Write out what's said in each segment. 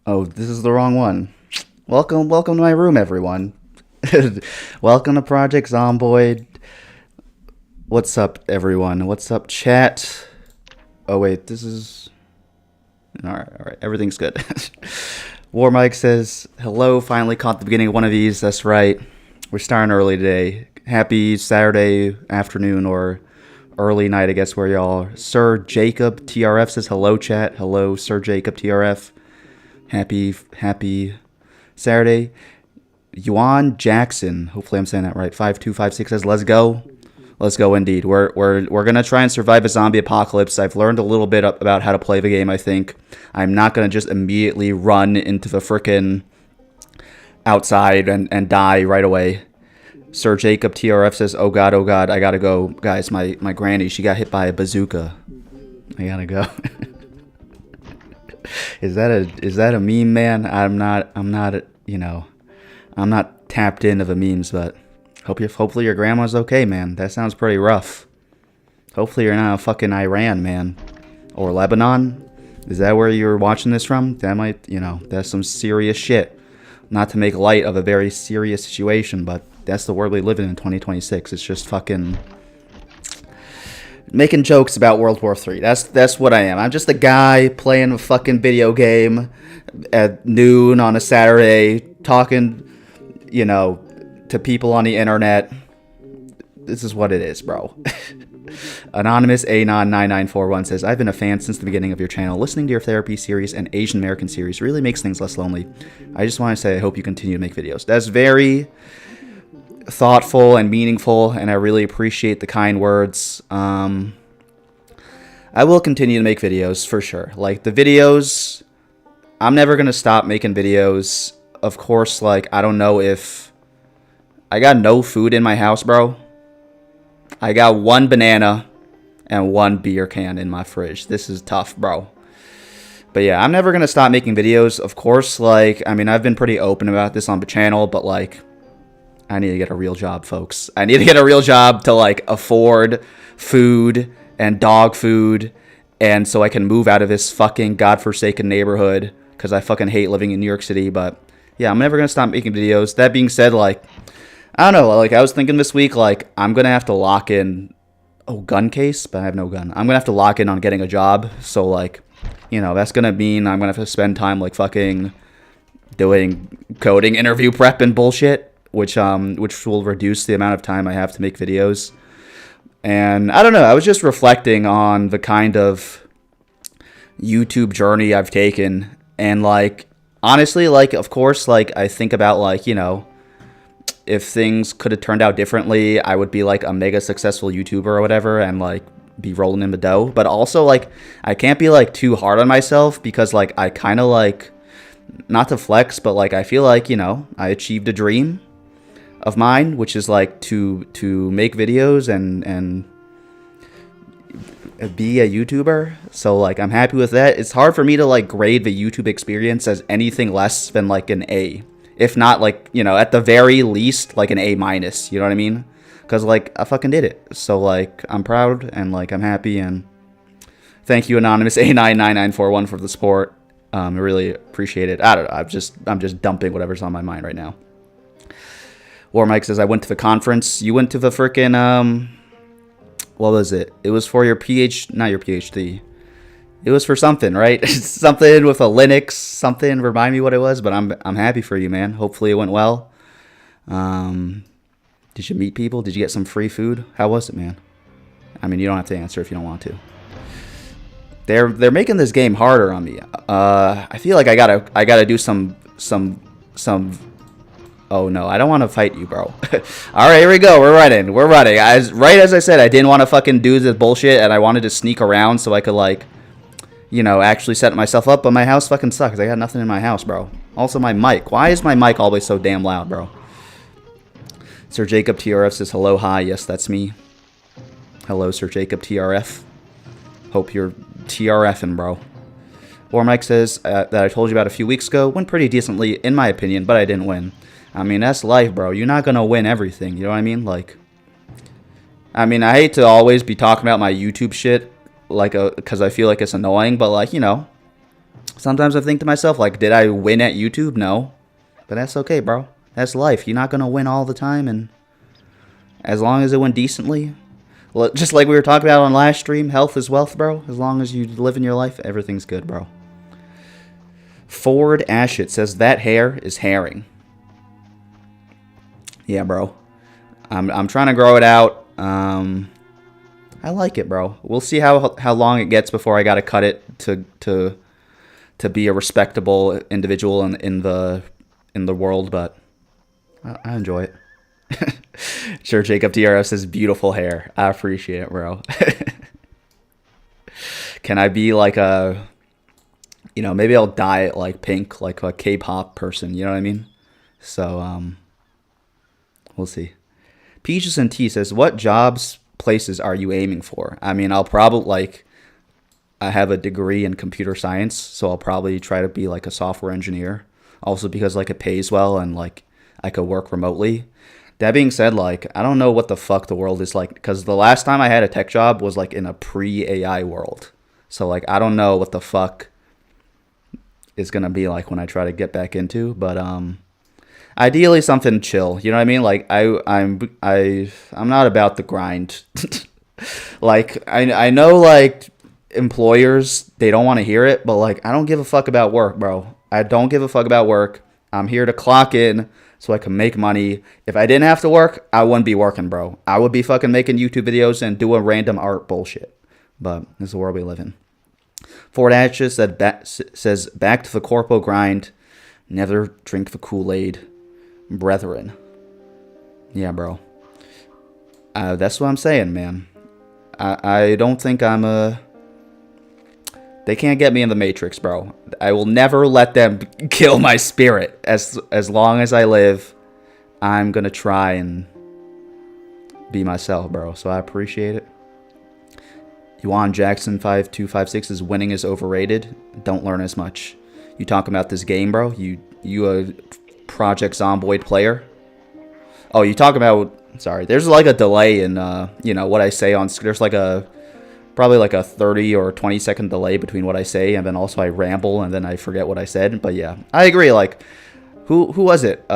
Oh, this is the wrong one. Welcome to my room, everyone. Welcome to Project Zomboid. What's up, everyone? What's up, chat? Oh wait, this is all right. Everything's good. War Mike says hello. Finally caught the beginning of one of these. That's right. We're starting early today. Happy Saturday afternoon or early night, I guess, where y'all are. Sir Jacob TRF says hello, chat. Hello, Sir Jacob TRF. Happy Saturday. Yuan Jackson, hopefully I'm saying that right. 5256 says, "Let's go, let's go indeed. We're gonna try and survive a zombie apocalypse. I've learned a little bit about how to play the game. I think I'm not gonna just immediately run into the frickin' outside and die right away." Sir Jacob TRF says, oh god, I gotta go, guys. My granny, she got hit by a bazooka. I gotta go." Is that a meme, man? I'm not I'm not tapped into the memes, but hopefully your grandma's okay, man. That sounds pretty rough. Hopefully you're not in fucking Iran, man, or Lebanon. Is that where you're watching this from? That might, that's some serious shit. Not to make light of a very serious situation, but that's the world we live in 2026. It's just fucking making jokes about World War III. That's what I am. I'm just a guy playing a fucking video game at noon on a Saturday, talking, to people on the internet. This is what it is, bro. Anonymous Anon9941 says, "I've been a fan since the beginning of your channel. Listening to your therapy series and Asian American series really makes things less lonely. I just want to say I hope you continue to make videos." That's very thoughtful and meaningful, and I really appreciate the kind words. I will continue to make videos for sure. Like the videos, I'm never gonna stop making videos. Of course, like I don't know if I got no food in my house, bro. I got one banana and one beer can in my fridge. This is tough, bro. But yeah, I'm never gonna stop making videos. Of course, like I've been pretty open about this on the channel, but like I need to get a real job, folks. I need to get a real job to like afford food and dog food, and so I can move out of this fucking godforsaken neighborhood because I fucking hate living in New York City. But yeah, I'm never gonna stop making videos. That being said, like I don't know, like I was thinking this week, like I'm gonna have to lock in gun case, but I have no gun. I'm gonna have to lock in on getting a job. So like, that's gonna mean I'm gonna have to spend time like fucking doing coding interview prep and bullshit, which will reduce the amount of time I have to make videos. And I don't know, I was just reflecting on the kind of YouTube journey I've taken, and like honestly, like of course, like I think about like, if things could have turned out differently, I would be like a mega successful YouTuber or whatever, and like be rolling in the dough. But also like I can't be like too hard on myself, because like I kind of like, not to flex, but like I feel like I achieved a dream of mine, which is like to make videos and be a YouTuber. So like I'm happy with that. It's hard for me to like grade the YouTube experience as anything less than like an A, if not like at the very least like an A minus. You know what I mean? Because like I fucking did it. So like I'm proud and like I'm happy, and thank you Anonymous A99941 for the support. I really appreciate it. I don't know. I'm just dumping whatever's on my mind right now. War Mike says, "I went to the conference." You went to the frickin' what was it? It was for your not your PhD. It was for something, right? Something with a Linux, something. Remind me what it was, but I'm happy for you, man. Hopefully it went well. Did you meet people? Did you get some free food? How was it, man? You don't have to answer if you don't want to. They're making this game harder on me. I feel like I gotta do some. Oh no, I don't want to fight you, bro. All right, here we go. We're running. Right as I said, I didn't want to fucking do this bullshit, and I wanted to sneak around so I could like, actually set myself up. But my house fucking sucks. I got nothing in my house, bro. Also, my mic. Why is my mic always so damn loud, bro? Sir Jacob TRF says hello, hi. Yes, that's me. Hello, Sir Jacob TRF. Hope you're TRFing, bro. War Mike says that I told you about a few weeks ago. Went pretty decently, in my opinion, but I didn't win. That's life, bro. You're not gonna win everything. You know what I mean? Like, I hate to always be talking about my YouTube shit, like, because I feel like it's annoying, but like, Sometimes I think to myself, like, did I win at YouTube? No. But that's okay, bro. That's life. You're not going to win all the time, and as long as it went decently, well, just like we were talking about on last stream, health is wealth, bro. As long as you live in your life, everything's good, bro. Ford Ashit says that hair is herring. Yeah, bro. I'm trying to grow it out. I like it, bro. We'll see how long it gets before I gotta cut it to be a respectable individual in the world, but I enjoy it. Sure, Jacob DRS says beautiful hair. I appreciate it, bro. Can I be like a, maybe I'll dye it like pink, like a K-pop person, you know what I mean? So, we'll see. Peaches and T says, what jobs, places are you aiming for? I mean, I'll probably, I have a degree in computer science, so I'll probably try to be like a software engineer. Also because, it pays well and, I could work remotely. That being said, I don't know what the fuck the world is like, because the last time I had a tech job was, in a pre-AI world. So, I don't know what the fuck it's going to be like when I try to get back into, but, ideally something chill, you know what I mean? I'm not about the grind. I know, employers, they don't want to hear it, but, I don't give a fuck about work, bro. I don't give a fuck about work. I'm here to clock in so I can make money. If I didn't have to work, I wouldn't be working, bro. I would be fucking making YouTube videos and doing random art bullshit. But this is the world we live in. Ford Ashes says, back to the corpo grind. Never drink the Kool-Aid. Brethren. Yeah, bro. That's what I'm saying, man. I don't think I'm a... They can't get me in the Matrix, bro. I will never let them kill my spirit. As long as I live, I'm gonna try and be myself, bro. So I appreciate it. Yuan Jackson 5256 is winning is overrated. Don't learn as much. You talking about this game, bro? You a Project Zomboid player? Oh, you talking about... Sorry, there's a delay in what I say on... There's probably a 30 or 20 second delay between what I say, and then also I ramble and then I forget what I said. But yeah, I agree. Who was it?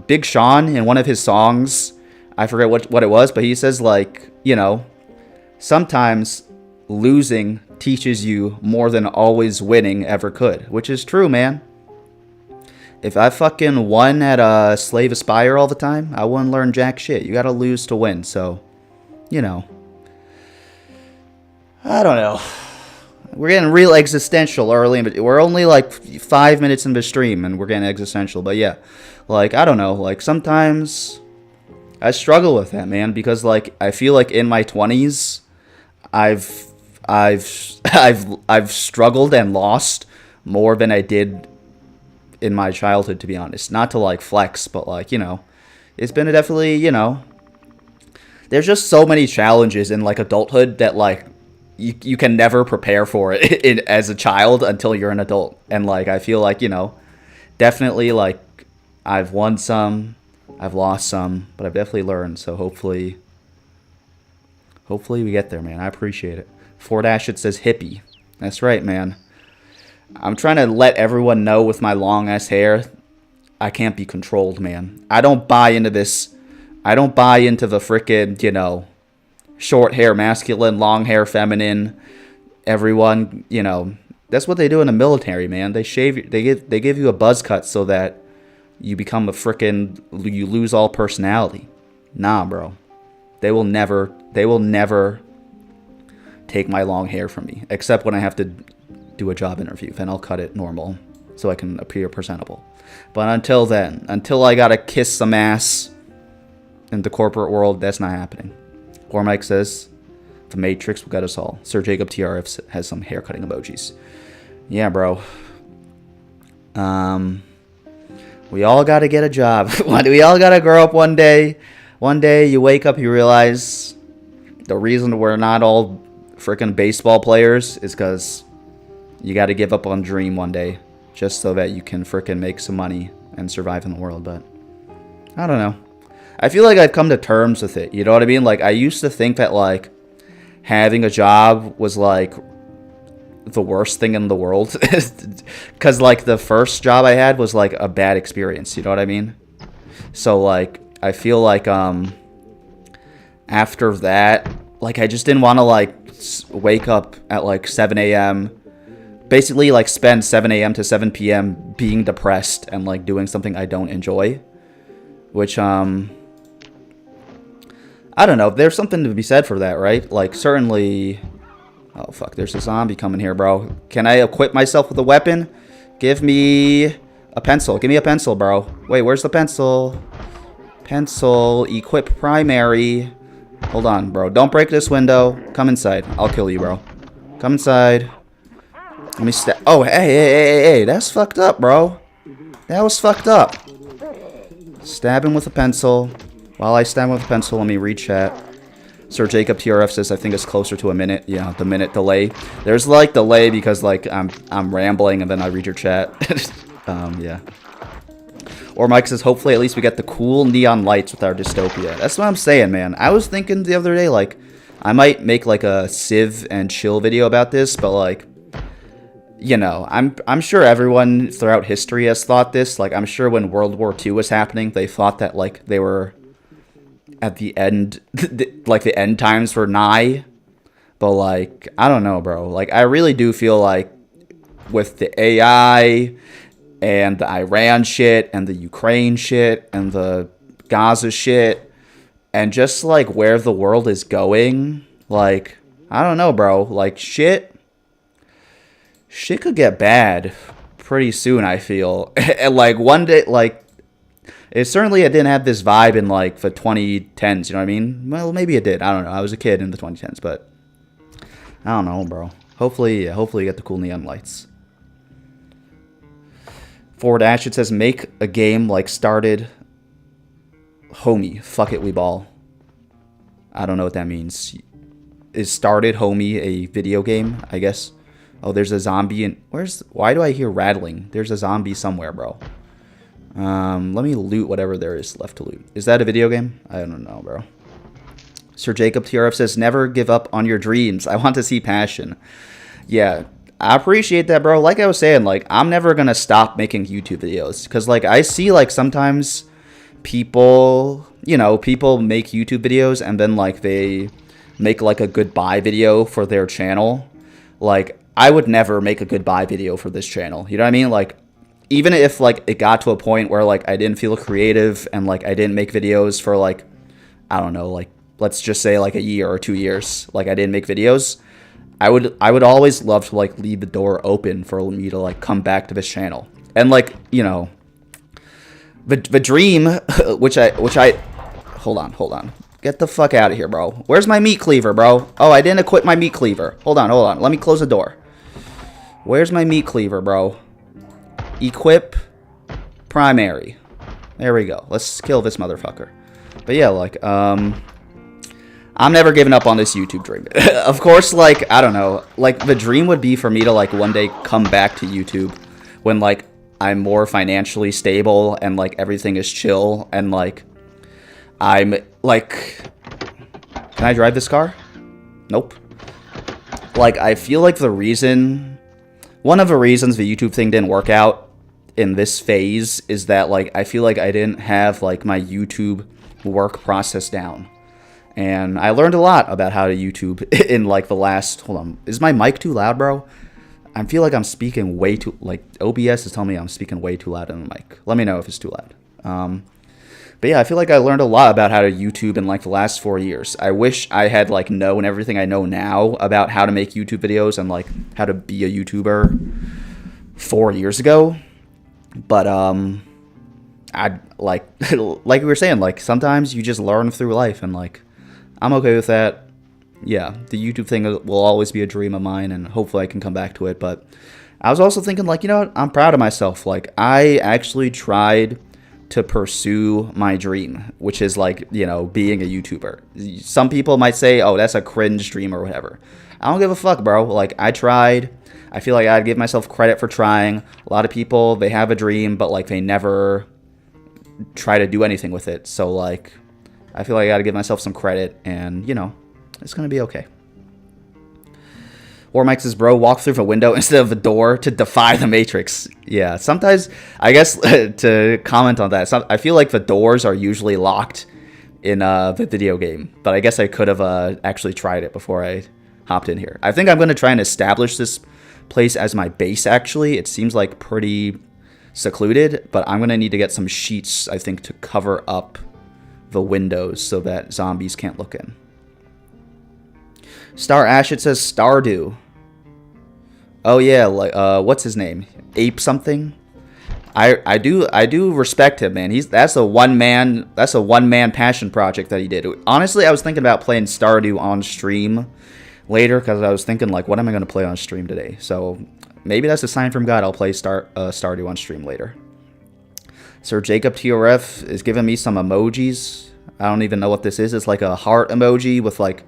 Big Sean, in one of his songs, I forget what it was, but he says sometimes losing teaches you more than always winning ever could, which is true, man. If I fucking won at Slave Aspire all the time, I wouldn't learn jack shit. You gotta lose to win, so, I don't know. We're getting real existential early, but we're only 5 minutes into the stream and we're getting existential. But yeah, I don't know. Sometimes I struggle with that, man, because I feel in my 20s, I've struggled and lost more than I did in my childhood, to be honest. Not to flex, but it's been definitely, there's just so many challenges in adulthood that you can never prepare for it as a child until you're an adult. And I feel definitely I've won some, I've lost some, but I've definitely learned. So hopefully we get there, man. I appreciate it. Ford Ashit says hippie. That's right, man. I'm trying to let everyone know with my long ass hair, I can't be controlled, man. I don't buy into this. I don't buy into the frickin', short hair masculine, long hair feminine. Everyone, that's what they do in the military, man. They shave. They give you a buzz cut so that you become you lose all personality. Nah, bro. They will never take my long hair from me, except when I have to do a job interview. Then I'll cut it normal so I can appear presentable. But until then, until I gotta kiss some ass in the corporate world, that's not happening. Cormac says, the Matrix will get us all. Sir Jacob TRF has some hair cutting emojis. Yeah, bro. We all gotta get a job. We all gotta grow up one day. One day you wake up, you realize the reason we're not all freaking baseball players is because you gotta give up on dream one day just so that you can freaking make some money and survive in the world. But I don't know. I feel I've come to terms with it. You know what I mean? I used to think that having a job was the worst thing in the world. Because, like, the first job I had was, like, a bad experience. You know what I mean? So, like, I feel like, after that, like, I just didn't want to, like, wake up at, like, 7 a.m., basically, like, spend 7 a.m. to 7 p.m. being depressed and, like, doing something I don't enjoy. Which, I don't know. There's something to be said for that, right? Like, certainly... Oh, fuck. There's a zombie coming here, bro. Can I equip myself with a weapon? Give me a pencil. Give me a pencil, bro. Wait, where's the pencil? Pencil. Equip primary. Hold on, bro. Don't break this window. Come inside. I'll kill you, bro. Come inside. Let me stab. Oh, hey. That's fucked up, bro. That was fucked up. Stab him with a pencil. While I stab him with a pencil, let me read chat. Sir Jacob TRF says I think it's closer to a minute. Yeah, the minute delay. There's like delay because like I'm rambling and then I read your chat. Yeah. Or Mike says hopefully at least we get the cool neon lights with our dystopia. That's what I'm saying, man. I was thinking the other day like I might make like a Civ and chill video about this, but like you know, I'm sure everyone throughout history has thought this. Like, I'm sure when World War II was happening, they thought that, like, they were at the end, like, the end times were nigh. But, like, I don't know, bro. Like, I really do feel like with the AI and the Iran shit and the Ukraine shit and the Gaza shit and just, like, where the world is going, like, I don't know, bro. Like, shit could get bad pretty soon, I feel. And, like, one day, like, it didn't have this vibe in, like, the 2010s, you know what I mean? Well, maybe it did. I don't know. I was a kid in the 2010s, but I don't know, bro. Hopefully you get the cool neon lights. Forward Ash, it says, make a game like Started Homie. Fuck it, we ball. I don't know what that means. Is Started Homie a video game, I guess? Oh, there's a zombie in... Why do I hear rattling? There's a zombie somewhere, bro. Let me loot whatever there is left to loot. Is that a video game? I don't know, bro. Sir Jacob TRF says, never give up on your dreams. I want to see passion. Yeah, I appreciate that, bro. Like I was saying, like, I'm never going to stop making YouTube videos. Because, like, I see, like, sometimes people, you know, people make YouTube videos and then, like, they make, like, a goodbye video for their channel. Like, I would never make a goodbye video for this channel. You know what I mean? Like, even if, like, it got to a point where, like, I didn't feel creative and, like, I didn't make videos for, like, I don't know, like, let's just say, like, a year or 2 years. Like, I didn't make videos. I would always love to, like, leave the door open for me to, like, come back to this channel. And, like, you know, the dream, which I... Hold on. Get the fuck out of here, bro. Where's my meat cleaver, bro? Oh, I didn't equip my meat cleaver. Hold on. Let me close the door. Where's my meat cleaver, bro? Equip primary. There we go. Let's kill this motherfucker. But yeah, like, I'm never giving up on this YouTube dream. Of course, like, I don't know. Like, the dream would be for me to, like, one day come back to YouTube when, like, I'm more financially stable and, like, everything is chill and, like, I'm, like... Can I drive this car? Nope. Like, I feel like the reason... One of the reasons the YouTube thing didn't work out in this phase is that, like, I feel like I didn't have, like, my YouTube work process down. And I learned a lot about how to YouTube in, like, the last... Hold on. Is my mic too loud, bro? I feel like I'm speaking way too... Like, OBS is telling me I'm speaking way too loud in the mic. Let me know if it's too loud. But yeah, I feel like I learned a lot about how to YouTube in, like, the last 4 years. I wish I had, like, known everything I know now about how to make YouTube videos and, like, how to be a YouTuber 4 years ago. But, I, like we were saying, like, sometimes you just learn through life, and, like, I'm okay with that. Yeah, the YouTube thing will always be a dream of mine, and hopefully I can come back to it. But I was also thinking, like, you know what? I'm proud of myself. Like, I actually tried to pursue my dream, which is, like, you know, being a YouTuber. Some people might say, oh, that's a cringe dream or whatever. I don't give a fuck, bro. Like, I tried. I feel like I'd give myself credit for trying. A lot of people, they have a dream, but, like, they never try to do anything with it. So, like, I feel like I gotta give myself some credit, and, you know, it's gonna be okay. Or Mike says, bro, walk through the window instead of the door to defy the Matrix. Yeah, sometimes, I guess, to comment on that, I feel like the doors are usually locked in the video game. But I guess I could have actually tried it before I hopped in here. I think I'm going to try and establish this place as my base, actually. It seems like pretty secluded, but I'm going to need to get some sheets, I think, to cover up the windows so that zombies can't look in. Star Ashit says Stardew. Oh yeah, like what's his name? Ape something? I do respect him, man. That's a one man passion project that he did. Honestly, I was thinking about playing Stardew on stream later because I was thinking like, what am I going to play on stream today? So maybe that's a sign from God. I'll play Stardew on stream later. Sir Jacob TRF is giving me some emojis. I don't even know what this is. It's like a heart emoji with like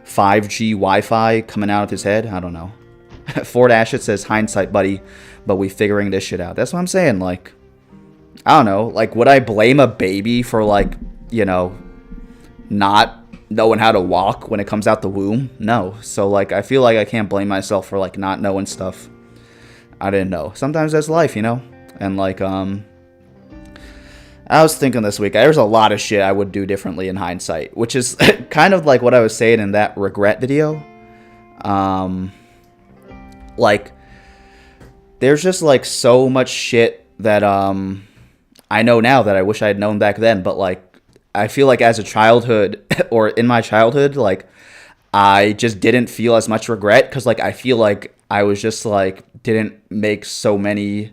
5G Wi-Fi coming out of his head. I don't know. Ford Ashit says, hindsight, buddy, but we figuring this shit out. That's what I'm saying. Like, I don't know. Like, would I blame a baby for, like, you know, not knowing how to walk when it comes out the womb? No. So, like, I feel like I can't blame myself for, like, not knowing stuff I didn't know. Sometimes that's life, you know? And, like, I was thinking this week, there's a lot of shit I would do differently in hindsight, which is kind of like what I was saying in that regret video. Like, there's just, like, so much shit that, I know now that I wish I had known back then, but, like, I feel like as a childhood, or in my childhood, like, I just didn't feel as much regret, because, like, I feel like I was just, like, didn't make so many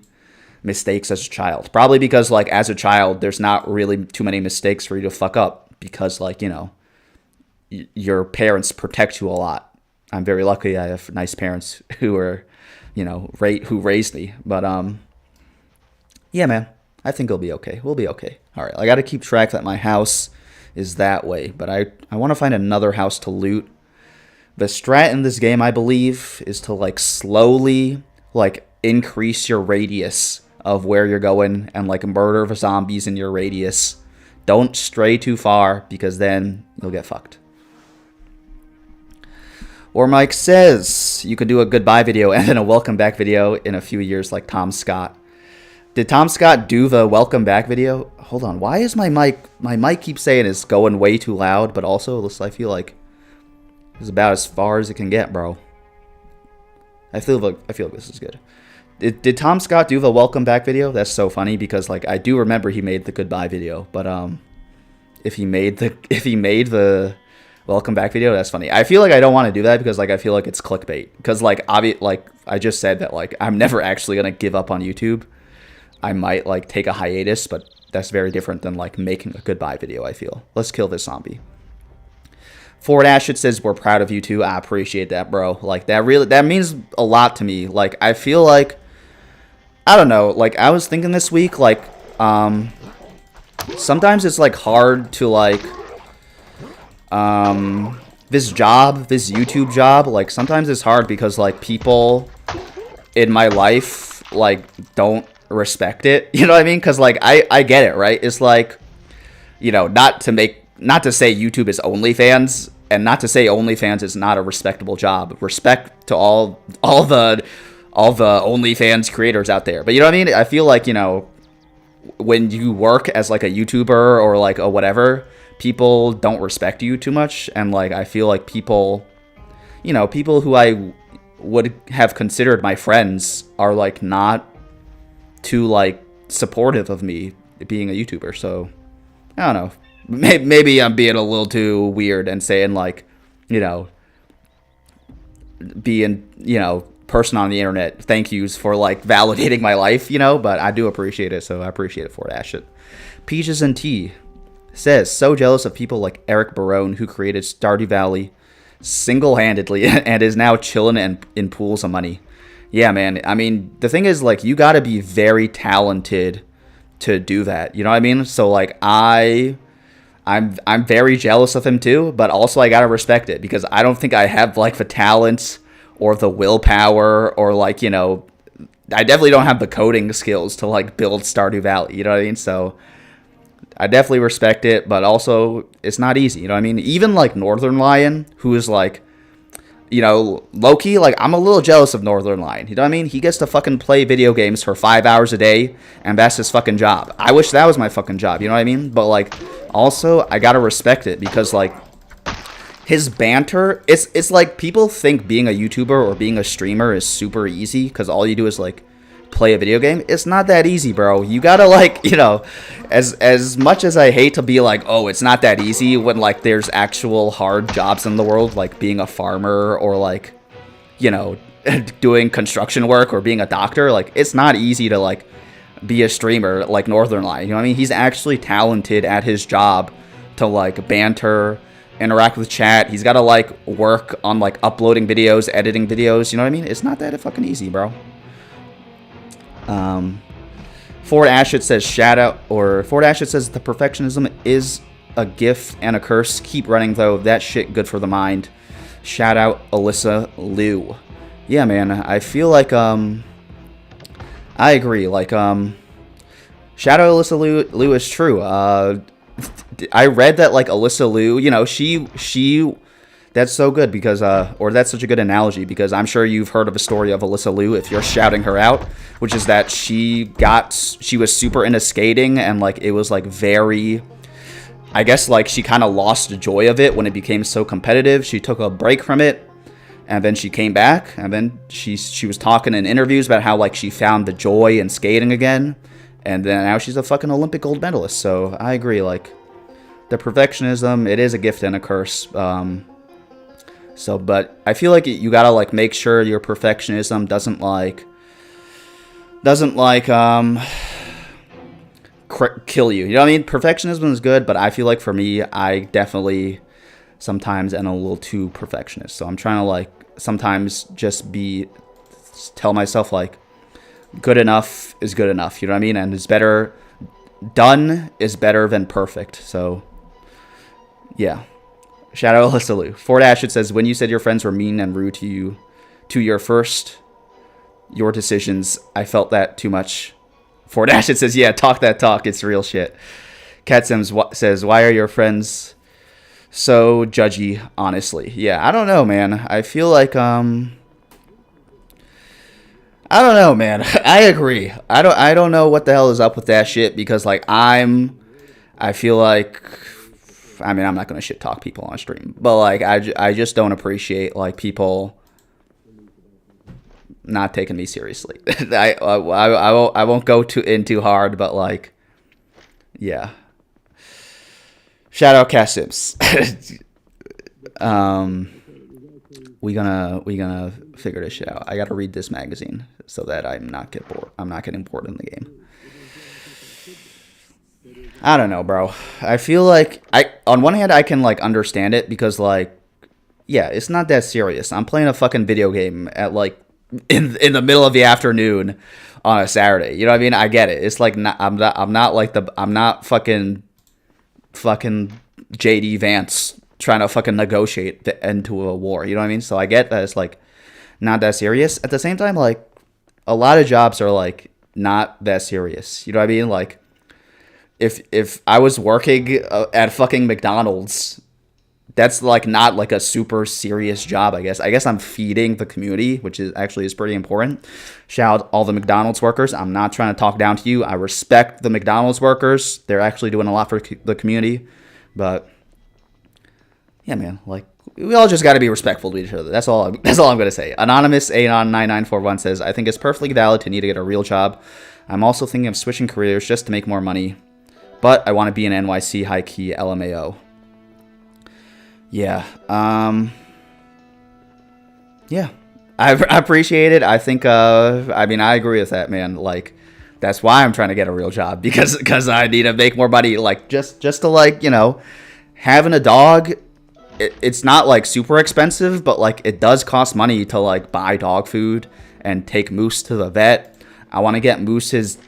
mistakes as a child. Probably because, like, as a child, there's not really too many mistakes for you to fuck up, because, like, you know, your parents protect you a lot. I'm very lucky I have nice parents who are, you know, who raised me. But, yeah, man, I think it'll be okay. We'll be okay. All right, I got to keep track that my house is that way. But I want to find another house to loot. The strat in this game, I believe, is to, like, slowly, like, increase your radius of where you're going and, like, murder the zombies in your radius. Don't stray too far, because then you'll get fucked. Or Mike says you could do a goodbye video and then a welcome back video in a few years like Tom Scott. Did Tom Scott do the welcome back video? Hold on. Why is my mic keeps saying it's going way too loud, but also I feel like it's about as far as it can get, bro. I feel like this is good. Did Tom Scott do the welcome back video? That's so funny because, like, I do remember he made the goodbye video, but if he made the welcome back video, that's funny. I feel like I don't want to do that because, like, I feel like it's clickbait. Because, like, I just said that, like, I'm never actually gonna give up on YouTube. I might, like, take a hiatus, but that's very different than, like, making a goodbye video, I feel. Let's kill this zombie. Ford Ashit says, we're proud of you too. I appreciate that, bro. Like, that means a lot to me. Like, I feel like, I don't know, like, I was thinking this week, like, sometimes it's, like, hard to, like, this YouTube job, like, sometimes it's hard because, like, people in my life, like, don't respect it. You know what I mean? Because, like, I get it, right? It's like, you know, not to say YouTube is OnlyFans, and not to say OnlyFans is not a respectable job. Respect to all the OnlyFans creators out there. But you know what I mean? I feel like, you know, when you work as, like, a YouTuber or, like, a whatever, people don't respect you too much. And, like, I feel like people who I would have considered my friends are, like, not too, like, supportive of me being a YouTuber. So, I don't know. Maybe I'm being a little too weird and saying, like, you know, being, you know, person on the internet, thank yous for, like, validating my life, you know, but I do appreciate it, so I appreciate it for it, Ashit. Peaches and Tea says, so jealous of people like Eric Barone, who created Stardew Valley single-handedly and is now chilling in pools of money. Yeah, man, I mean, the thing is, like, you gotta be very talented to do that, you know what I mean? So, like, I'm very jealous of him too, but also I gotta respect it because I don't think I have, like, the talent or the willpower or, like, you know, I definitely don't have the coding skills to, like, build Stardew Valley, you know what I mean? So I definitely respect it, but also it's not easy, you know what I mean? Even, like, Northern Lion, who is, like, You know, low-key, like, I'm a little jealous of Northern Lion. You know what I mean? He gets to fucking play video games for 5 hours a day, and that's his fucking job. I wish that was my fucking job, you know what I mean? But, like, also, I gotta respect it, because, like, his banter, it's like, people think being a YouTuber or being a streamer is super easy, because all you do is, like, play a video game. It's not that easy, bro. You gotta, like, you know, as much as I hate to be like, oh, it's not that easy, when, like, there's actual hard jobs in the world, like being a farmer, or, like, you know, doing construction work, or being a doctor. Like, it's not easy to, like, be a streamer like Northern Lion, you know what I mean? He's actually talented at his job to, like, banter, interact with chat. He's gotta, like, work on, like, uploading videos, editing videos, you know what I mean? It's not that fucking easy, bro. Ford Ashit says Ford Ashit says the perfectionism is a gift and a curse. Keep running though. That shit good for the mind. Shout out Alyssa Liu. Yeah, man. I feel like I agree. Like shout out Alyssa Liu is true. I read that, like, Alyssa Liu, you know, she that's so good because, or that's such a good analogy, because I'm sure you've heard of a story of Alyssa Liu if you're shouting her out, which is that she was super into skating, and, like, it was, like, very, I guess, like, she kind of lost the joy of it when it became so competitive. She took a break from it, and then she came back, and then she was talking in interviews about how, like, she found the joy in skating again, and then now she's a fucking Olympic gold medalist. So I agree, like, the perfectionism, it is a gift and a curse. But I feel like you gotta, like, make sure your perfectionism doesn't kill you. You know what I mean? Perfectionism is good, but I feel like for me, I definitely sometimes am a little too perfectionist. So I'm trying to, like, sometimes just tell myself, like, good enough is good enough. You know what I mean? And done is better than perfect. So yeah. Shout out Alyssa Liu. Ford Ashit says, when you said your friends were mean and rude to you, your decisions, I felt that too much. Ford Ashit says, yeah, talk that talk. It's real shit. Cat Sims says, why are your friends so judgy, honestly? Yeah, I don't know, man. I feel like, I don't know, man. I agree. I don't know what the hell is up with that shit, because, like, I feel like, I mean, I'm not going to shit talk people on stream, but, like, I just don't appreciate, like, people not taking me seriously. I won't go in too hard, but, like, yeah. Shout out Cass Sims. we gonna figure this shit out. I gotta read this magazine so that I'm not getting bored in the game. I don't know, bro. I feel like on one hand I can, like, understand it, because, like, yeah, it's not that serious. I'm playing a fucking video game at, like, in the middle of the afternoon on a Saturday. You know what I mean? I get it. It's like, I'm not fucking JD Vance trying to fucking negotiate the end to a war. You know what I mean? So I get that it's, like, not that serious. At the same time, like, a lot of jobs are, like, not that serious. You know what I mean? Like, if I was working at fucking McDonald's, that's, like, not, like, a super serious job, I guess. I guess I'm feeding the community, which is pretty important. Shout out all the McDonald's workers. I'm not trying to talk down to you. I respect the McDonald's workers. They're actually doing a lot for the community. But yeah, man, like, we all just got to be respectful to each other. That's all I'm going to say. Anonymous Anon9941 says, I think it's perfectly valid to need to get a real job. I'm also thinking of switching careers just to make more money, but I want to be an NYC high-key LMAO. Yeah. Yeah. I appreciate it. I think, I mean, I agree with that, man. Like, that's why I'm trying to get a real job, because I need to make more money. Like, just to, like, you know, having a dog, it's not, like, super expensive, but, like, it does cost money to, like, buy dog food and take Moose to the vet. I want to get Moose's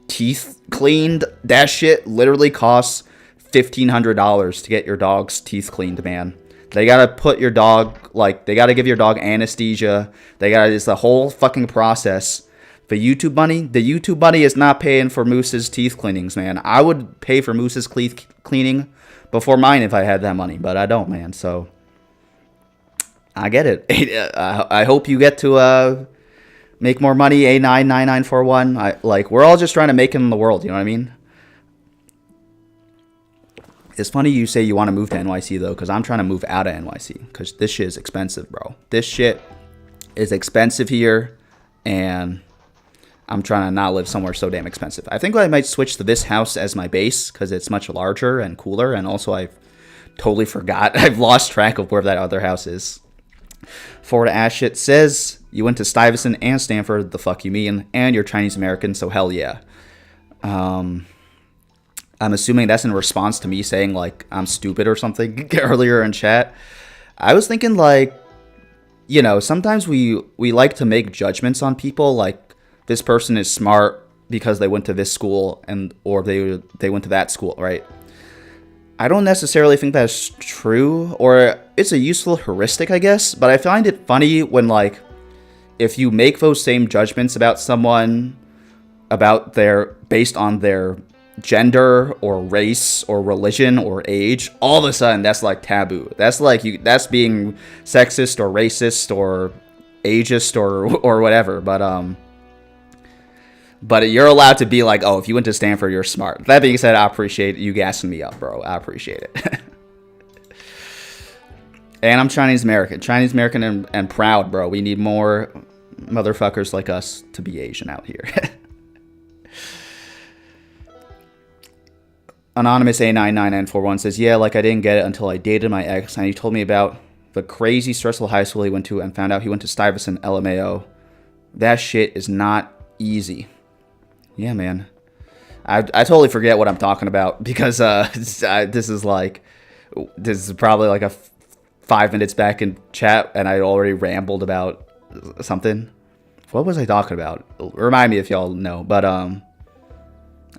teeth cleaned. That shit literally costs $1,500 to get your dog's teeth cleaned, man. They gotta put your dog, like, they gotta give your dog anesthesia. It's the whole fucking process. The YouTube money is not paying for Moose's teeth cleanings, man. I would pay for Moose's cleaning before mine if I had that money, but I don't, man. So I get it. I hope you get to make more money. A99941. We're all just trying to make it in the world. You know what I mean? It's funny you say you want to move to NYC though, because I'm trying to move out of NYC because this shit is expensive, bro. This shit is expensive here, and I'm trying to not live somewhere so damn expensive. I think I might switch to this house as my base because it's much larger and cooler, and also I've totally forgot. I've lost track of where that other house is. Florida Ashit says, you went to Stuyvesant and Stanford, the fuck you mean, and you're Chinese American, so hell yeah. I'm assuming that's in response to me saying, like, I'm stupid or something earlier in chat. I was thinking, like, you know, sometimes we like to make judgments on people, like, this person is smart because they went to this school or they went to that school, right? I don't necessarily think that's true, or it's a useful heuristic, I guess, but I find it funny when, like, if you make those same judgments about someone, based on their gender or race or religion or age, all of a sudden that's like taboo. That's like that's being sexist or racist or ageist or whatever. But you're allowed to be like, oh, if you went to Stanford, you're smart. That being said, I appreciate you gassing me up, bro. I appreciate it. And I'm Chinese American and proud, bro. We need more motherfuckers like us to be Asian out here. Anonymous A99941 says, yeah, like I didn't get it until I dated my ex, and he told me about the crazy stressful high school he went to and found out he went to Stuyvesant LMAO. That shit is not easy. Yeah, man. I totally forget what I'm talking about because this is probably like a 5 minutes back in chat, and I already rambled about something. What was I talking about? Remind me if y'all know. But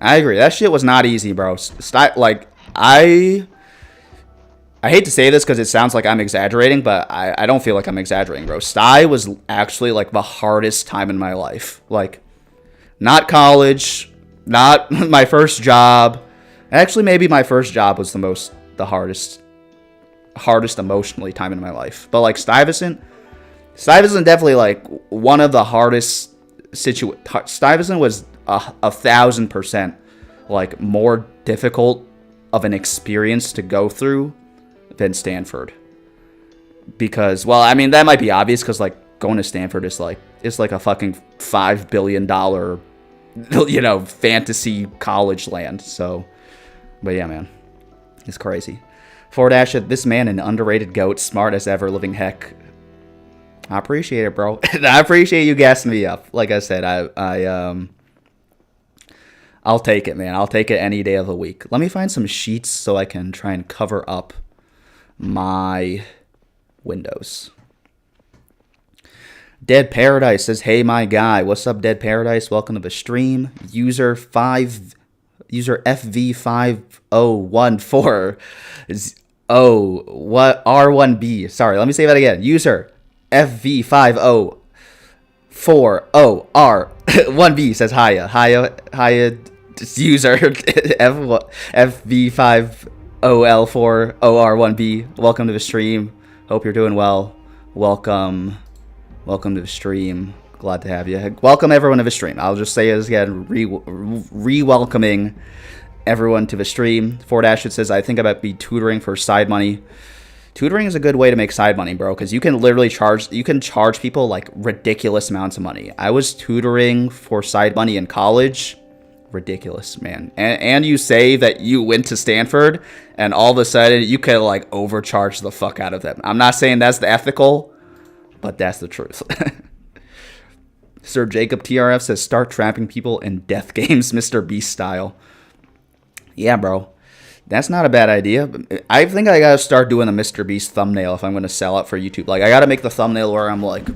I agree. That shit was not easy, bro. I hate to say this because it sounds like I'm exaggerating, but I don't feel like I'm exaggerating, bro. Sty was actually like the hardest time in my life. Like, not college, not my first job. Actually, maybe my first job was the hardest emotionally time in my life. But like Stuyvesant definitely like one of the hardest Stuyvesant was 1,000% like more difficult of an experience to go through than Stanford. Because, well, I mean, that might be obvious because like going to Stanford is like, it's like a fucking $5 billion, you know, fantasy college land. So, but yeah, man, it's crazy. Ford Ash, this man an underrated goat, smart as ever, living heck. I appreciate it, bro. I appreciate you gassing me up. Like I said, I'll take it, man. I'll take it any day of the week. Let me find some sheets so I can try and cover up my windows. Dead Paradise says, hey, my guy. What's up, Dead Paradise? Welcome to the stream. User FV5014. What? R1B. Sorry, let me say that again. User FV5040R1B says, hiya. User FV50L4OR1B. Welcome to the stream. Hope you're doing well. Welcome to the stream. Glad to have you. Welcome everyone to the stream. I'll just say it again, re-welcoming everyone to the stream. Ford Ashford says, I think I might be tutoring for side money. Tutoring is a good way to make side money, bro, because you can literally charge people like ridiculous amounts of money. I was tutoring for side money in college. Ridiculous, man. And you say that you went to Stanford and all of a sudden you could like overcharge the fuck out of them. I'm not saying that's the ethical, but that's the truth. Sir Jacob TRF says, start trapping people in death games, Mr. Beast style. Yeah, bro. That's not a bad idea. I think I gotta start doing a Mr. Beast thumbnail if I'm gonna sell it for YouTube. Like, I gotta make the thumbnail where I'm like,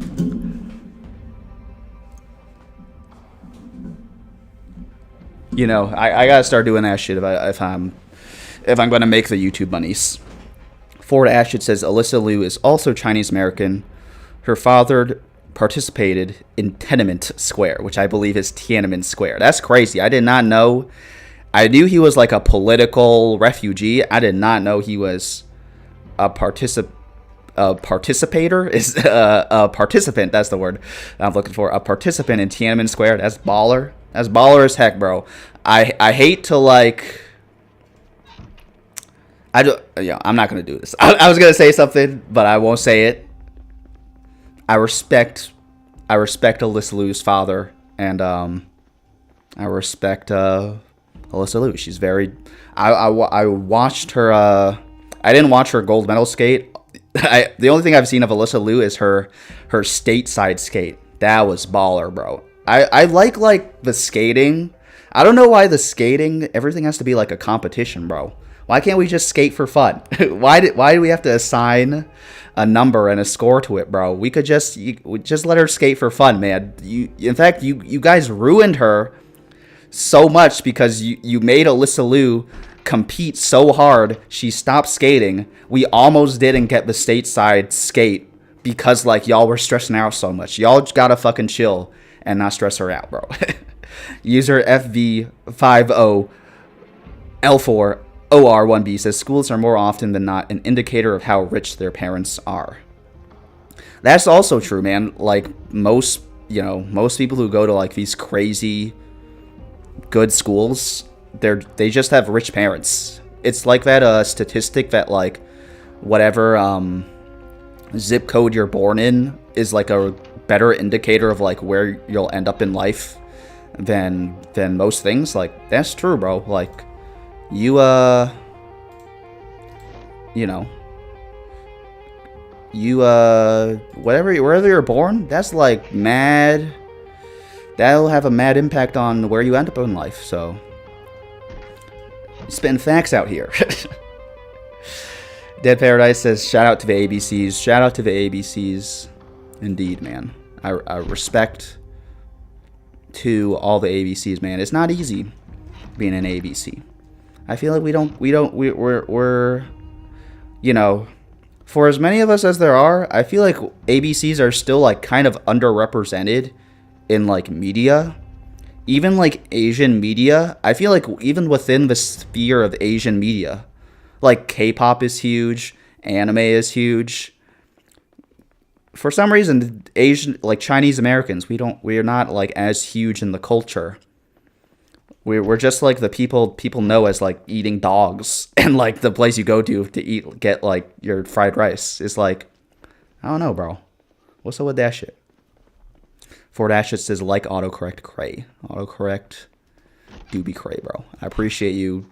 you know, I gotta start doing that shit if I'm gonna make the YouTube monies. Ford Ashit says, Alyssa Liu is also Chinese American. Her father participated in Tiananmen Square, which I believe is Tiananmen Square. That's crazy. I did not know. I knew he was like a political refugee. I did not know he was a a participator is a participant. That's the word I'm looking for. A participant in Tiananmen Square. That's baller. That's baller as heck, bro. I hate to like. I'm not gonna do this. I was gonna say something, but I won't say it. I respect Alyssa Liu's father, and I respect Alyssa Liu. She's very. I watched her. I didn't watch her gold medal skate. The only thing I've seen of Alyssa Liu is her stateside skate. That was baller, bro. I like the skating. I don't know why the skating, everything has to be like a competition, bro. Why can't we just skate for fun? Why do we have to assign a number and a score to it, bro? We could just let her skate for fun, man. In fact, you guys ruined her so much because you made Alyssa Liu compete so hard she stopped skating. We almost didn't get the stateside skate because like y'all were stressing out so much. Y'all gotta fucking chill and not stress her out, bro. User FV50L4OR1B says schools are more often than not an indicator of how rich their parents are. That's also true, man. Like most people who go to like these crazy good schools, they just have rich parents. It's like that statistic that like whatever zip code you're born in is like a better indicator of like where you'll end up in life than most things. Like that's true, bro. Like you wherever you're born, that's like mad. That'll have a mad impact on where you end up in life. So spitting facts out here. Dead Paradise says shout out to the ABCs. Shout out to the ABCs. Indeed, man. I respect to all the ABCs, man. It's not easy being an ABC. I feel like we're for as many of us as there are, I feel like ABCs are still like kind of underrepresented in like media. Even like Asian media, I feel like even within the sphere of Asian media, like K-pop is huge, anime is huge. For some reason, Asian, like Chinese Americans, we're not like as huge in the culture. We're just like the people know as like eating dogs, and like the place you go to get like your fried rice is like, I don't know, bro. What's up with that shit? Ford Ashit says like autocorrect cray. Autocorrect do be cray, bro. I appreciate you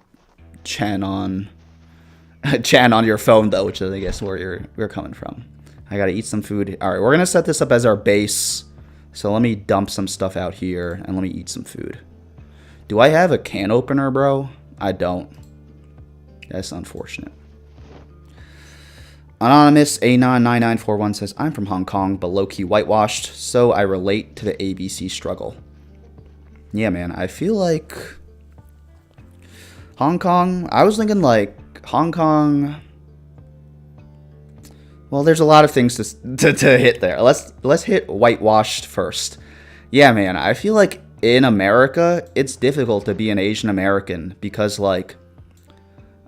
chan on your phone though, which is I guess where you're coming from. I gotta eat some food. All right, we're gonna set this up as our base. So let me dump some stuff out here and let me eat some food. Do I have a can opener, bro? I don't. That's unfortunate. Anonymous A99941 says, I'm from Hong Kong, but low-key whitewashed, so I relate to the ABC struggle. Yeah, man, I feel like Hong Kong, I was thinking like Hong Kong. Well, there's a lot of things to hit there. Let's hit whitewashed first. Yeah, man, I feel like in America, it's difficult to be an Asian American because like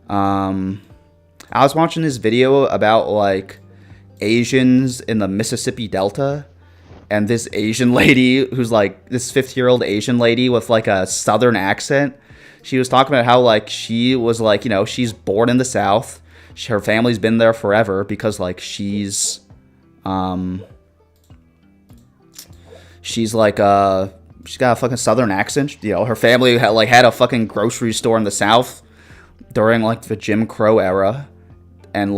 I was watching this video about like Asians in the Mississippi Delta, and this Asian lady who's like this 50-year-old Asian lady with like a southern accent. She was talking about how like she was like, she's born in the South. Her family's been there forever because like she's like she's got a fucking southern accent. Her family had a fucking grocery store in the South during like the Jim Crow era. And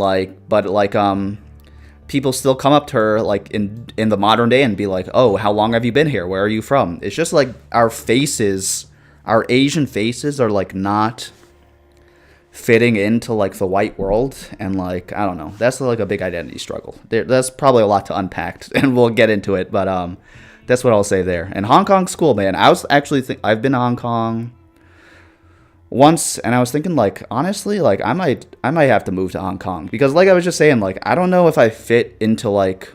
people still come up to her like in the modern day and be like, oh, how long have you been here? Where are you from? It's just like our Asian faces are like not fitting into like the white world. And like, I don't know, that's like a big identity struggle. That's probably a lot to unpack and we'll get into it. But that's what I'll say there. And Hong Kong's cool, man. I was actually I've been to Hong Kong once, and I was thinking, like, honestly, like, I might have to move to Hong Kong, because, like I was just saying, like, I don't know if I fit into, like,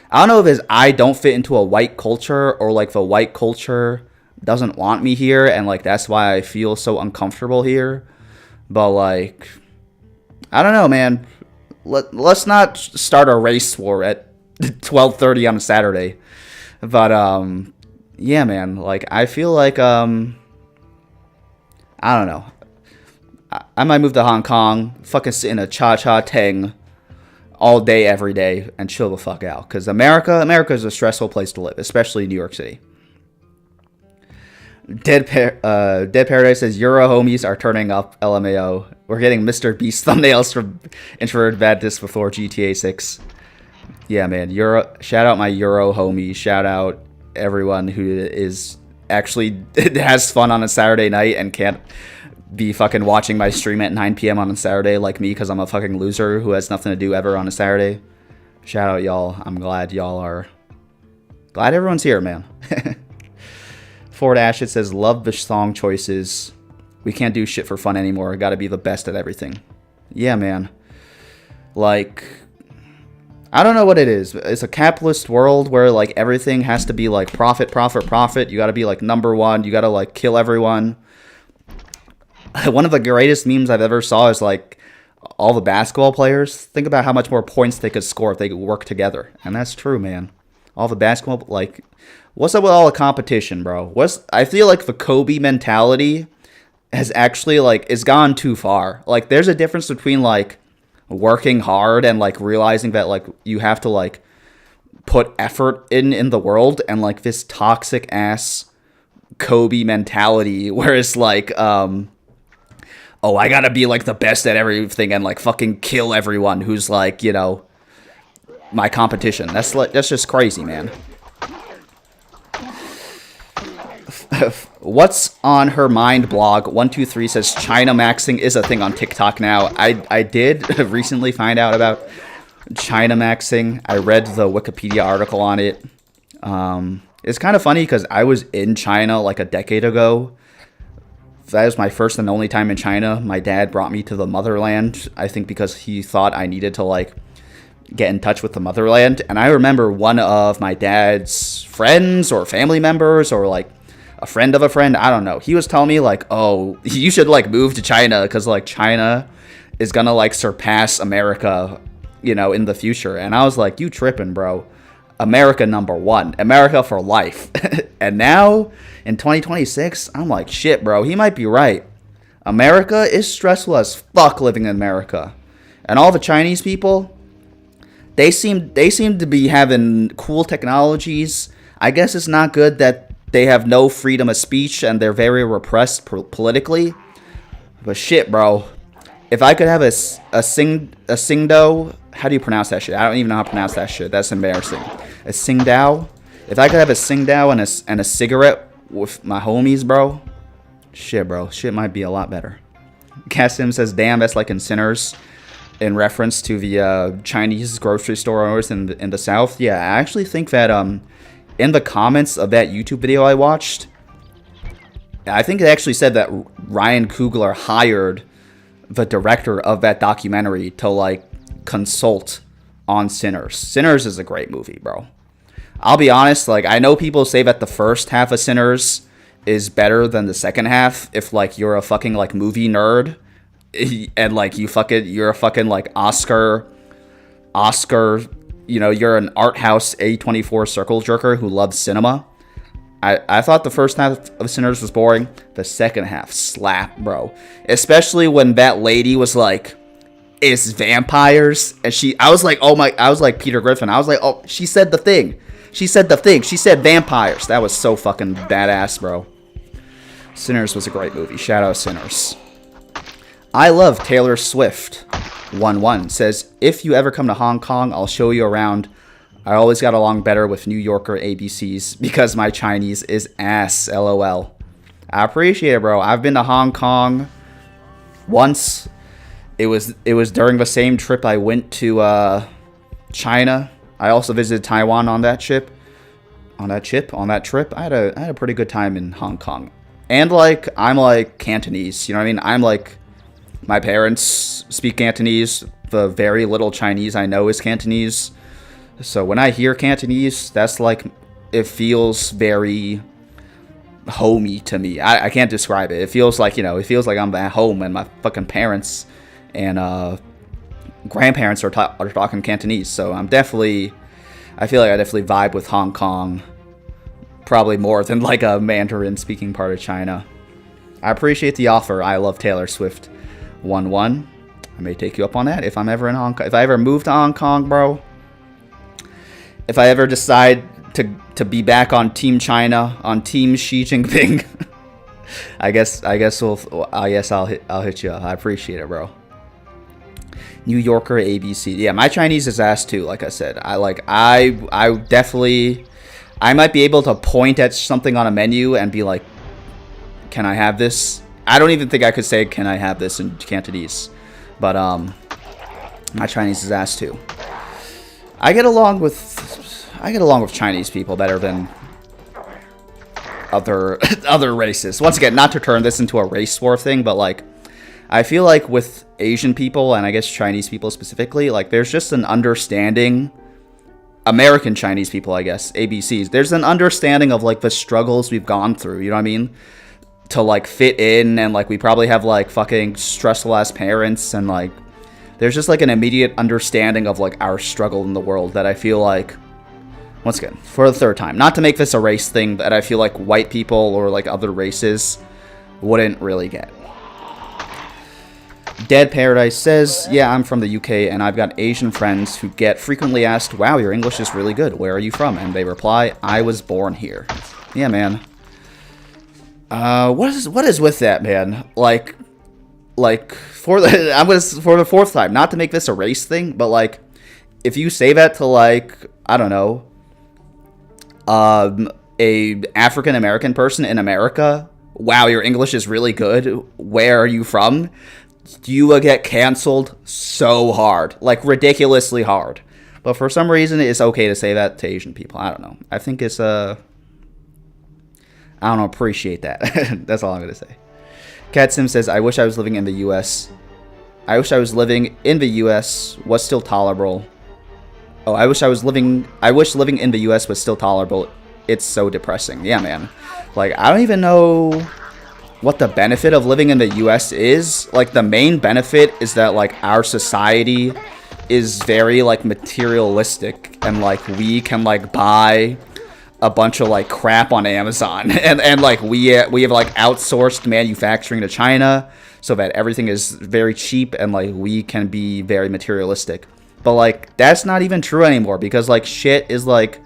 I don't know if I don't fit into a white culture, or, like, the white culture doesn't want me here, and, like, that's why I feel so uncomfortable here, but, like, I don't know, man. let's not start a race war at 12:30 on a Saturday. But yeah, man. Like I feel like I don't know. I might move to Hong Kong, fucking sit in a cha-cha tang all day, every day, and chill the fuck out. Because America is a stressful place to live, especially New York City. Dead Paradise says, Euro homies are turning up, LMAO. We're getting Mr. Beast thumbnails from Introverted Badness before GTA 6. Yeah, man. Shout out my Euro homies. Shout out everyone who is actually has fun on a Saturday night and can't be fucking watching my stream at 9 p.m. on a Saturday like me because I'm a fucking loser who has nothing to do ever on a Saturday. Shout out y'all. I'm glad everyone's here, man. Ford Ashit says, love the song choices. We can't do shit for fun anymore. Gotta be the best at everything. Yeah, man. Like, I don't know what it is. It's a capitalist world where, like, everything has to be, like, profit. You gotta be, like, number one. You gotta, like, kill everyone. One of the greatest memes I've ever saw is, like, all the basketball players. Think about how much more points they could score if they could work together. And that's true, man. All the basketball, like, what's up with all the competition, bro? I feel like the Kobe mentality has actually, like, is gone too far. Like, there's a difference between, like, working hard and, like, realizing that, like, you have to, like, put effort in the world, and, like, this toxic ass Kobe mentality where it's like, oh, I gotta be, like, the best at everything and, like, fucking kill everyone who's, like, you know, my competition. That's just crazy, man. What's on her mind blog 123 says China maxing is a thing on TikTok now. I did recently find out about China maxing. I read the Wikipedia article on it. It's kind of funny because I was in China like a decade ago. That was my first and only time in China. My dad brought me to the motherland, I think because he thought I needed to, like, get in touch with the motherland. And I remember one of my dad's friends or family members or, like, a friend of a friend, I don't know, he was telling me, like, oh, you should, like, move to China because, like, China is gonna, like, surpass America, you know, in the future. And I was like, you tripping, bro. America number one. America for life. And now, in 2026, I'm like, shit, bro, he might be right. America is stressful as fuck living in America. And all the Chinese people, they seem to be having cool technologies. I guess it's not good that they have no freedom of speech and they're very repressed politically. But shit, bro. If I could have a Singdo, how do you pronounce that shit? I don't even know how to pronounce that shit. That's embarrassing. A Singdao? If I could have a Singdao and a cigarette with my homies, bro. Shit, bro. Shit might be a lot better. Cassim says, damn, that's like in Sinners. In reference to the Chinese grocery store owners in the South. Yeah, I actually think that in the comments of that YouTube video I watched, I think it actually said that Ryan Coogler hired the director of that documentary to, like, consult on Sinners. Sinners is a great movie, bro. I'll be honest, like, I know people say that the first half of Sinners is better than the second half if, like, you're a fucking, like, movie nerd and, like, you're a fucking, like, Oscar, you know, you're an art house A24 circle jerker who loves cinema. I thought the first half of Sinners was boring. The second half slapped, bro. Especially when that lady was like, it's vampires. And I was like Peter Griffin. I was like, oh, she said the thing. She said vampires. That was so fucking badass, bro. Sinners was a great movie. Shout out Sinners. I love Taylor Swift. 11 says, if you ever come to Hong Kong, I'll show you around. I always got along better with New Yorker ABCs because my Chinese is ass, LOL. I appreciate it, bro. I've been to Hong Kong once. It was during the same trip I went to China. I also visited Taiwan on that trip. I had a pretty good time in Hong Kong. And, like, I'm, like, Cantonese, you know what I mean? I'm, like, my parents speak Cantonese. The very little Chinese I know is Cantonese. So when I hear Cantonese, that's like, it feels very homey to me. I can't describe it. It feels like, you know, it feels like I'm at home and my fucking parents and grandparents are talking Cantonese, so I feel like I definitely vibe with Hong Kong probably more than like a Mandarin speaking part of China. I appreciate the offer. I love Taylor Swift 1-1. I may take you up on that if I'm ever in Hong Kong. If I ever move to Hong Kong, bro. If I ever decide to be back on Team China, on Team Xi Jinping, I guess I'll hit you up. I appreciate it, bro. New Yorker ABC. Yeah, my Chinese is ass too, like I said. I definitely, I might be able to point at something on a menu and be like, can I have this? I don't even think I could say, can I have this in Cantonese. But, my Chinese is ass too. I get along with Chinese people better than other races. Once again, not to turn this into a race war thing, but like, I feel like with Asian people, and I guess Chinese people specifically, like there's just an understanding, American Chinese people, I guess, ABCs, there's an understanding of like the struggles we've gone through, you know what I mean? To like fit in, and like we probably have like fucking stressful ass parents, and like there's just like an immediate understanding of like our struggle in the world that I feel like, once again, for the third time, not to make this a race thing, that I feel like white people or like other races wouldn't really get. Dead Paradise says, yeah, I'm from the UK, and I've got Asian friends who get frequently asked, wow, your English is really good. Where are you from? And they reply, I was born here. Yeah, man. What is with that, man? Like for the fourth time, not to make this a race thing, but like, if you say that to like, I don't know, a African American person in America, wow, your English is really good. Where are you from? You will get canceled so hard, like ridiculously hard. But for some reason, it's okay to say that to Asian people. I don't know. I think it's I don't know, appreciate that. That's all I'm gonna say. Cat Sim says, I wish I was living in the U.S. I wish living in the U.S. was still tolerable. Oh, I wish living in the U.S. was still tolerable. It's so depressing. Yeah, man. Like, I don't even know what the benefit of living in the US is. Like, the main benefit is that like our society is very like materialistic, and like we can like buy a bunch of like crap on Amazon, and like we have like outsourced manufacturing to China so that everything is very cheap, and like we can be very materialistic. But like that's not even true anymore, because like shit is like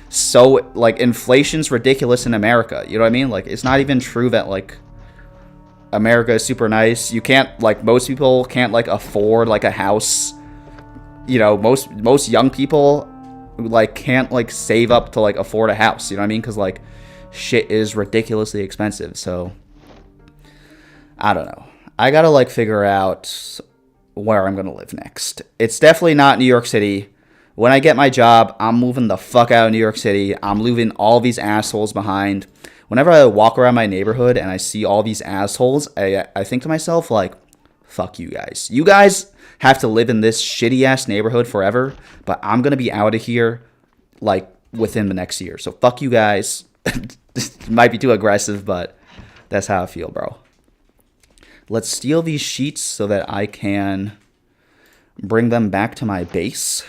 so like inflation's ridiculous in America. You know what I mean? Like, it's not even true that like America is super nice. You can't, like, most people can't like afford like a house. You know, most young people like can't like save up to like afford a house. You know what I mean? Because like shit is ridiculously expensive. So I don't know. I gotta like figure out where I'm gonna live next. It's definitely not New York City. When I get my job, I'm moving the fuck out of New York City. I'm leaving all these assholes behind. Whenever I walk around my neighborhood and I see all these assholes, I think to myself, like, fuck you guys. You guys have to live in this shitty-ass neighborhood forever, but I'm going to be out of here, like, within the next year. So fuck you guys. Might be too aggressive, but that's how I feel, bro. Let's steal these sheets so that I can bring them back to my base.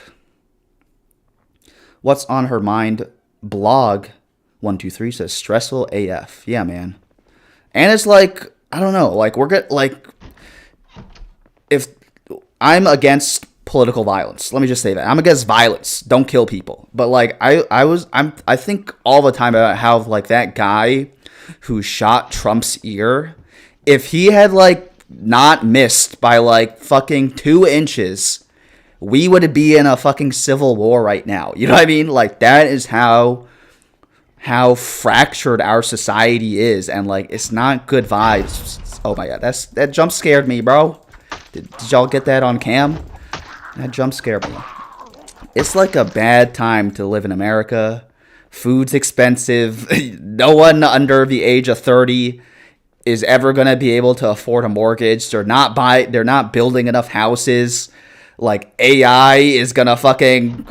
What's on her mind? Blog 123 says stressful AF. Yeah, man. And it's like, I don't know, like if I'm against political violence, let me just say that I'm against violence. Don't kill people. But like I think all the time about how like that guy who shot Trump's ear, if he had like not missed by like fucking 2 inches, we would be in a fucking civil war right now. You know what I mean? Like, that is how fractured our society is, and like it's not good vibes. Oh my god, that jump scared me, bro. Did y'all get that on cam? That jump scared me. It's like a bad time to live in America. Food's expensive. No one under the age of 30 is ever gonna be able to afford a mortgage. They're not building enough houses. Like, AI is gonna fucking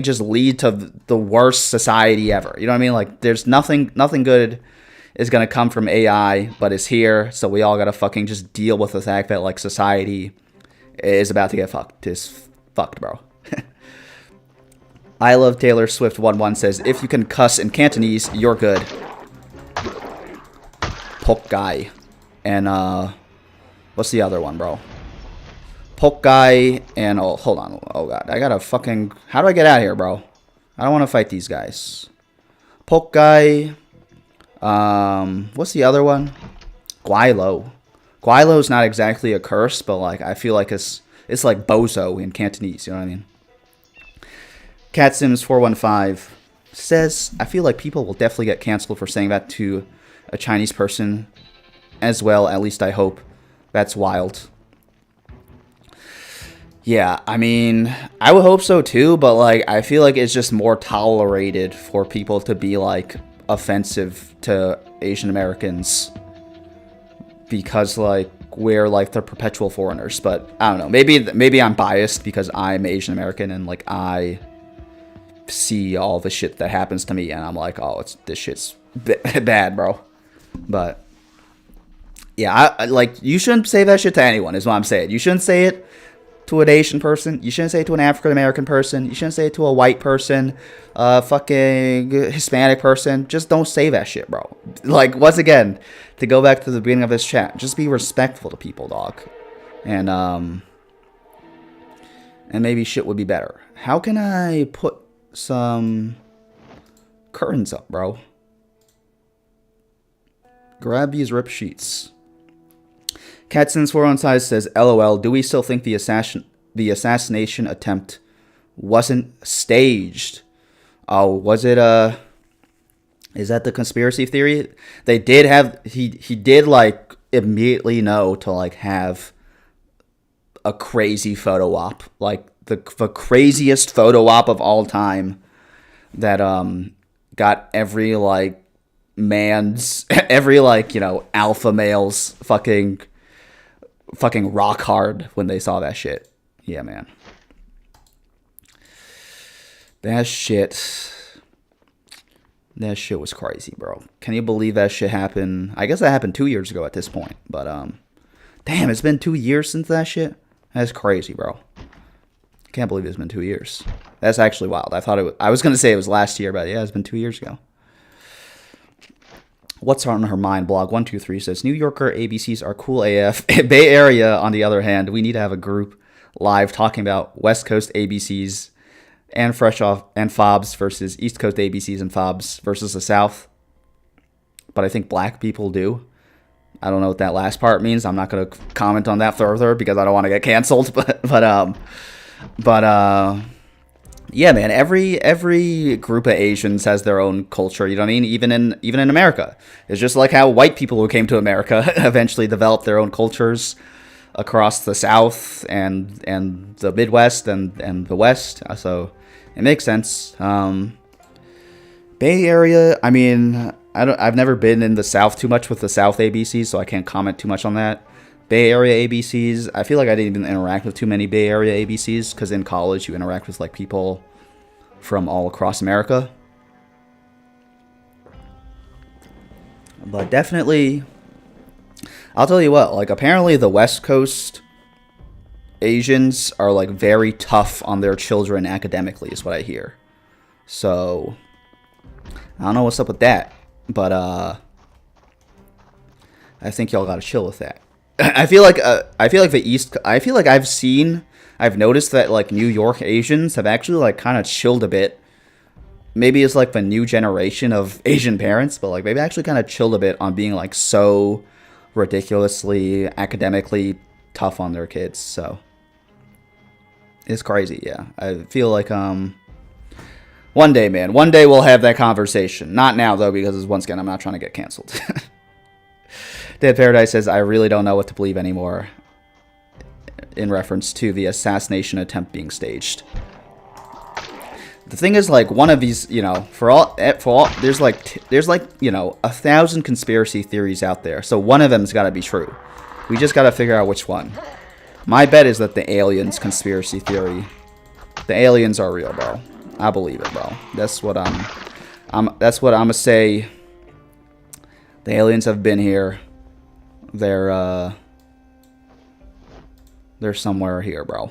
just lead to the worst society ever. You know what I mean? Like, there's nothing good is gonna come from AI, but it's here. So we all gotta fucking just deal with the fact that like society is about to get fucked. Is fucked, bro. I love Taylor Swift 11 says, if you can cuss in Cantonese, you're good. Pok guy. And what's the other one, bro? Pok guy and oh, hold on. Oh god, I gotta fucking. How do I get out of here, bro? I don't want to fight these guys. Pok guy. What's the other one? Guaylo. Guaylo's not exactly a curse, but like I feel like it's like bozo in Cantonese. You know what I mean? Cat Sims 415 says, I feel like people will definitely get canceled for saying that to a Chinese person as well. At least I hope. That's wild. Yeah, I mean, I would hope so too, but like I feel like it's just more tolerated for people to be like offensive to Asian Americans because like we're like the perpetual foreigners. But I don't know, maybe I'm biased because I'm Asian American and like I see all the shit that happens to me and I'm like, oh, this shit's bad, bro. But yeah, I like, you shouldn't say that shit to anyone is what I'm saying. You shouldn't say it to an Asian person. You shouldn't say it to an African American person. You shouldn't say it to a white person, fucking Hispanic person. Just don't say that shit, bro. Like, once again, to go back to the beginning of this chat, just be respectful to people, dog. And maybe shit would be better. How can I put some curtains up, bro? Grab these rip sheets. Catsins4 says, LOL, do we still think the assassination attempt wasn't staged? Oh, was it, is that the conspiracy theory? They did have, he did, like, immediately know to, like, have a crazy photo op. Like, the craziest photo op of all time that, got every, like, every, like, you know, alpha male's fucking rock hard when they saw that shit. Yeah, man. That shit was crazy, bro. Can you believe that shit happened? I guess that happened 2 years ago at this point. But, damn, it's been 2 years since that shit? That's crazy, bro. Can't believe it's been 2 years. That's actually wild. I was going to say it was last year, but yeah, it's been 2 years ago. What's on her mind? Blog 123 says, New Yorker ABCs are cool AF. Bay Area, on the other hand, we need to have a group live talking about West Coast ABCs and fresh off and fobs versus East Coast ABCs and fobs versus the South. But I think black people do. I don't know what that last part means. I'm not going to comment on that further because I don't want to get canceled. But yeah, man, every group of Asians has their own culture, you know what I mean? Even in America. It's just like how white people who came to America eventually developed their own cultures across the South and the Midwest and the West. So it makes sense. Bay Area, I mean, I've never been in the South too much with the South ABCs, so I can't comment too much on that. Bay Area ABCs, I feel like I didn't even interact with too many Bay Area ABCs because in college you interact with like people from all across America. But definitely, I'll tell you what, like apparently the West Coast Asians are like very tough on their children academically is what I hear. So I don't know what's up with that, but I think y'all gotta chill with that. I feel like the East. I feel like I've noticed that like New York Asians have actually like kind of chilled a bit. Maybe it's like the new generation of Asian parents, but like they've actually kind of chilled a bit on being like so ridiculously academically tough on their kids. So it's crazy. Yeah, I feel like one day, man, one day we'll have that conversation. Not now though, because once again I'm not trying to get canceled. Dead Paradise says, I really don't know what to believe anymore in reference to the assassination attempt being staged. The thing is, like, one of these, you know, for all there's like, you know, 1,000 conspiracy theories out there. So one of them's got to be true. We just got to figure out which one. My bet is that the aliens conspiracy theory, the aliens are real, bro. I believe it, bro. That's what I'm gonna say. The aliens have been here. They're They're somewhere here, bro.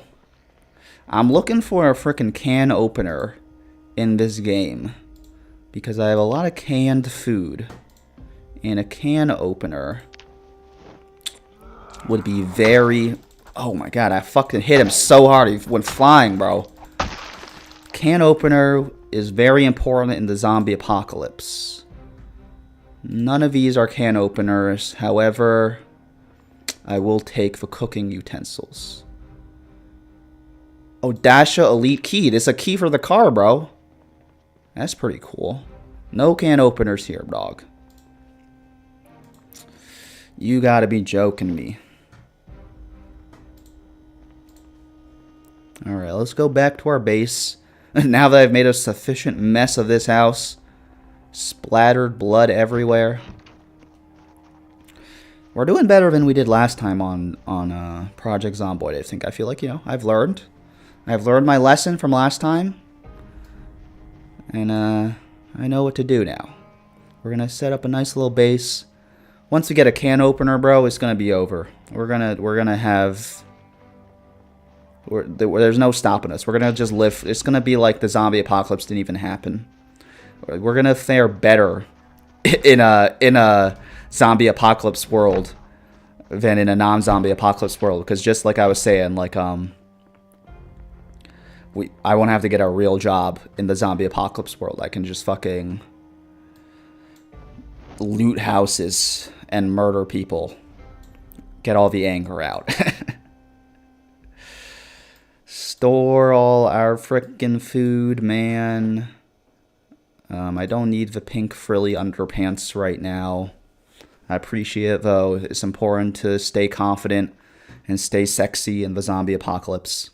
I'm looking for a freaking can opener in this game because I have a lot of canned food, and a can opener would be very... Oh my god, I fucking hit him so hard he went flying, bro. Can opener is very important in the zombie apocalypse. None of these are can openers. However, I will take the cooking utensils. Oh, Dasha Elite Key. This is a key for the car, bro. That's pretty cool. No can openers here, dog. You gotta be joking me. Alright, let's go back to our base. Now that I've made a sufficient mess of this house. Splattered blood everywhere. We're doing better than we did last time on Project Zomboid, I think. I feel like, you know, I've learned my lesson from last time. And I know what to do now. We're going to set up a nice little base. Once we get a can opener, bro, it's going to be over. We're going to have... there's no stopping us. We're going to just live. It's going to be like the zombie apocalypse didn't even happen. We're going to fare better in a zombie apocalypse world than in a non-zombie apocalypse world. Because just like I was saying, like, I won't have to get a real job in the zombie apocalypse world. I can just fucking loot houses and murder people. Get all the anger out. Store all our frickin' food, man. I don't need the pink frilly underpants right now. I appreciate it, though. It's important to stay confident and stay sexy in the zombie apocalypse.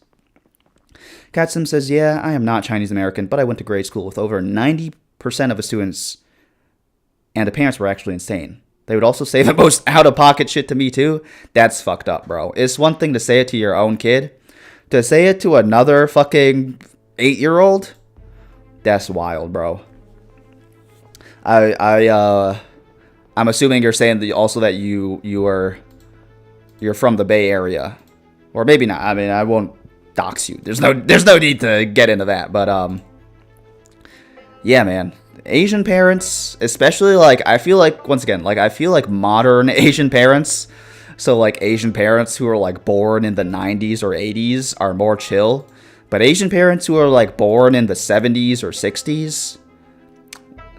Katsim says, yeah, I am not Chinese American, but I went to grade school with over 90% of the students, and the parents were actually insane. They would also say the most out-of-pocket shit to me, too. That's fucked up, bro. It's one thing to say it to your own kid. To say it to another fucking 8-year-old? That's wild, bro. I'm assuming you're saying that also that you're from the Bay Area. Or maybe not. I mean, I won't dox you. There's no need to get into that, but yeah, man. Asian parents, especially, like, I feel like, once again, like, I feel like modern Asian parents, so, like, Asian parents who are, like, born in the 90s or 80s are more chill, but Asian parents who are, like, born in the 70s or 60s,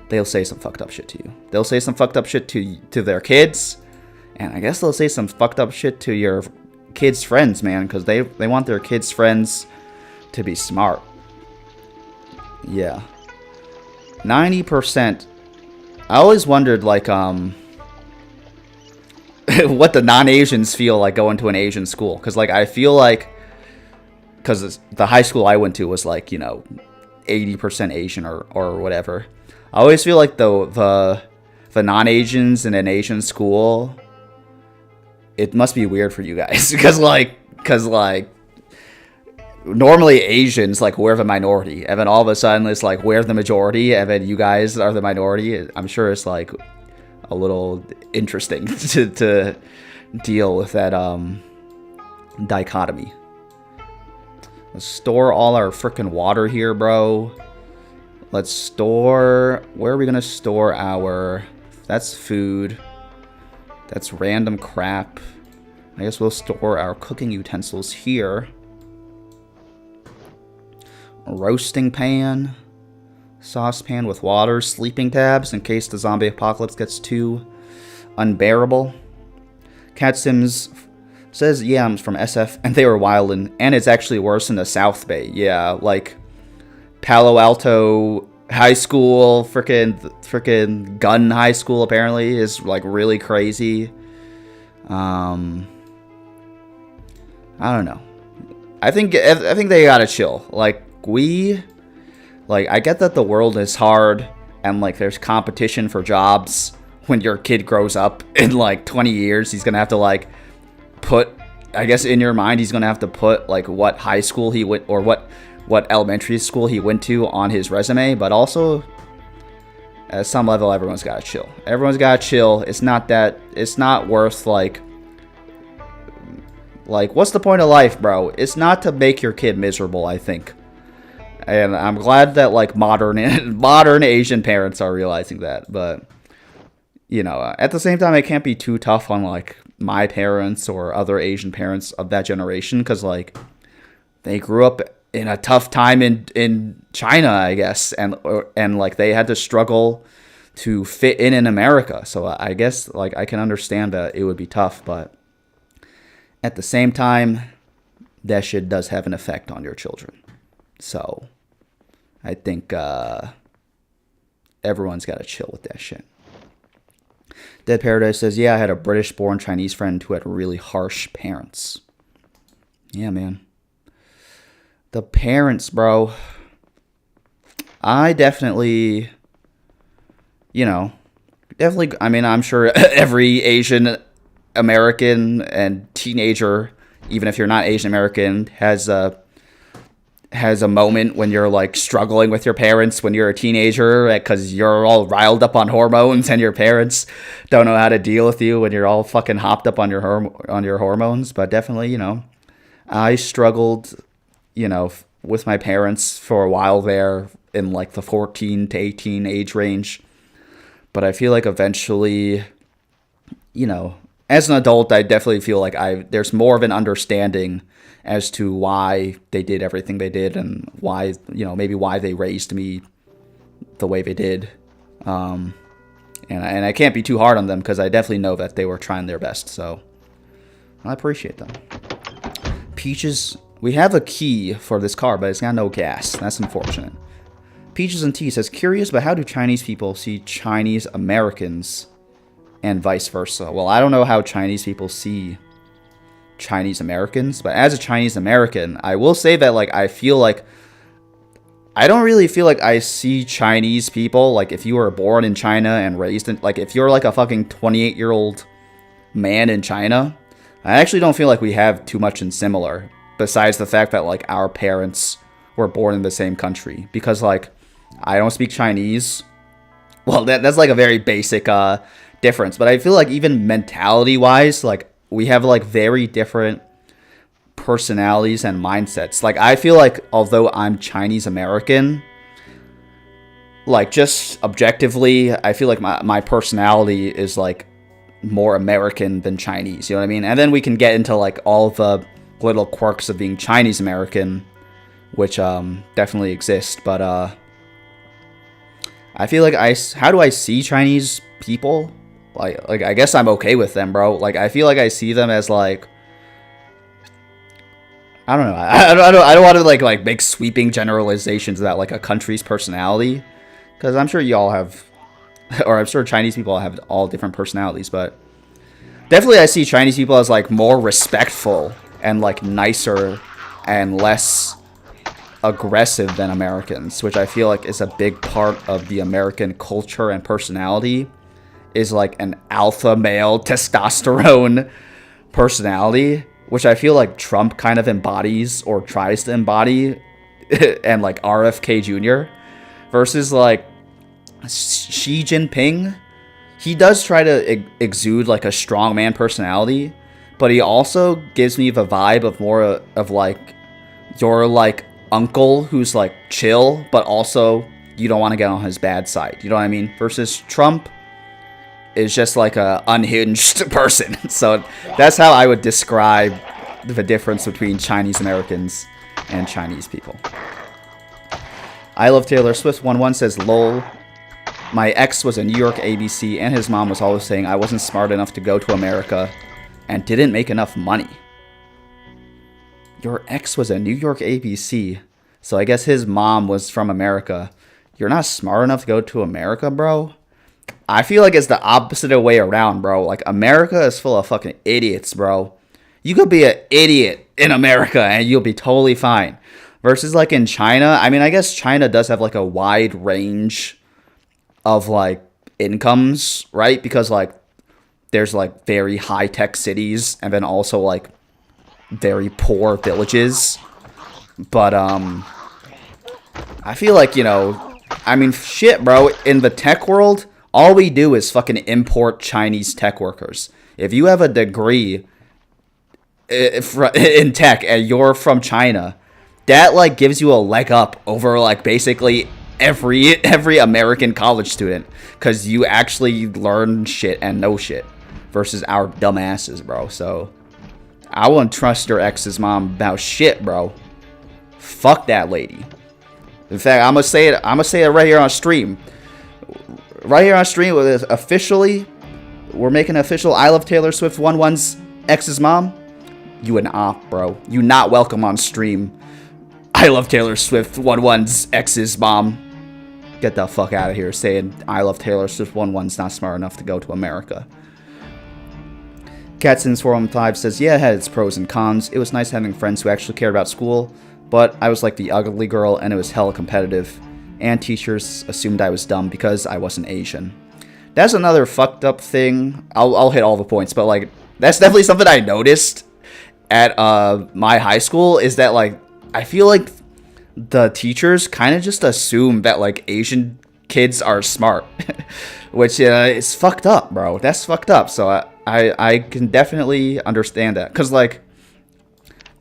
they'll say some fucked up shit to you. They'll say some fucked up shit to their kids, and I guess they'll say some fucked up shit to your kids' friends, man, because they want their kids' friends to be smart. Yeah. 90%. I always wondered, like, what the non-Asians feel like going to an Asian school. Because, like, I feel like, because the high school I went to was, like, you know, 80% Asian or whatever. I always feel like the non-Asians in an Asian school, it must be weird for you guys. Because, like, normally Asians, like, we're the minority, and then all of a sudden it's like we're the majority, and then you guys are the minority. I'm sure it's like a little interesting to deal with that dichotomy. Let's store all our frickin' water here, bro. Let's store... Where are we gonna store our... That's food. That's random crap. I guess we'll store our cooking utensils here. A roasting pan, saucepan with water, sleeping tabs in case the zombie apocalypse gets too unbearable. Cat Sims says, yeah, I'm from SF, and they were wildin', and it's actually worse in the South Bay. Yeah, like Palo Alto High School, frickin' gun high school apparently is like really crazy. I don't know. I think they gotta chill. Like, I get that the world is hard and, like, there's competition for jobs when your kid grows up in, like, 20 years. He's gonna have to, like, put, I guess in your mind, he's gonna have to put, like, what high school he went, or what elementary school he went to on his resume. But also, at some level, everyone's gotta chill. Everyone's gotta chill. It's not worth, like Like, what's the point of life, bro? It's not to make your kid miserable, I think. And I'm glad that, like, modern Asian parents are realizing that. But, you know, at the same time, I can't be too tough on, like, my parents or other Asian parents of that generation. Because, like, they grew up in a tough time in China, I guess. And like, they had to struggle to fit in America. So I guess, like, I can understand that it would be tough. But at the same time, that shit does have an effect on your children. So I think everyone's got to chill with that shit. Dead Paradise says, yeah, I had a British-born Chinese friend who had really harsh parents. Yeah, man. The parents, bro. I definitely, I mean, I'm sure every Asian American and teenager, even if you're not Asian American, has a moment when you're, like, struggling with your parents when you're a teenager because you're all riled up on hormones and your parents don't know how to deal with you when you're all fucking hopped up on your hormones. But definitely, I struggled, with my parents for a while there in, like, the 14 to 18 age range. But I feel like eventually, as an adult, I definitely feel like there's more of an understanding as to why they did everything they did and why, maybe why they raised me the way they did. And I can't be too hard on them because I definitely know that they were trying their best. So I appreciate them. Peaches, we have a key for this car, but it's got no gas. That's unfortunate. Peaches and Tea says, curious, but how do Chinese people see Chinese Americans and vice versa? Well, I don't know how Chinese people see Chinese Americans, but as a Chinese American, I will say that, like, I don't really feel like I see Chinese people, like, if you were born in China and raised in, like, if you're like a fucking 28-year-old man in China, I actually don't feel like we have too much in similar, besides the fact that, like, our parents were born in the same country. Because, like, I don't speak Chinese. Well, that's like a very basic difference, but I feel like even mentality-wise, like, we have, like, very different personalities and mindsets. Like, I feel like although I'm Chinese American, like, just objectively, I feel like my personality is, like, more American than Chinese, you know what I mean? And then we can get into, like, all the little quirks of being Chinese American, which definitely exist. But I feel like how do I see Chinese people? Like I guess I'm okay with them, bro. Like, I feel like I see them as, like, I don't know. I don't want to like make sweeping generalizations about, like, a country's personality, because I'm sure you all have, or I'm sure Chinese people have all different personalities. But definitely, I see Chinese people as, like, more respectful and, like, nicer and less aggressive than Americans, which I feel like is a big part of the American culture and personality. Is, like, an alpha male testosterone personality, which I feel like Trump kind of embodies or tries to embody, and, like, RFK Jr. versus, like, Xi Jinping. He does try to exude, like, a strongman personality, but he also gives me the vibe of more of, like, your, like, uncle who's, like, chill, but also you don't want to get on his bad side. You know what I mean? Versus Trump is just, like, a unhinged person. So that's how I would describe the difference between Chinese Americans and Chinese people. I Love Taylor Swift 11 says, lol, my ex was a New York ABC and his mom was always saying I wasn't smart enough to go to America and didn't make enough money. Your ex was a New York ABC, so I guess his mom was from America. You're not smart enough to go to America, bro? I feel like it's the opposite way around, bro. Like, America is full of fucking idiots, bro. You could be an idiot in America and you'll be totally fine. Versus, like, in China, I mean, I guess China does have, like, a wide range of, like, incomes, right? Because, like, there's, like, very high-tech cities and then also, like, very poor villages. But, I feel like, I mean, shit, bro, in the tech world, all we do is fucking import Chinese tech workers. If you have a degree in tech and you're from China, that like gives you a leg up over like basically every American college student, because you actually learn shit and know shit versus our dumbasses, bro. So I wouldn't trust your ex's mom about shit, bro. Fuck that lady. In fact, I'm gonna say it right here on stream. Right here on stream, with officially, we're making an official I Love Taylor Swift 1-1's ex's mom. You an op, bro. You not welcome on stream. I Love Taylor Swift 1-1's ex's mom. Get the fuck out of here saying I Love Taylor Swift 1-1's not smart enough to go to America. Catsin415 says, yeah, it had its pros and cons. It was nice having friends who actually cared about school, but I was like the ugly girl and it was hella competitive. And teachers assumed I was dumb because I wasn't Asian. That's another fucked up thing. I'll hit all the points, but like that's definitely something I noticed at my high school, is that like I feel like the teachers kind of just assume that like Asian kids are smart, which is fucked up, bro. That's fucked up. So I can definitely understand that, because like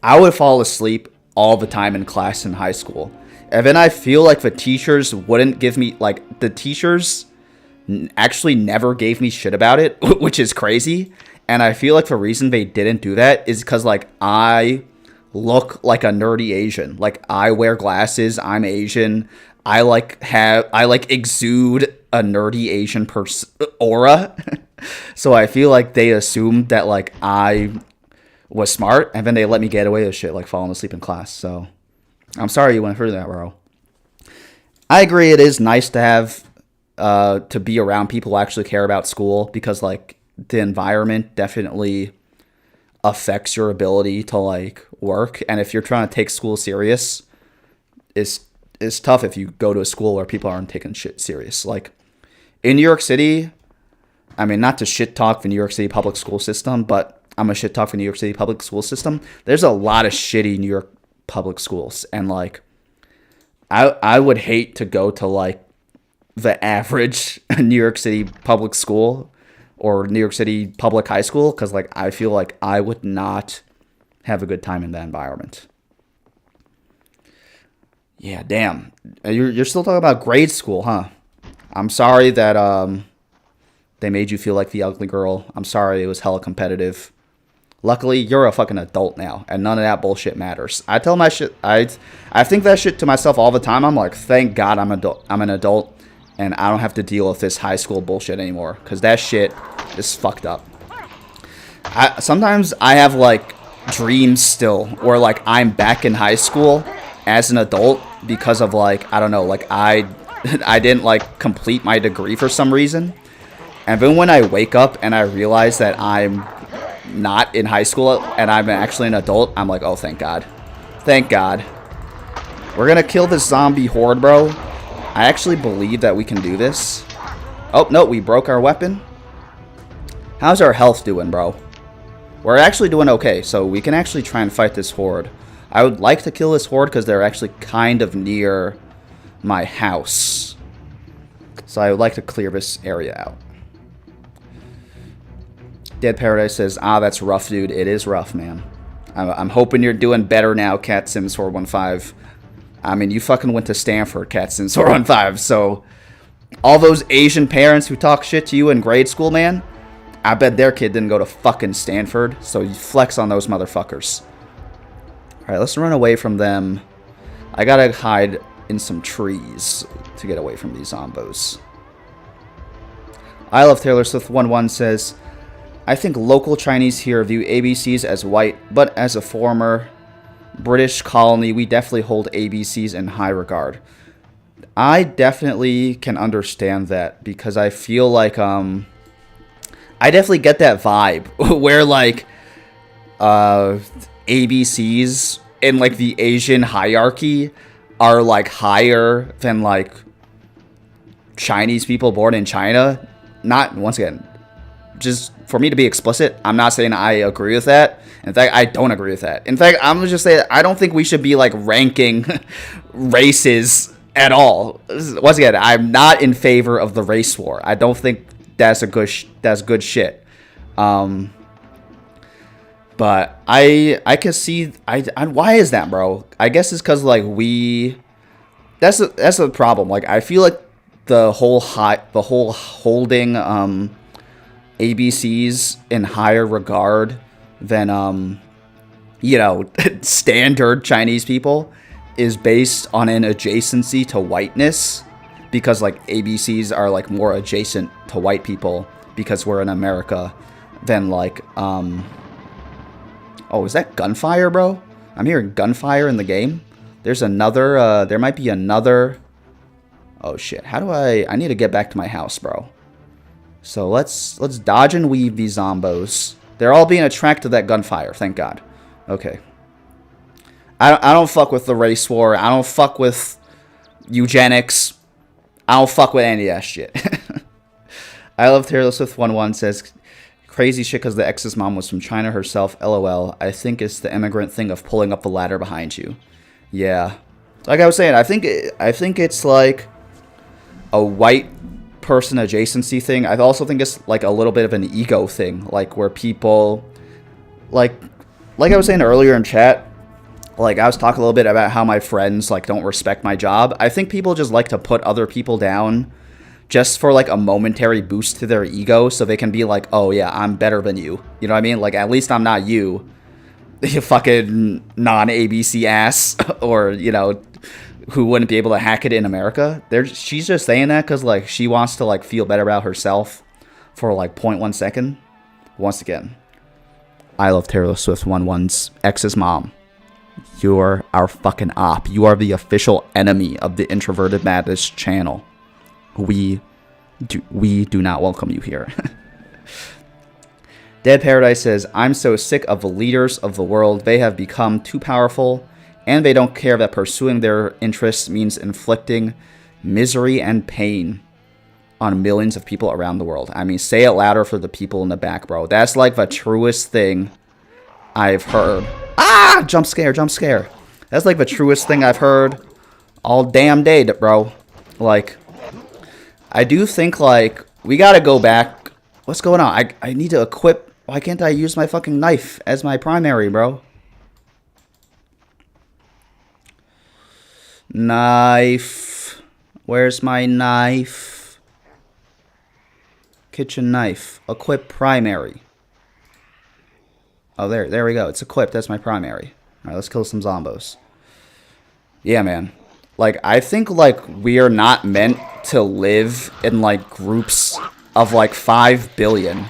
I would fall asleep all the time in class in high school, and then I feel like the teachers wouldn't give me, like, the teachers actually never gave me shit about it, which is crazy. And I feel like the reason they didn't do that is because like I look like a nerdy Asian. Like I wear glasses, I'm Asian. I exude a nerdy Asian aura. So I feel like they assumed that like I was smart, and then they let me get away with shit like falling asleep in class. So I'm sorry you went through that, bro. I agree, it is nice to have to be around people who actually care about school, because like the environment definitely affects your ability to like work. And if you're trying to take school serious, it's tough if you go to a school where people aren't taking shit serious. Like in New York City, I mean, not to shit talk the New York City public school system, but I'm a shit talk the New York City public school system. There's a lot of shitty New York public schools, and like I would hate to go to like the average New York City public school or New York City public high school, because like I feel like I would not have a good time in that environment. Yeah, damn. You're still talking about grade school, huh? I'm sorry that they made you feel like the ugly girl. I'm sorry it was hella competitive. Luckily, you're a fucking adult now, and none of that bullshit matters. I tell my shit, I think that shit to myself all the time. I'm like, thank God I'm an adult, and I don't have to deal with this high school bullshit anymore, because that shit is fucked up. Sometimes I have like dreams still where like I'm back in high school as an adult, because of like, I don't know, like I didn't like complete my degree for some reason. And then when I wake up and I realize that I'm not in high school and I'm actually an adult, I'm like, oh, thank God. Thank God. We're gonna kill this zombie horde, bro. I actually believe that we can do this. Oh, no, we broke our weapon. How's our health doing, bro? We're actually doing okay, so we can actually try and fight this horde. I would like to kill this horde because they're actually kind of near my house. So I would like to clear this area out. Dead Paradise says, that's rough, dude. It is rough, man. I'm hoping you're doing better now, CatSims415. I mean, you fucking went to Stanford, CatSims415. So all those Asian parents who talk shit to you in grade school, man, I bet their kid didn't go to fucking Stanford. So you flex on those motherfuckers. All right, let's run away from them. I gotta hide in some trees to get away from these zombos. I Love Taylor Swift 1-1 says, I think local Chinese here view ABCs as white, but as a former British colony, we definitely hold ABCs in high regard. I definitely can understand that, because I feel like I definitely get that vibe where like ABCs in like the Asian hierarchy are like higher than like Chinese people born in China. Not, once again, just for me to be explicit, I'm not saying I agree with that. In fact, I don't agree with that. In fact, I'm going to just say that I don't think we should be like ranking races at all. Once again, I'm not in favor of the race war. I don't think that's good shit. But But I can see why is that, bro? I guess it's because like that's the problem. Like I feel like the whole holding ABCs in higher regard than standard Chinese people is based on an adjacency to whiteness, because like ABCs are like more adjacent to white people because we're in America than like oh, is that gunfire, bro? I'm hearing gunfire in the game. There's another there might be another. Oh shit, how do I need to get back to my house, bro. So let's dodge and weave these zombos. They're all being attracted to that gunfire, thank God. Okay. I don't fuck with the race war. I don't fuck with eugenics. I don't fuck with any of that shit. I love Taylor Swift 11 says crazy shit because the ex's mom was from China herself. LOL. I think it's the immigrant thing of pulling up the ladder behind you. Yeah. Like I was saying, I think it's like a white person adjacency thing. I also think it's like a little bit of an ego thing, like where people like I was saying earlier in chat, like I was talking a little bit about how my friends like don't respect my job. I think people just like to put other people down just for like a momentary boost to their ego so they can be like, oh yeah, I'm better than you. You know what I mean? Like at least I'm not you fucking non-ABC ass or, who wouldn't be able to hack it in America. She's just saying that because like she wants to like feel better about herself for like 0.1 second. Once again, I love Taylor Swift 11's ex's mom. You're our fucking op. You are the official enemy of the Introverted Madness channel. We do not welcome you here. Dead Paradise says, I'm so sick of the leaders of the world. They have become too powerful, and they don't care that pursuing their interests means inflicting misery and pain on millions of people around the world. I mean, say it louder for the people in the back, bro. That's like the truest thing I've heard. Ah! Jump scare. That's like the truest thing I've heard all damn day, bro. Like, I do think, like, we gotta go back. What's going on? I need to equip. Why can't I use my fucking knife as my primary, bro? Knife. Where's my knife? Kitchen knife. Equip primary. Oh, there we go. It's equipped. That's my primary. All right, let's kill some zombos. Yeah, man. Like, I think, like, we are not meant to live in, like, groups of, like, 5 billion.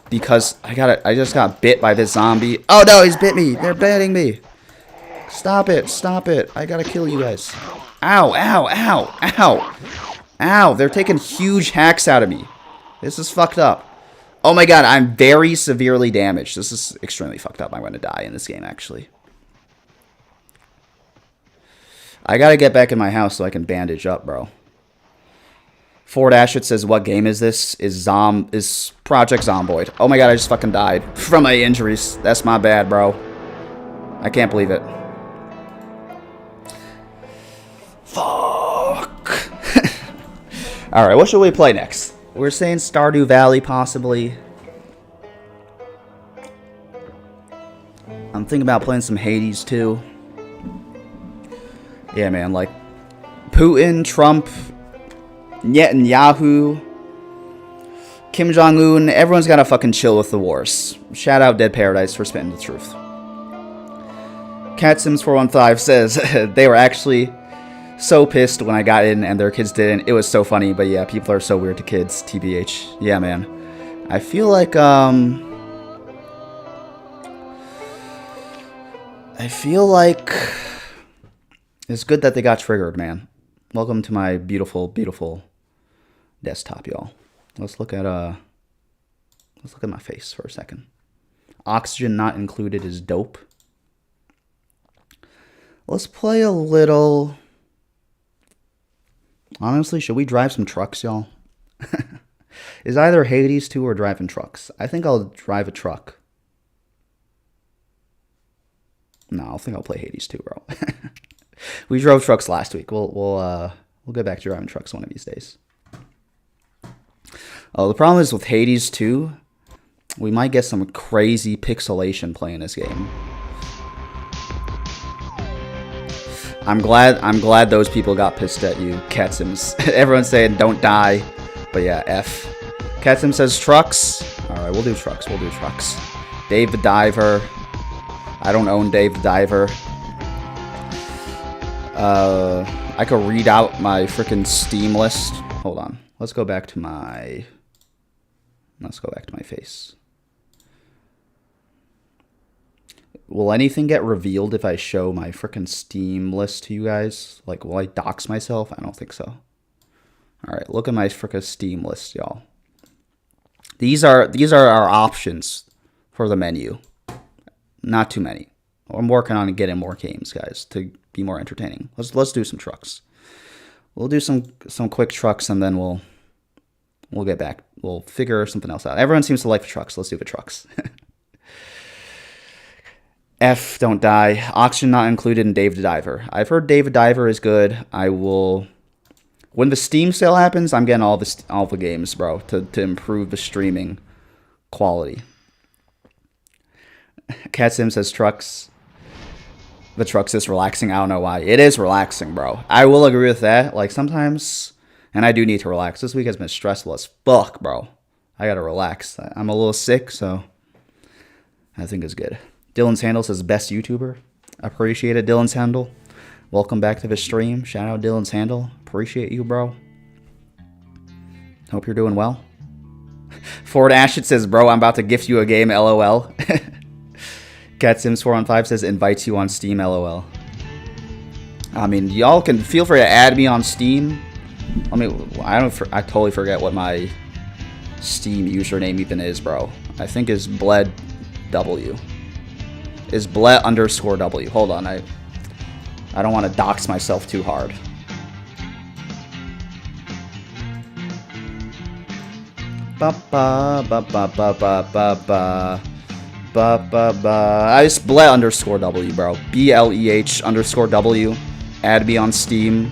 Because I just got bit by this zombie. Oh, no, he's bit me. They're biting me. Stop it. I gotta kill you guys. Ow. They're taking huge hacks out of me. This is fucked up. Oh my god, I'm very severely damaged. This is extremely fucked up. I'm going to die in this game, actually. I gotta get back in my house so I can bandage up, bro. Ford Ashett says, what game is this? Is Project Zomboid. Oh my god, I just fucking died from my injuries. That's my bad, bro. I can't believe it. Fuck. Alright, what should we play next? We're saying Stardew Valley, possibly. I'm thinking about playing some Hades, too. Yeah, man, like, Putin, Trump, Netanyahu, Kim Jong-un, everyone's gotta fucking chill with the wars. Shout out Dead Paradise for spitting the truth. CatSims415 says, they were actually so pissed when I got in and their kids didn't. It was so funny, but yeah, people are so weird to kids, TBH. Yeah, man. I feel like, it's good that they got triggered, man. Welcome to my beautiful, beautiful desktop, y'all. Let's look at my face for a second. Oxygen not included is dope. Let's play a little. Honestly, should we drive some trucks, y'all? Is either Hades 2 or driving trucks? I think I'll drive a truck. No, I think I'll play Hades 2, bro. We drove trucks last week. We'll get back to driving trucks one of these days. Oh, the problem is with Hades 2, We might get some crazy pixelation playing this game. I'm glad those people got pissed at you, Katsims. Everyone's saying don't die, but yeah, F. Katsim says trucks. All right, we'll do trucks. We'll do trucks. Dave the Diver. I don't own Dave the Diver. I could read out my freaking Steam list. Hold on. Let's go back to my face. Will anything get revealed if I show my freaking Steam list to you guys? Like, will I dox myself? I don't think so. All right, look at my freaking Steam list, y'all. These are our options for the menu. Not too many. I'm working on getting more games, guys, to be more entertaining. Let's do some trucks. We'll do some quick trucks, and then we'll get back. We'll figure something else out. Everyone seems to like the trucks. Let's do the trucks. F, don't die. Auction not included in Dave the Diver. I've heard Dave the Diver is good. I will... When the Steam sale happens, I'm getting all the games, bro, to improve the streaming quality. Cat Sim says trucks. The trucks is relaxing. I don't know why. It is relaxing, bro. I will agree with that. Like, sometimes... And I do need to relax. This week has been stressful as fuck, bro. I gotta relax. I'm a little sick, so... I think it's good. Dylan's Handle says best YouTuber. Appreciate it, Dylan's Handle. Welcome back to the stream. Shout out Dylan's Handle. Appreciate you, bro. Hope you're doing well. Ford Ashit says, bro, I'm about to gift you a game, LOL. Cat Sims 415 says invites you on Steam, LOL. I mean, y'all can feel free to add me on Steam. I mean, I totally forget what my Steam username even is, bro. I think is Bled W. Is Bled _W. Hold on, I don't want to dox myself too hard. I just Bled _W, bro. BLEH _W. Add me on Steam.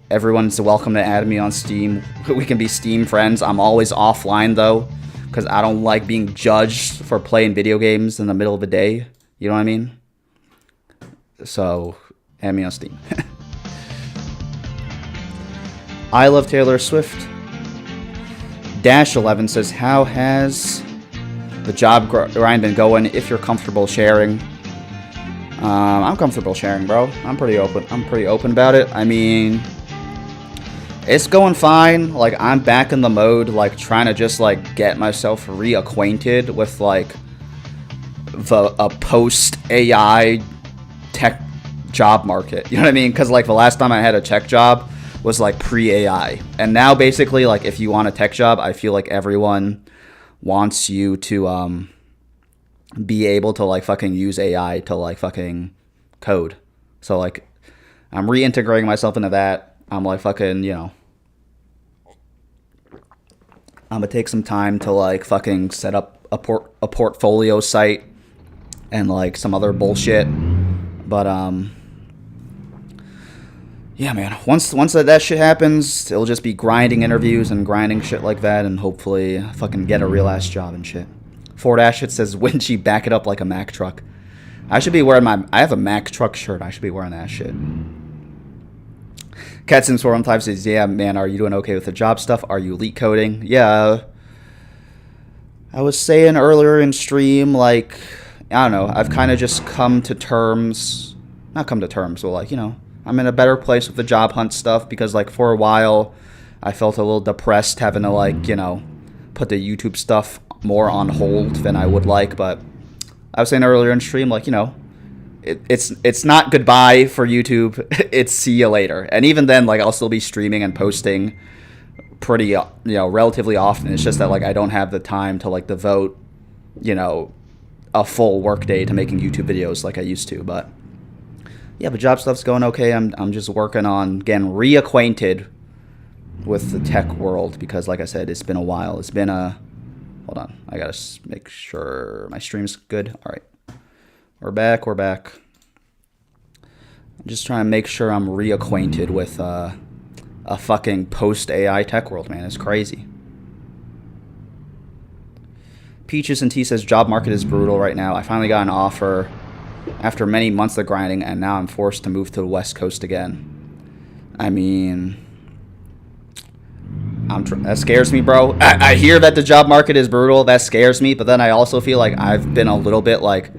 Everyone's welcome to add me on Steam. We can be Steam friends. I'm always offline, though, because I don't like being judged for playing video games in the middle of the day. You know what I mean? So, add me on Steam. I love Taylor Swift. Dash 11 says, how has the job grind been going? If you're comfortable sharing. I'm comfortable sharing, bro. I'm pretty open about it. I mean, it's going fine. Like, I'm back in the mode, like, trying to just, like, get myself reacquainted with, like, a post-AI tech job market. You know what I mean? Because, like, the last time I had a tech job was, like, pre-AI. And now, basically, like, if you want a tech job, I feel like everyone wants you to be able to, like, fucking use AI to, like, fucking code. So, like, I'm reintegrating myself into that. I'm, like, fucking, you know, I'm gonna take some time to, like, fucking set up a portfolio site and, like, some other bullshit. But, yeah, man, once that shit happens, it'll just be grinding interviews and grinding shit like that, and hopefully fucking get a real-ass job and shit. Ford Ashit says, wouldn't she back it up like a Mack truck? I should be wearing I have a Mack truck shirt. I should be wearing that shit. CatSims415 says, yeah, man, are you doing okay with the job stuff? Are you leak coding? Yeah. I was saying earlier in stream, like, I don't know, I've kind of just come to terms, not come to terms, but, like, you know, I'm in a better place with the job hunt stuff because, like, for a while, I felt a little depressed having to, like, you know, put the YouTube stuff more on hold than I would like. But I was saying earlier in stream, like, you know, it's not goodbye for YouTube. It's see you later. And even then, like, I'll still be streaming and posting pretty, you know, relatively often. It's just that, like, I don't have the time to, like, devote, you know, a full workday to making YouTube videos like I used to. But yeah, the job stuff's going okay. I'm just working on getting reacquainted with the tech world because, like I said, it's been a while. It's been a... Hold on. I gotta make sure my stream's good. All right. We're back. I'm just trying to make sure I'm reacquainted with a fucking post-AI tech world, man. It's crazy. Peaches and Tea says, job market is brutal right now. I finally got an offer after many months of grinding, and now I'm forced to move to the West Coast again. I mean, that scares me, bro. I hear that the job market is brutal. That scares me, but then I also feel like I've been a little bit like,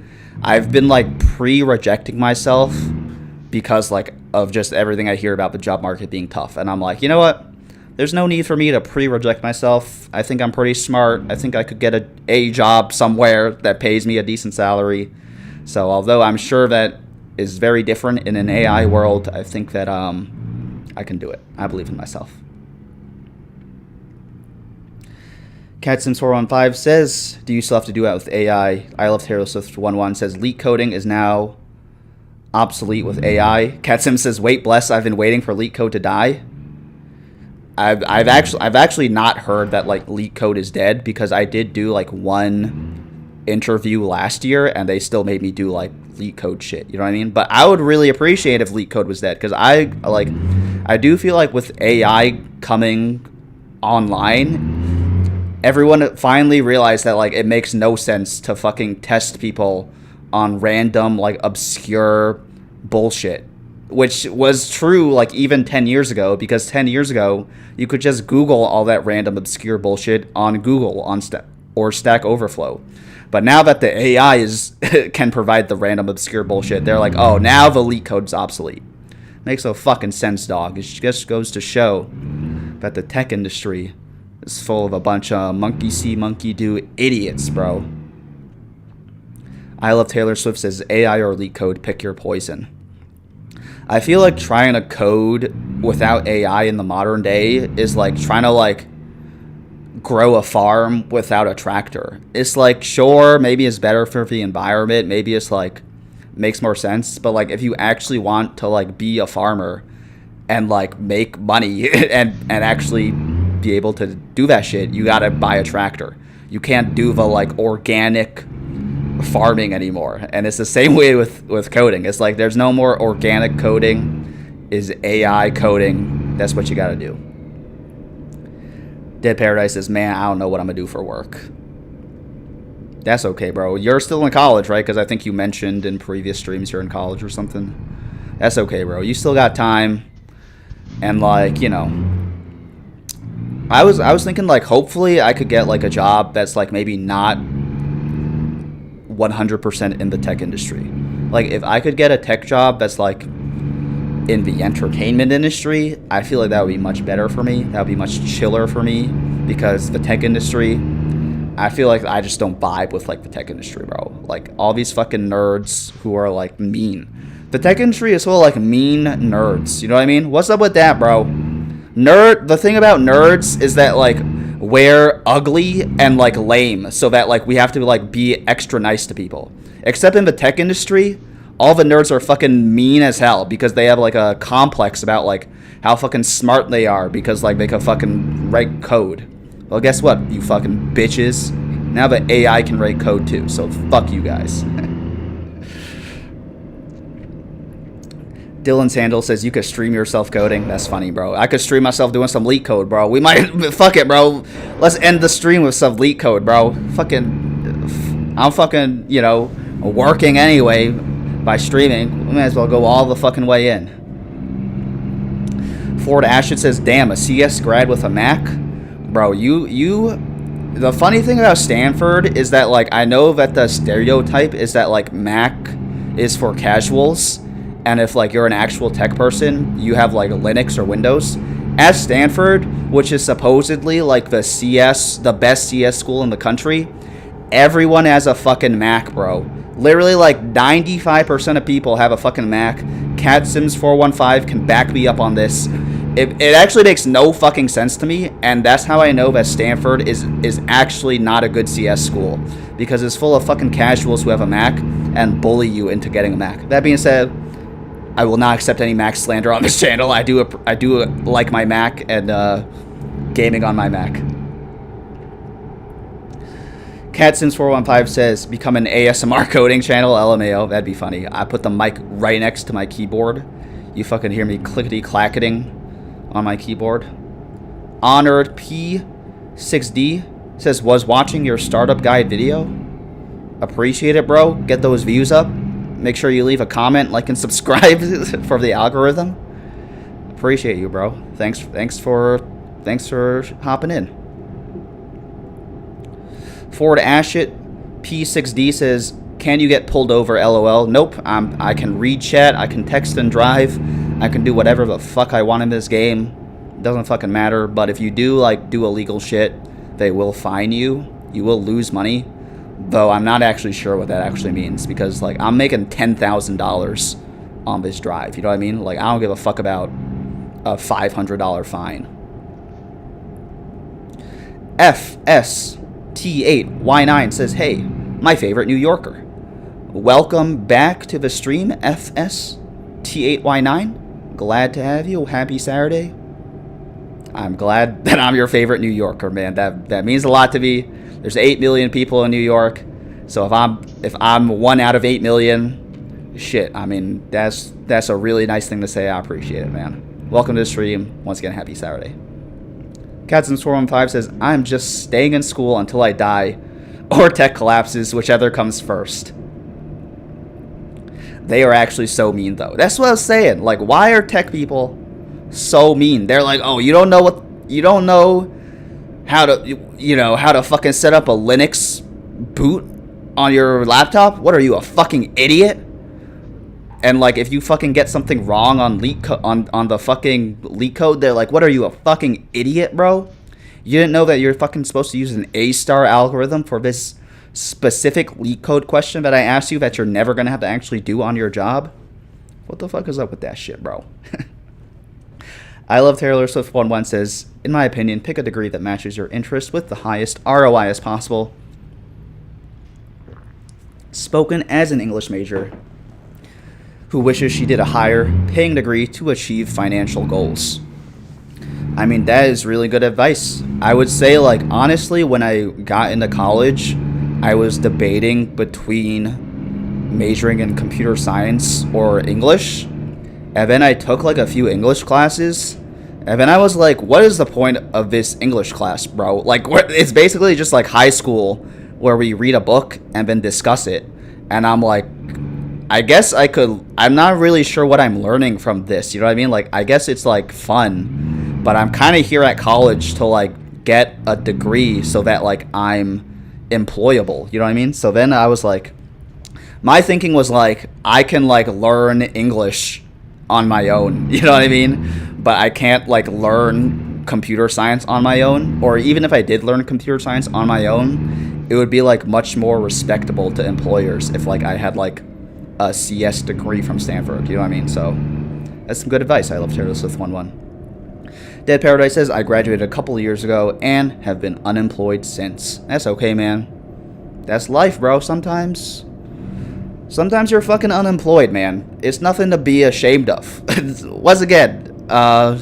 I've been like pre-rejecting myself because like of just everything I hear about the job market being tough. And I'm like, you know what? There's no need for me to pre-reject myself. I think I'm pretty smart. I think I could get a job somewhere that pays me a decent salary. So although I'm sure that is very different in an AI world, I think that I can do it. I believe in myself. CatSims415 says, do you still have to do it with AI? I love Taylor Swift 11 says, leak coding is now obsolete with AI. CatSims says, wait, bless, I've been waiting for leak code to die. I've actually not heard that like leak code is dead, because I did do like one interview last year and they still made me do like leak code shit. You know what I mean? But I would really appreciate if leak code was dead, because I do feel like with AI coming online, everyone finally realized that like it makes no sense to fucking test people on random like obscure bullshit, which was true like even 10 years ago, because 10 years ago you could just Google all that random obscure bullshit on Google or Stack Overflow. But now that the AI can provide the random obscure bullshit, they're like, oh, now the leak code's obsolete. Makes no fucking sense, dog. It just goes to show that the tech industry is full of a bunch of monkey see, monkey do idiots, bro. I love Taylor Swift says, AI or leak code, pick your poison. I feel like trying to code without AI in the modern day is like trying to like grow a farm without a tractor. It's like, sure, maybe it's better for the environment, maybe it's like makes more sense, but like if you actually want to like be a farmer and like make money and actually be able to do that shit, you gotta buy a tractor. You can't do the like organic farming anymore. And it's the same way with coding. It's like there's no more organic coding, is AI coding. That's what you gotta do. Dead Paradise says, man, I don't know what I'm gonna do for work. That's okay, bro. You're still in college, right? Because I think you mentioned in previous streams you're in college or something. That's okay, bro. You still got time. And like, you know, I was thinking like hopefully I could get like a job that's like maybe not 100% in the tech industry. Like if I could get a tech job that's like in the entertainment industry, I feel like that would be much better for me. That would be much chiller for me, because the tech industry, I feel like I just don't vibe with like the tech industry, bro. Like all these fucking nerds who are like mean. The tech industry is full of like mean nerds. You know what I mean? What's up with that, bro? The thing about nerds is that like we're ugly and like lame, so that like we have to like be extra nice to people. Except in the tech industry, all the nerds are fucking mean as hell, because they have like a complex about like how fucking smart they are, because like they can fucking write code. Well, guess what, you fucking bitches? Now the AI can write code too, so fuck you guys. Dylan Sandel says, you could stream yourself coding. That's funny, bro. I could stream myself doing some leak code, bro. We might, fuck it, bro. Let's end the stream with some leak code, bro. I'm fucking, you know, working anyway by streaming. We might as well go all the fucking way in. Ford Ashton says, damn, a CS grad with a Mac? Bro, the funny thing about Stanford is that, like, I know that the stereotype is that, like, Mac is for casuals. And if like you're an actual tech person, you have like Linux or Windows. At Stanford, which is supposedly like the best CS school in the country, everyone has a fucking Mac, bro. Literally like 95% of people have a fucking Mac. CatSims415 can back me up on this. It actually makes no fucking sense to me, and that's how I know that Stanford is actually not a good CS school, because it's full of fucking casuals who have a Mac and bully you into getting a Mac. That being said, I will not accept any Mac slander on this channel. I do like my Mac and gaming on my Mac. CatSims415 says, become an ASMR coding channel. LMAO. That'd be funny. I put the mic right next to my keyboard. You fucking hear me clickety-clacketing on my keyboard. Honored P6D Says, was watching your startup guide video. Appreciate it, bro. Get those views up. Make sure you leave a comment, like, and subscribe for the algorithm. Appreciate you, bro. Thanks for hopping in. Ford Ashit P6D says, can you get pulled over, LOL? Nope. I can read chat, I can text and drive, I can do whatever the fuck I want in this game. Doesn't fucking matter. But if you do illegal shit, they will fine you. You will lose money. Though I'm not actually sure what that actually means, because like I'm making $10,000 on this drive. You know what I mean? Like I don't give a fuck about a $500 fine. FST8Y9 says, hey, my favorite New Yorker. Welcome back to the stream, FST8Y9. Glad to have you. Happy Saturday. I'm glad that I'm your favorite New Yorker, man. That means a lot to me. There's 8 million people in New York. So if I'm 1 out of 8 million, shit, I mean, that's a really nice thing to say. I appreciate it, man. Welcome to the stream. Once again, happy Saturday. Cats415 says, I'm just staying in school until I die or tech collapses, whichever comes first. They are actually so mean, though. That's what I was saying. Like, why are tech people so mean? They're like, oh, you don't know how to fucking set up a Linux boot on your laptop? What are you, a fucking idiot? And like, if you fucking get something wrong on on the fucking leak code, they're like, what are you, a fucking idiot, bro? You didn't know that you're fucking supposed to use an A-star algorithm for this specific leak code question that I asked you that you're never gonna have to actually do on your job? What the fuck is up with that shit, bro? I love Taylor Swift 11 says, in my opinion, pick a degree that matches your interest with the highest ROI as possible. Spoken as an English major who wishes she did a higher paying degree to achieve financial goals. I mean, that is really good advice. I would say, like, honestly, when I got into college, I was debating between majoring in computer science or English. And then I took like a few English classes. And then I was like, what is the point of this English class, bro? Like, it's basically just like high school where we read a book and then discuss it. And I'm like, I guess I'm not really sure what I'm learning from this. You know what I mean? Like, I guess it's like fun, but I'm kind of here at college to like get a degree so that like I'm employable. You know what I mean? So then I was like, my thinking was like, I can like learn English on my own. You know what I mean? But I can't like learn computer science on my own. Or even if I did learn computer science on my own, it would be like much more respectable to employers if like I had like a CS degree from Stanford. You know what I mean? So that's some good advice. I love Taylor Swift 11. Dead Paradise says, I graduated a couple of years ago and have been unemployed since. That's okay, man. That's life, bro. Sometimes you're fucking unemployed, man. It's nothing to be ashamed of. Once again, I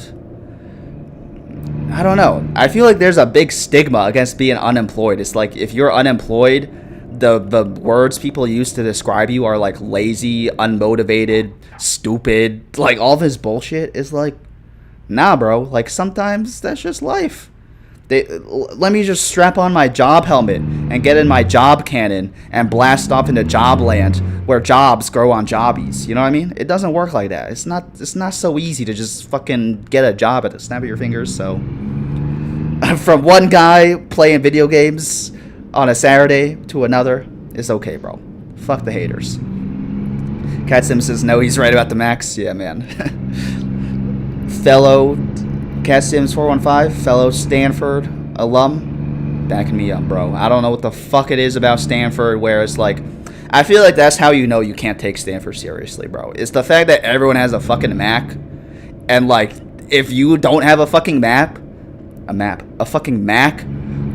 don't know. I feel like there's a big stigma against being unemployed. It's like if you're unemployed, the words people use to describe you are like lazy, unmotivated, stupid. Like all this bullshit is like, nah, bro. Like sometimes that's just life. Let me just strap on my job helmet and get in my job cannon and blast off into job land where jobs grow on jobbies. You know what I mean? It doesn't work like that. It's not so easy to just fucking get a job at the snap of your fingers. So from one guy playing video games on a Saturday to another, it's okay, bro. Fuck the haters. Cat Sim says, no, he's right about the Max. Yeah, man. Fellow Cat Sims 415, fellow Stanford alum, backing me up, bro. I don't know what the fuck it is about Stanford where it's like, I feel like that's how you know you can't take Stanford seriously, bro. It's the fact that everyone has a fucking Mac, and like, if you don't have a fucking a fucking Mac,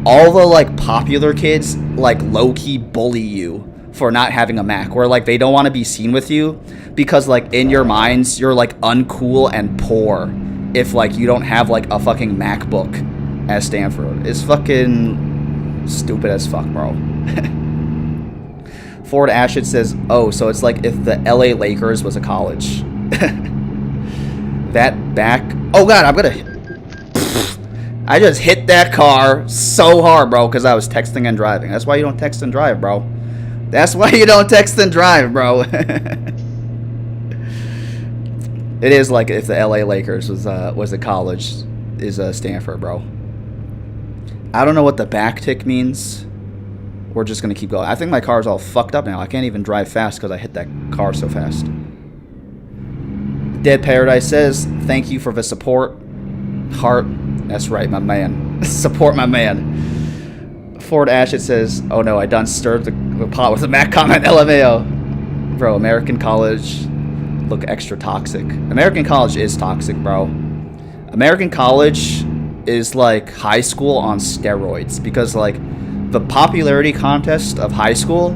all the like popular kids like low-key bully you for not having a Mac, where like they don't want to be seen with you because like in your minds you're like uncool and poor if like you don't have like a fucking MacBook at Stanford. It's fucking stupid as fuck, bro. Ford Ashit says, oh, so it's like if the LA Lakers was a college. Oh god, I'm gonna I just hit that car so hard, bro, because I was texting and driving. That's why you don't text and drive, bro. That's why you don't text and drive, bro. It is like if the LA Lakers was a college, is Stanford, bro. I don't know what the backtick means. We're just gonna keep going. I think my car's all fucked up now. I can't even drive fast because I hit that car so fast. Dead Paradise says, thank you for the support. Heart. That's right, my man. Support my man. Ford Ashit says, oh no, I done stirred the pot with a Mac comment. LMAO. Bro, American college look extra toxic. American college is toxic, bro. American college is like high school on steroids because like the popularity contest of high school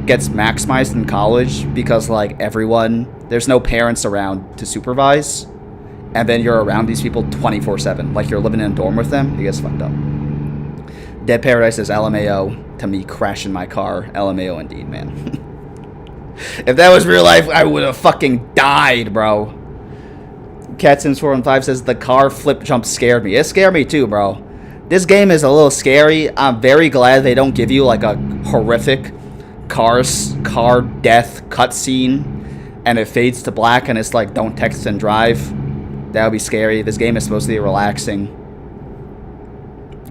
gets maximized in college because like everyone, there's no parents around to supervise, and then you're around these people 24/7, like you're living in a dorm with them. It gets fucked up. Dead Paradise says LMAO to me crashing my car. LMAO indeed, man. If that was real life, I would have fucking died, bro. CatSims415 says the car flip jump scared me. It scared me too, bro. This game is a little scary. I'm very glad they don't give you like a horrific car death cutscene and it fades to black and it's like don't text and drive. That would be scary. This game is supposed to be relaxing.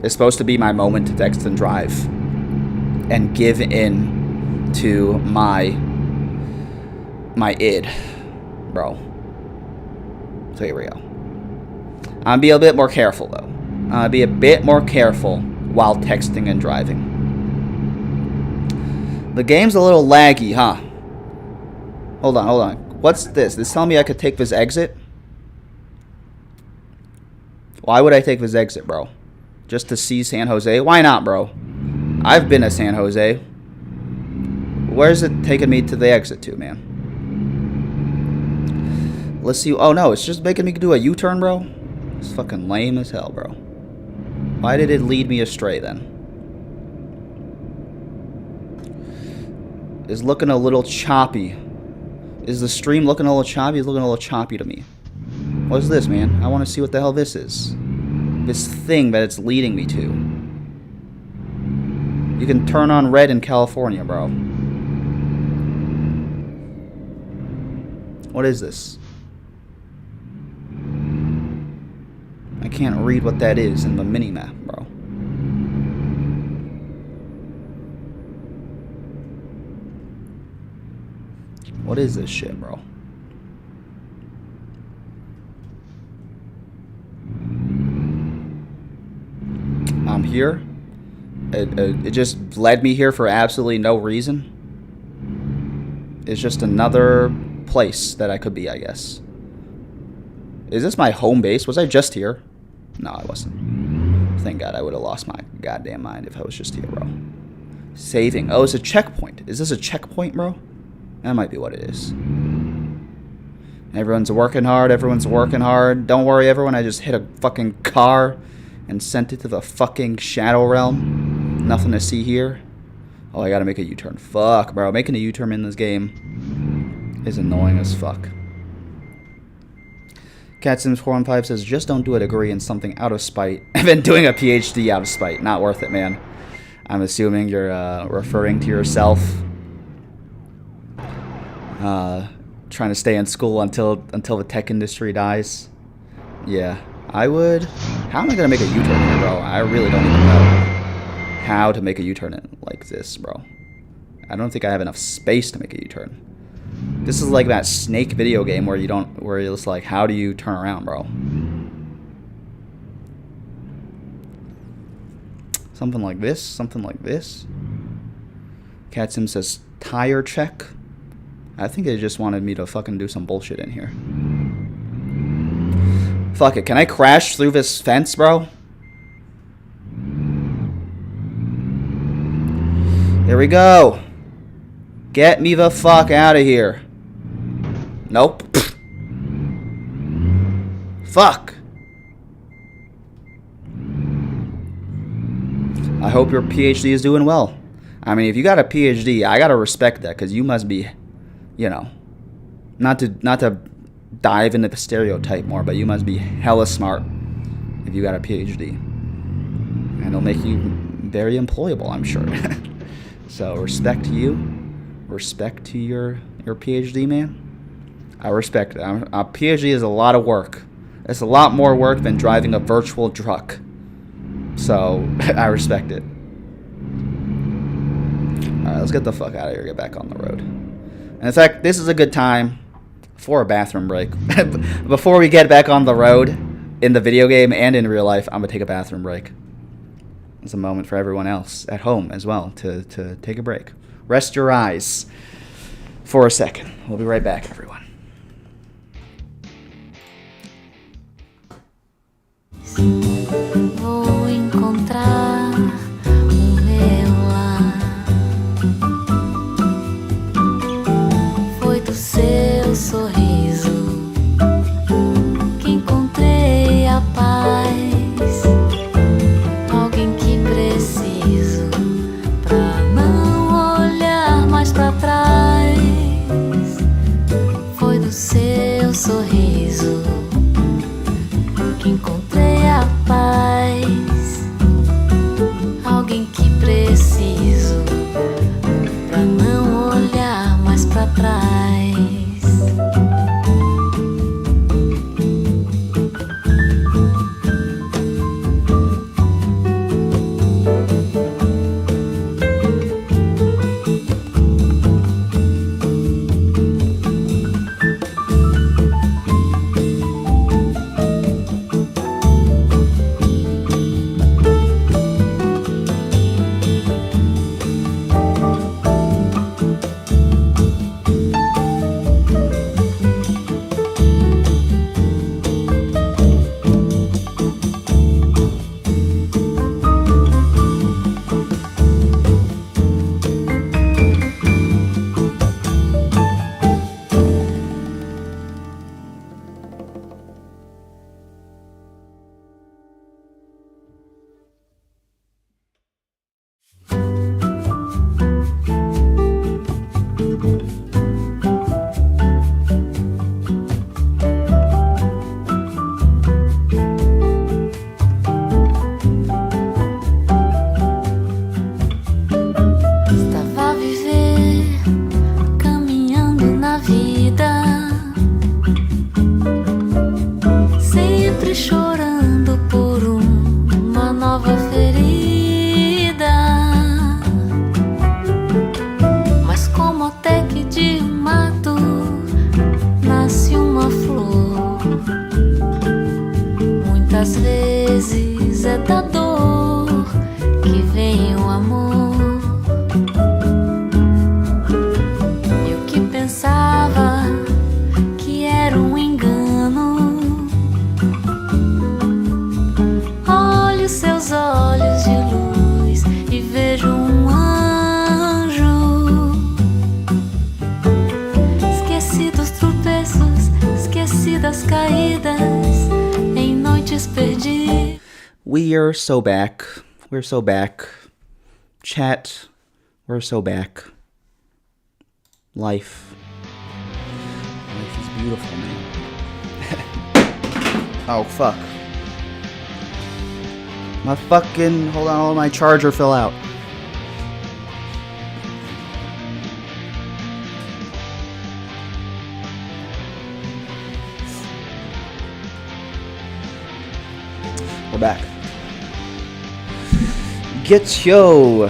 It's supposed to be my moment to text and drive and give in to my id, bro. So here we go. I'll be a bit more careful though. I'll be a bit more careful while texting and driving. The game's a little laggy, huh? Hold on. What's this? This telling me I could take this exit? Why would I take this exit, bro? Just to see San Jose? Why not, bro? I've been to San Jose. Where's it taking me to the exit to, man? Let's see. Oh, no. It's just making me do a U-turn, bro? It's fucking lame as hell, bro. Why did it lead me astray, then? It's looking a little choppy. Is the stream looking a little choppy? It's looking a little choppy to me. What is this, man? I want to see what the hell this is. This thing that it's leading me to. You can turn on red in California, bro. What is this? I can't read what that is in the mini-map, bro. What is this shit, bro? I'm here. It just led me here for absolutely no reason. It's just another place that I could be, I guess. Is this my home base? Was I just here? No, I wasn't. Thank God I would have lost my goddamn mind if I was just here, bro. Saving. Oh, it's a checkpoint. Is this a checkpoint, bro? That might be what it is. Everyone's working hard. Everyone's working hard. Don't worry, everyone. I just hit a fucking car and sent it to the fucking Shadow Realm. Nothing to see here. Oh, I gotta make a U-turn. Fuck, bro. Making a U-turn in this game is annoying as fuck. CatSims415 says, just don't do a degree in something out of spite. I've been doing a PhD out of spite. Not worth it, man. I'm assuming you're referring to yourself. Trying to stay in school until the tech industry dies. Yeah, I would. How am I gonna make a U-turn here, bro? I really don't even know how to make a U-turn like this, bro. I don't think I have enough space to make a U-turn. This is like that Snake video game where where you're just like, how do you turn around, bro? Something like this, something like this. CatSim says, tire check. I think they just wanted me to fucking do some bullshit in here. Fuck it, can I crash through this fence, bro? Here we go. Get me the fuck out of here. Nope. Fuck. I hope your PhD is doing well. I mean, if you got a PhD, I gotta respect that, because you must be, you know, not to dive into the stereotype more, but you must be hella smart if you got a PhD. it'll make you very employable, I'm sure. So respect to you. Respect to your PhD, man. I respect it. A PhD is a lot of work. It's a lot more work than driving a virtual truck. So I respect it. Alright, let's get the fuck out of here. Get back on the road. And in fact, this is a good time for a bathroom break. Before we get back on the road, in the video game and in real life, I'm going to take a bathroom break. It's a moment for everyone else at home as well to take a break. Rest your eyes for a second. We'll be right back, everyone. Vou encontrar o meu lar. Foi do seu sorriso que encontrei a paz. Alguém que preciso pra não olhar mais pra trás. Foi do seu sorriso que encontrei a paz. Alguém que preciso pra não olhar mais pra trás. Muitas vezes é da dor que vem o amor. E o que pensava que era um engano, olho seus olhos de luz e vejo um anjo. Esqueci dos tropeços, esqueci das caídas, em noites perdidas. We're so back. We're so back. Chat. We're so back. Life. Life is beautiful, man. Oh, fuck. My fucking... Hold on, my charger fell out. We're back. Getyo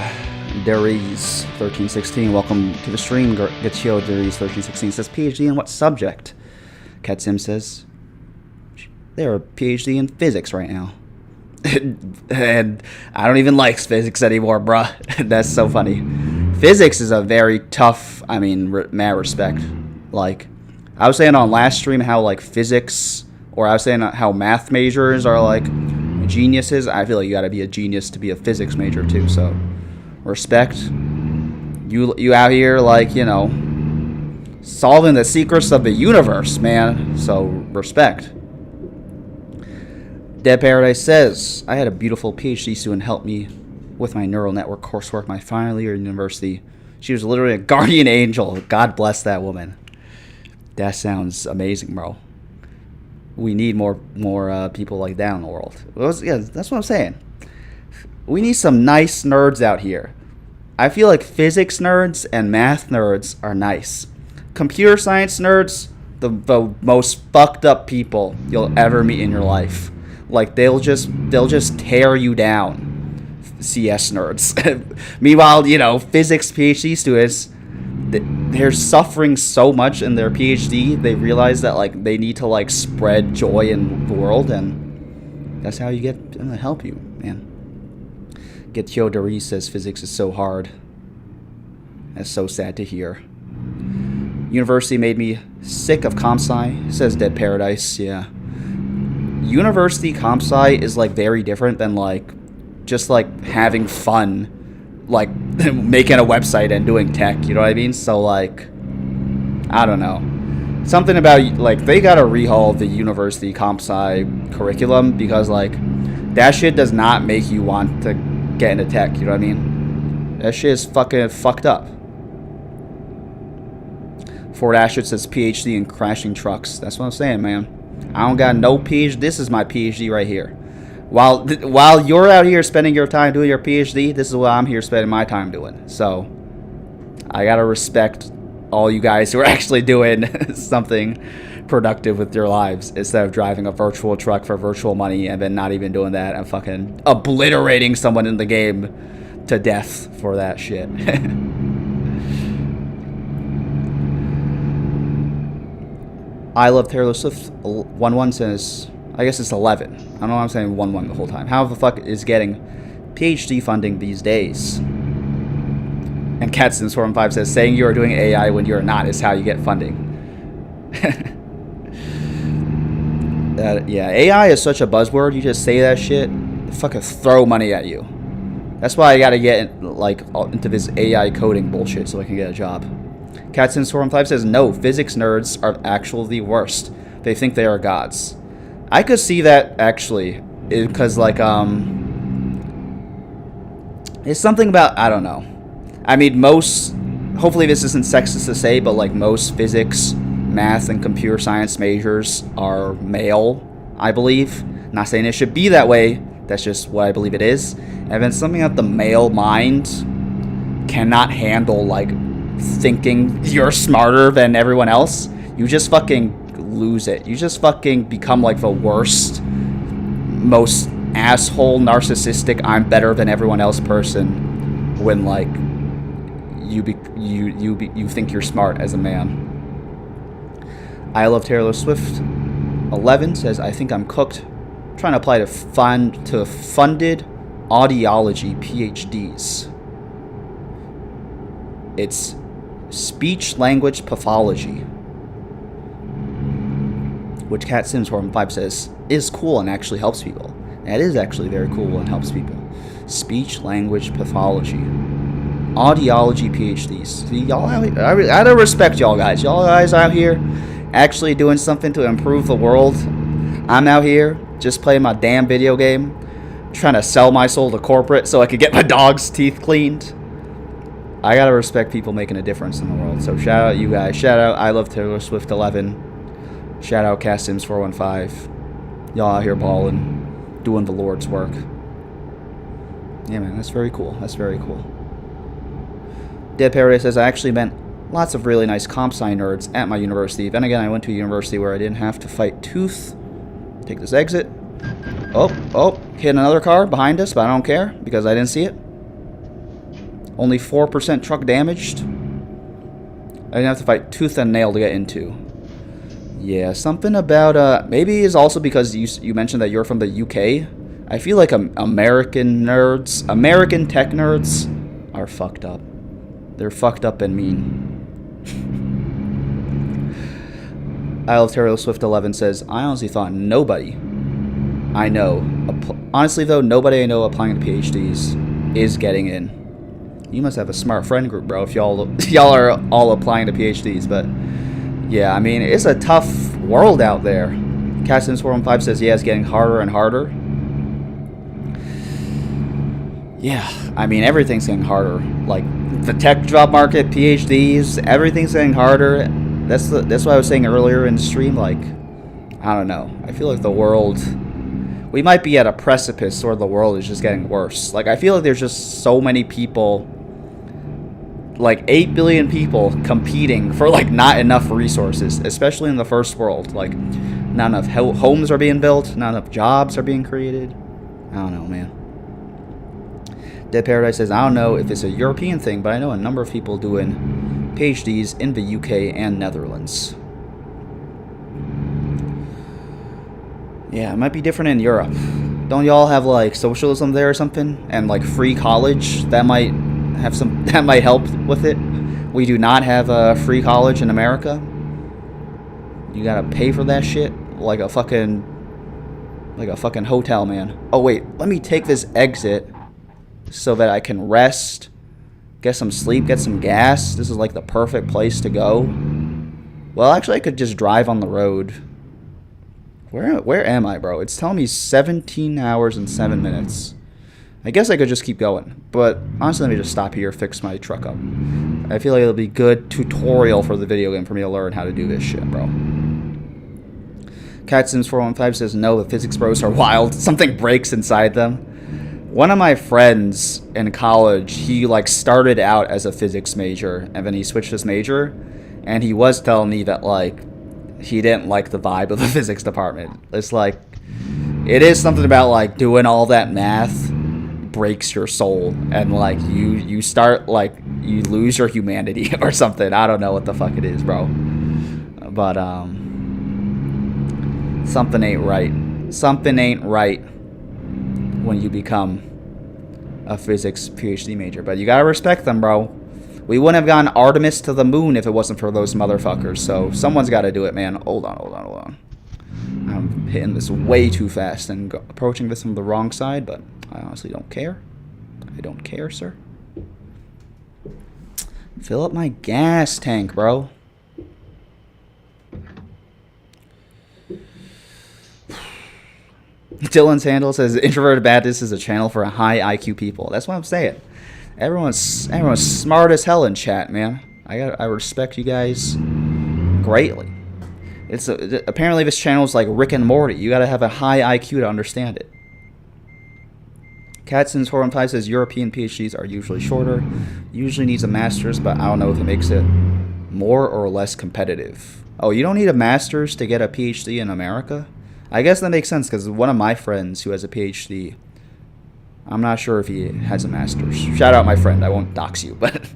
Darius 1316. Welcome to the stream. Getyo Darius 1316 says PhD in what subject? Katsim says they're a PhD in physics right now. And I don't even like physics anymore, bruh. That's so funny. Physics is a very tough, I mean, mad respect. Like, I was saying on last stream how, like, physics, or I was saying how math majors are, like, geniuses. I feel like you gotta be a genius to be a physics major, too, so respect. You out here, like, you know, solving the secrets of the universe, man. So, respect. Dead Paradise says, I had a beautiful PhD student help me with my neural network coursework my final year at university. She was literally a guardian angel. God bless that woman. That sounds amazing, bro. We need more people like that in the world. Yeah, that's what I'm saying. We need some nice nerds out here. I feel like physics nerds and math nerds are nice. Computer science nerds, the most fucked up people you'll ever meet in your life. Like they'll just tear you down. CS nerds. Meanwhile, you know, physics PhD students, they're suffering so much in their PhD. They realize that like they need to like spread joy in the world, and that's how you get them to help you, man. Get Theodore says physics is so hard. That's so sad to hear. University made me sick of comp sci, says Dead Paradise. Yeah. University comp sci is like very different than like just like having fun, like making a website and doing tech, you know what I mean? So like, I don't know. Something about like they gotta rehaul the university comp sci curriculum because like that shit does not make you want to get into tech, you know what I mean? That shit is fucking fucked up. Ford Ashford says PhD in crashing trucks. That's what I'm saying, man. I don't got no PhD. This is my PhD right here. While you're out here spending your time doing your PhD, this is what I'm here spending my time doing. So I gotta respect all you guys who are actually doing something productive with your lives instead of driving a virtual truck for virtual money and then not even doing that and fucking obliterating someone in the game to death for that shit. I love Taylor Swift 1-1 says, I guess it's 11. I don't know why I'm saying 1-1 the whole time. How the fuck is getting PhD funding these days? And Catson45 says, saying you are doing AI when you are not is how you get funding. Yeah, AI is such a buzzword. You just say that shit, they fucking throw money at you. That's why I gotta get like into this AI coding bullshit so I can get a job. Catson45 says, no, physics nerds are actually the worst. They think they are gods. I could see that actually, because like it's something about, I don't know. I mean, hopefully this isn't sexist to say, but like most physics, math, and computer science majors are male, I believe. Not saying it should be that way. That's just what I believe it is. And then something that the male mind cannot handle, like thinking you're smarter than everyone else. You just fucking lose it. You just fucking become like the worst, most asshole, narcissistic, I'm better than everyone else person when like you think you're smart as a man. I love Taylor Swift 11 says, I think I'm cooked. Trying to apply to funded audiology PhDs. It's speech language pathology, which Cat Sims 415 says is cool and actually helps people. That is actually very cool and helps people. Speech language pathology, audiology PhDs. See, y'all, I gotta respect y'all guys. Y'all guys out here actually doing something to improve the world. I'm out here just playing my damn video game, trying to sell my soul to corporate so I could get my dog's teeth cleaned. I gotta respect people making a difference in the world. So shout out you guys. Shout out I love Taylor Swift 11. Shout out Cast Sims 415. Y'all out here balling, doing the Lord's work. Yeah, man, that's very cool. That's very cool. Dead Paradise says, I actually met lots of really nice comp sci nerds at my university. Then again, I went to a university where I didn't have to fight tooth. Take this exit. Oh, hit another car behind us, but I don't care because I didn't see it. Only 4% truck damaged. I didn't have to fight tooth and nail to get into. Yeah, something about, maybe it's also because you mentioned that you're from the UK. I feel like American nerds, American tech nerds are fucked up. They're fucked up and mean. I love Taylor Swift 11 says, I honestly thought nobody I know, honestly though, nobody I know applying to PhDs is getting in. You must have a smart friend group, bro, if y'all are all applying to PhDs. But yeah, I mean, it's a tough world out there. Catson415 says, yeah, it's getting harder and harder. Yeah, I mean, everything's getting harder. Like, the tech job market, PhDs, everything's getting harder. That's what I was saying earlier in the stream. Like, I don't know. I feel like the world, we might be at a precipice where the world is just getting worse. Like, I feel like there's just so many people, like 8 billion people competing for like not enough resources, especially in the first world. Like, not enough homes are being built, not enough jobs are being created. I don't know, man. Dead Paradise says, I don't know if it's a European thing, but I know a number of people doing PhDs in the UK and Netherlands. Yeah, it might be different in Europe. Don't y'all have like socialism there or something, and like free college? That might have some. That might help with it. We do not have a free college in America. You gotta pay for that shit like a fucking hotel, man. Oh wait, let me take this exit so that I can rest, get some sleep, get some gas. This is like the perfect place to go. Well, actually, I could just drive on the road. Where am I, bro? It's telling me 17 hours and 7 minutes. I guess I could just keep going. But honestly, let me just stop here, fix my truck up. I feel like it'll be a good tutorial for the video game for me to learn how to do this shit, bro. CatSims415 says, no, the physics bros are wild. Something breaks inside them. One of my friends in college, he like started out as a physics major, and then he switched his major, and he was telling me that like he didn't like the vibe of the physics department. It's like, it is something about like doing all that math breaks your soul, and like you start like you lose your humanity or something. I don't know what the fuck it is, bro. But something ain't right. Something ain't right when you become a physics PhD major. But you gotta respect them, bro. We wouldn't have gotten Artemis to the moon if it wasn't for those motherfuckers. So someone's got to do it, man. Hold on. I'm hitting this way too fast and approaching this from the wrong side, but I honestly don't care. I don't care, sir. Fill up my gas tank, bro. Dylan's handle says, Introverted Baptist is a channel for high IQ people. That's what I'm saying. Everyone's smart as hell in chat, man. I respect you guys greatly. Apparently this channel is like Rick and Morty. You gotta have a high IQ to understand it. CatSins415 says European PhDs are usually shorter. Usually needs a master's, but I don't know if it makes it more or less competitive. Oh, you don't need a master's to get a PhD in America? I guess that makes sense because one of my friends who has a PhD, I'm not sure if he has a master's. Shout out my friend. I won't dox you, but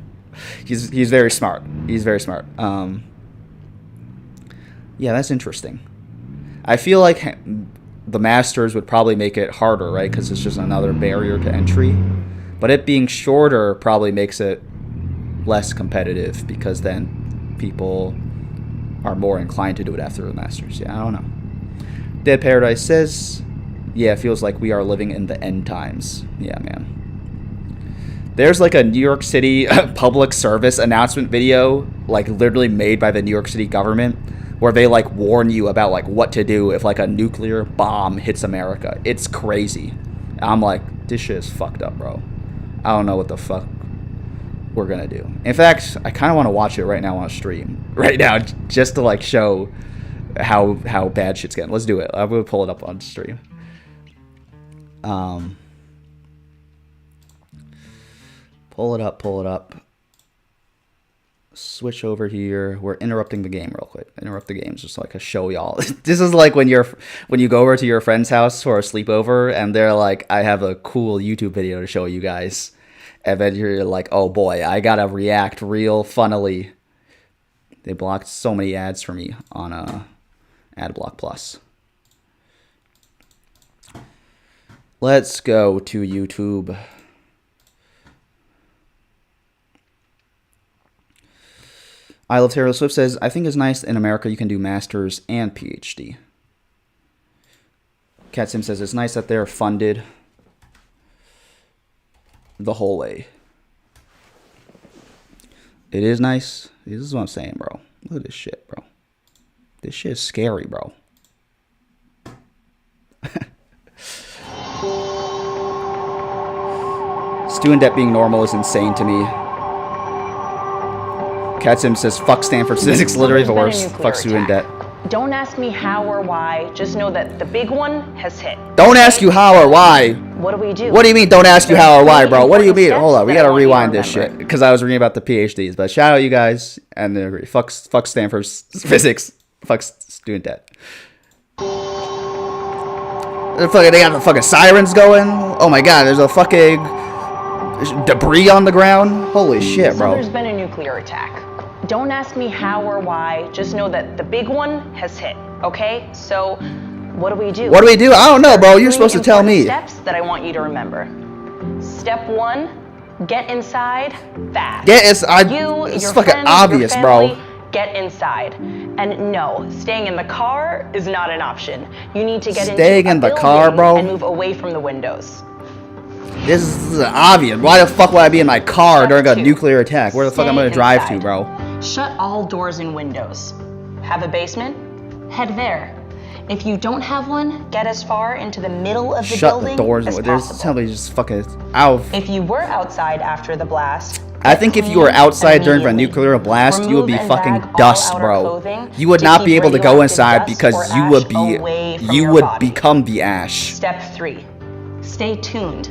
he's very smart. He's very smart. Yeah, that's interesting. I feel like the master's would probably make it harder, right? Because it's just another barrier to entry. But it being shorter probably makes it less competitive because then people are more inclined to do it after the master's. Yeah, I don't know. Dead Paradise says, yeah, it feels like we are living in the end times. Yeah, man. There's like a New York City public service announcement video, like literally made by the New York City government, where they like warn you about like what to do if like a nuclear bomb hits America. It's crazy. I'm like, this shit is fucked up, bro. I don't know what the fuck we're gonna do. In fact, I kind of want to watch it right now on stream. Right now, just to like show how bad shit's getting. Let's do it. I'm gonna pull it up on stream. Pull it up. Switch over here. We're interrupting the game real quick. Interrupt the game just so I can show y'all. This is like when you go over to your friend's house for a sleepover and they're like, I have a cool YouTube video to show you guys. And then you're like, oh boy, I gotta react real funnily. They blocked so many ads for me on AdBlock Plus. Let's go to YouTube. I Love Taylor Swift says, I think it's nice in America you can do master's and PhD. Cat Sim says, it's nice that they're funded the whole way. It is nice. This is what I'm saying, bro. Look at this shit, bro. This shit is scary, bro. Student debt being normal is insane to me. Cat Sim says, fuck Stanford physics, literally the worst. Fuck student debt. Don't ask me how or why. Just know that the big one has hit. Don't ask you how or why. What do we do? What do you mean, don't ask you how or why, bro? What do you mean? Important Hold on, we steps gotta that I want you to rewind this remember. shit. Because I was reading about the PhDs. But shout out you guys. And I agree. Fuck Stanford physics. Fuck student debt. They got the fucking sirens going. Oh my god, there's a fucking debris on the ground. Holy shit, So bro. there's been a nuclear attack. Don't ask me how or why. Just know that the big one has hit. Okay? So, what do we do? What do we do? I don't know, bro. You're Three supposed to tell important me. Steps that I want you to remember. Step 1, get inside fast. It's Your fucking friends, obvious, your bro. family, get inside. And no, staying in the car is not an option. You need to get Staying into in the a car, building bro? and move away from the windows. This is obvious. Why the fuck would I be in my car Step during a 2, nuclear attack? Where the fuck am I stay gonna drive to, inside. bro? Shut all doors and windows. Have a basement? Head there. If you don't have one, get as far into the middle of the Shut building the doors. as There's possible. somebody just fucking out. If you were outside after the blast, I think if you were outside during a nuclear blast, you would be fucking dust, bro. You would not be able to go inside because you would become the ash. Step 3, stay tuned.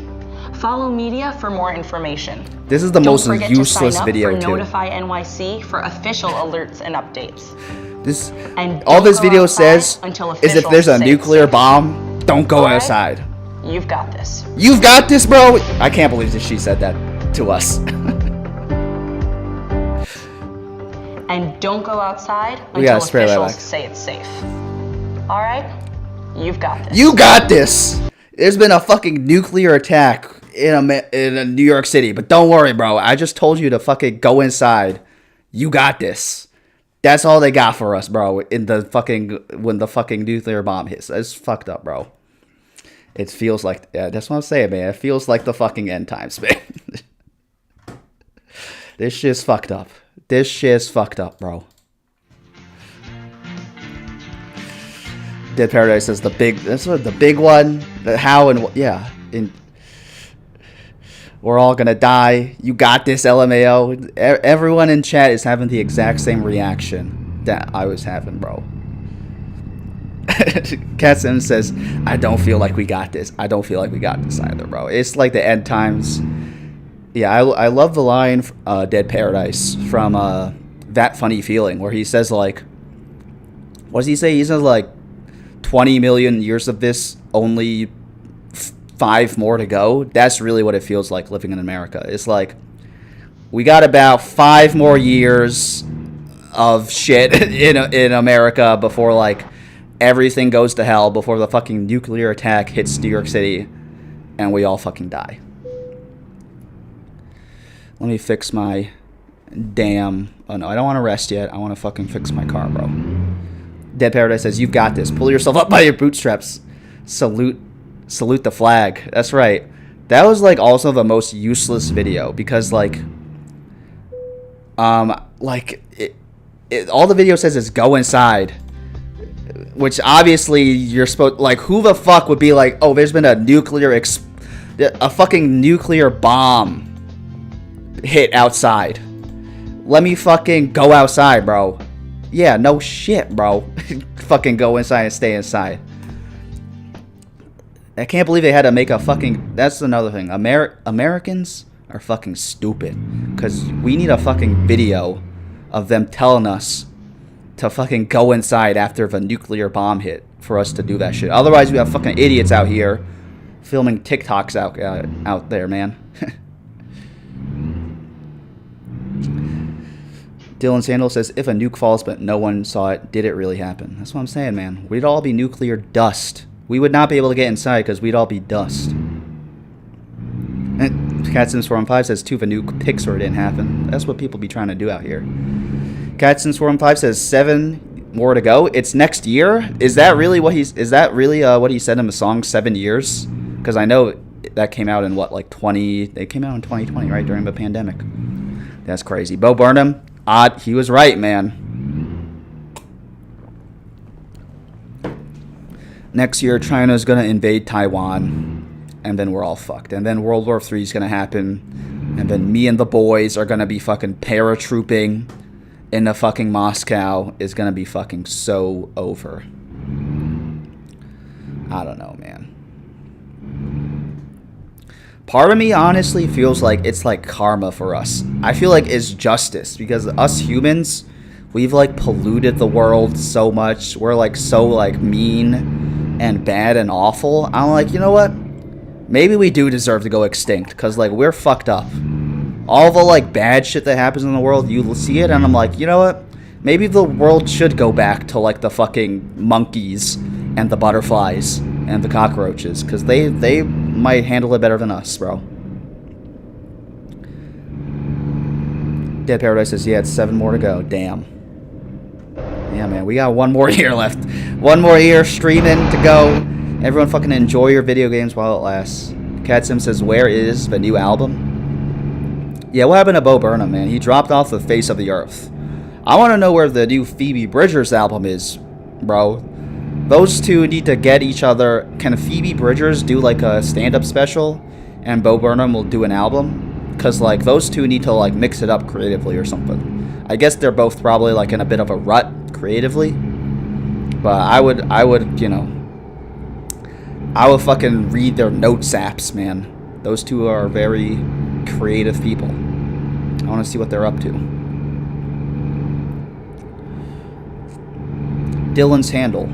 Follow media for more information. This is the Don't most forget useless to sign up video for too. Notify NYC for official alerts and updates. This And all don't this go video outside says until is if officials there's a say nuclear it's safe. bomb, don't go Alright? outside. You've got this. You've got this, bro. I can't believe that she said that to us. And don't go outside We gotta until spare that officials back. say it's safe. All right? You've got this. You got this. There's been a fucking nuclear attack in a New York City, but don't worry, bro. I just told you to fucking go inside. You got this. That's all they got for us, bro. When the fucking nuclear bomb hits, that's fucked up, bro. It feels like that's what I'm saying, man. It feels like the fucking end times, man. This shit's fucked up. This shit's fucked up, bro. Dead Paradise says that's what the big one. How and yeah. We're all gonna die. You got this, LMAO. Everyone in chat is having the exact same reaction that I was having, bro. Cat Sims says, I don't feel like we got this. I don't feel like we got this either, bro. It's like the end times. Yeah, I love the line, Dead Paradise, from That Funny Feeling, where he says, like, what does he say? He says, like, 20 million years of this, only 5 more to go. That's really what it feels like living in America. It's like, we got about 5 more years of shit in America before, like, everything goes to hell, before the fucking nuclear attack hits New York City, and we all fucking die. Let me fix my damn... Oh, no, I don't want to rest yet. I want to fucking fix my car, bro. Dead Paradise says, you've got this. Pull yourself up by your bootstraps. Salute the flag. That's right. That was, like, also the most useless video because, like... all the video says is go inside. Which, obviously, you're supposed... Like, who the fuck would be like, oh, there's been a fucking nuclear bomb hit outside. Let me fucking go outside, bro. Yeah, no shit, bro. Fucking go inside and stay inside. I can't believe they had to make a fucking... That's another thing. Americans are fucking stupid. Because we need a fucking video of them telling us to fucking go inside after the nuclear bomb hit for us to do that shit. Otherwise, we have fucking idiots out here filming TikToks out there, man. Dylan Sandal says, if a nuke falls but no one saw it, did it really happen? That's what I'm saying, man. We'd all be nuclear dust. We would not be able to get inside because we'd all be dust. And CatSims415 says, if a nuke picks or it didn't happen. That's what people be trying to do out here. CatSims415 says, 7 more to go. It's next year? Is that really what he said in the song, 7 years? Because I know that came out in what, like 20... They came out in 2020, right? During the pandemic. That's crazy. Bo Burnham... he was right, man. Next year, China's going to invade Taiwan, and then we're all fucked. And then World War III is going to happen, and then me and the boys are going to be fucking paratrooping in the fucking Moscow is gonna be fucking so over. I don't know, man. Part of me honestly feels like it's like karma for us. I feel like it's justice because us humans, we've like polluted the world so much. We're like so like mean and bad and awful. I'm like, you know what? Maybe we do deserve to go extinct because like we're fucked up. All the like bad shit that happens in the world, you see it and I'm like, you know what? Maybe the world should go back to like the fucking monkeys and the butterflies and the cockroaches because they might handle it better than us, bro. Dead Paradise says, yeah, it's 7 more to go. Damn. Yeah, man, we got 1 more year left. 1 more year streaming to go. Everyone fucking enjoy your video games while it lasts. Cat Sim says, where is the new album? Yeah, what happened to Bo Burnham, man? He dropped off the face of the earth. I want to know where the new Phoebe Bridgers album is, bro. Those two need to get each other. Can Phoebe Bridgers do like a stand-up special and Bo Burnham will do an album? Because like those two need to like mix it up creatively or something. I guess they're both probably like in a bit of a rut creatively. But I would, you know, I would fucking read their notes apps, man. Those two are very creative people. I want to see what they're up to. Dylan's handle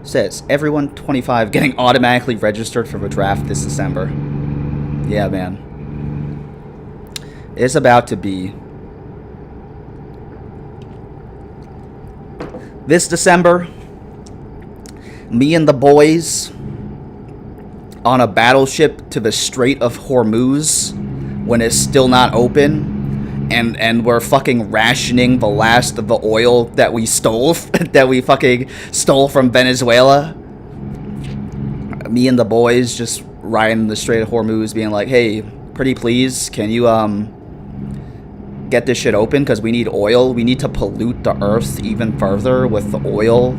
says, everyone 25 getting automatically registered for the draft this December. Yeah, man. It's about to be. This December, me and the boys on a battleship to the Strait of Hormuz when it's still not open. And we're fucking rationing the last of the oil that we stole, that we fucking stole from Venezuela. Me and the boys just riding the Strait of Hormuz being like, hey, pretty please, can you get this shit open? Because we need oil. We need to pollute the earth even further with the oil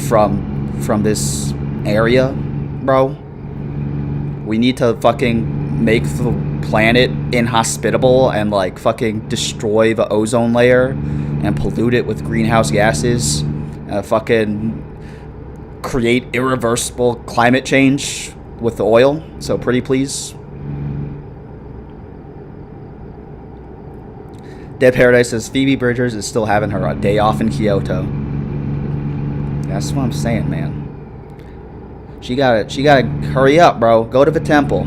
from this area, bro. We need to fucking make the planet inhospitable and like fucking destroy the ozone layer and pollute it with greenhouse gases, fucking create irreversible climate change with the oil. So pretty please. Dead Paradise says Phoebe Bridgers is still having her day off in Kyoto. That's what I'm saying, man. She gotta hurry up, bro. Go to the temple.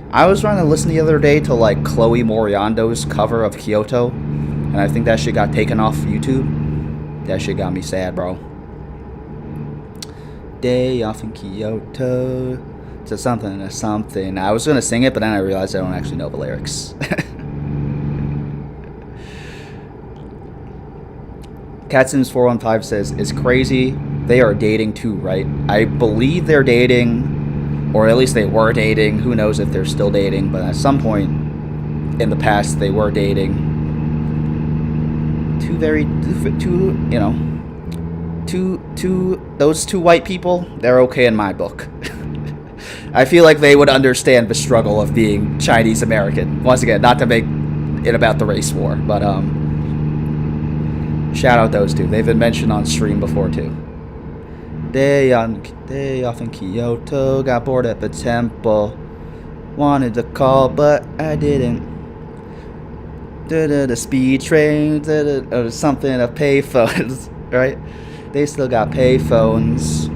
I was trying to listen the other day to like Chloe Moriando's cover of Kyoto, and I think that shit got taken off YouTube. That shit got me sad, bro. Day off in Kyoto. To something to something. I was gonna sing it, but then I realized I don't actually know the lyrics. Catsims415 says, it's crazy. They are dating too, right? I believe they're dating. Or at least they were dating. Who knows if they're still dating. But at some point in the past, they were dating. Those two white people, they're okay in my book. I feel like they would understand the struggle of being Chinese American. Once again, not to make it about the race war. But, shout out those two. They've been mentioned on stream before, too. Day off in Kyoto, got bored at the temple. Wanted to call, but I didn't. The speed train, or something of payphones, right? They still got payphones.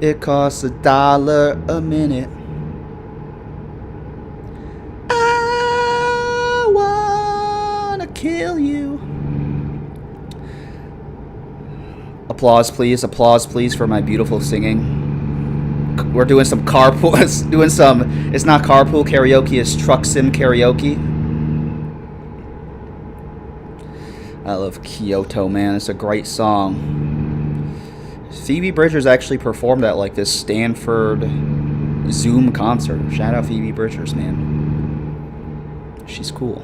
It costs $1 a minute. I wanna kill you. Applause, please for my beautiful singing. We're doing some carpool, it's not carpool karaoke, it's truck sim karaoke. I love Kyoto, man, it's a great song. Phoebe Bridgers actually performed at like this Stanford Zoom concert. Shout out Phoebe Bridgers, man. She's cool.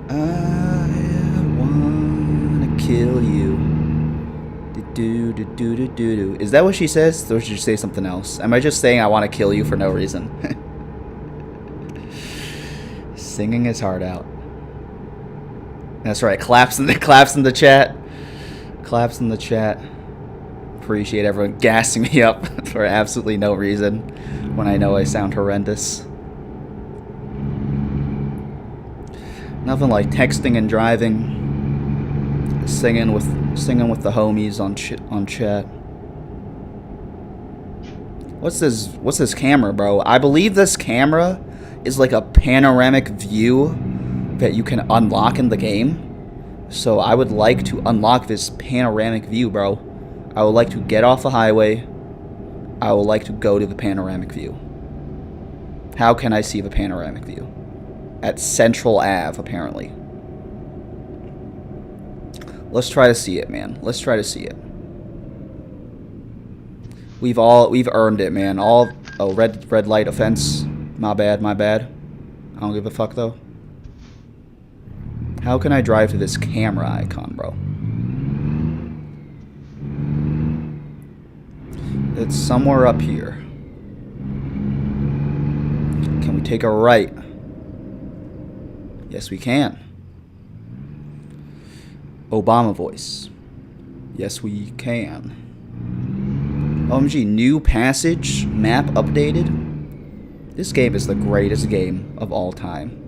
I wanna kill you. Do. Is that what she says? Or should she say something else? Am I just saying I want to kill you for no reason? Singing his heart out. That's right. Claps in the chat. Claps in the chat. Appreciate everyone gassing me up for absolutely no reason when I know I sound horrendous. Nothing like texting and driving, singing with the homies on chat. What's this camera, bro? I believe this camera is like a panoramic view that you can unlock in the game. So I would like to unlock this panoramic view, bro. I would like to get off the highway. I would like to go to the panoramic view. How can I see the panoramic view? At Central Ave, apparently. Let's try to see it, man. Let's try to see it. We've earned it, man. Red light offense. My bad. I don't give a fuck though. How can I drive to this camera icon, bro? It's somewhere up here. Can we take a right? Yes, we can. Obama voice. Yes, we can. OMG, new passage, map updated. This game is the greatest game of all time.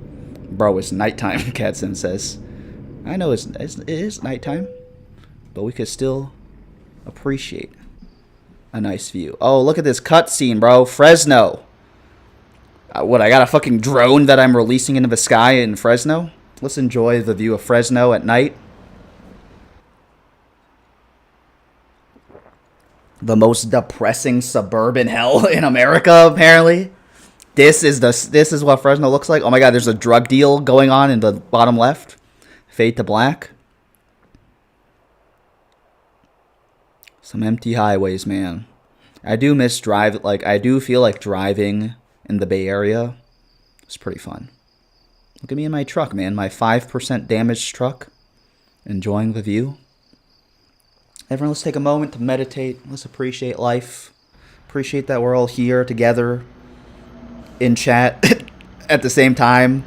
Bro, it's nighttime, Katsin says. I know it is nighttime, but we could still appreciate a nice view. Oh, look at this cutscene, bro. Fresno. What, I got a fucking drone that I'm releasing into the sky in Fresno? Let's enjoy the view of Fresno at night. The most depressing suburban hell in America, apparently. This is what Fresno looks like. Oh my god, there's a drug deal going on in the bottom left. Fade to black. Some empty highways, man. I do miss I do feel like driving in the Bay Area. It's pretty fun. Look at me in my truck, man. My 5% damaged truck. Enjoying the view. Everyone, let's take a moment to meditate. Let's appreciate life. Appreciate that we're all here together in chat at the same time.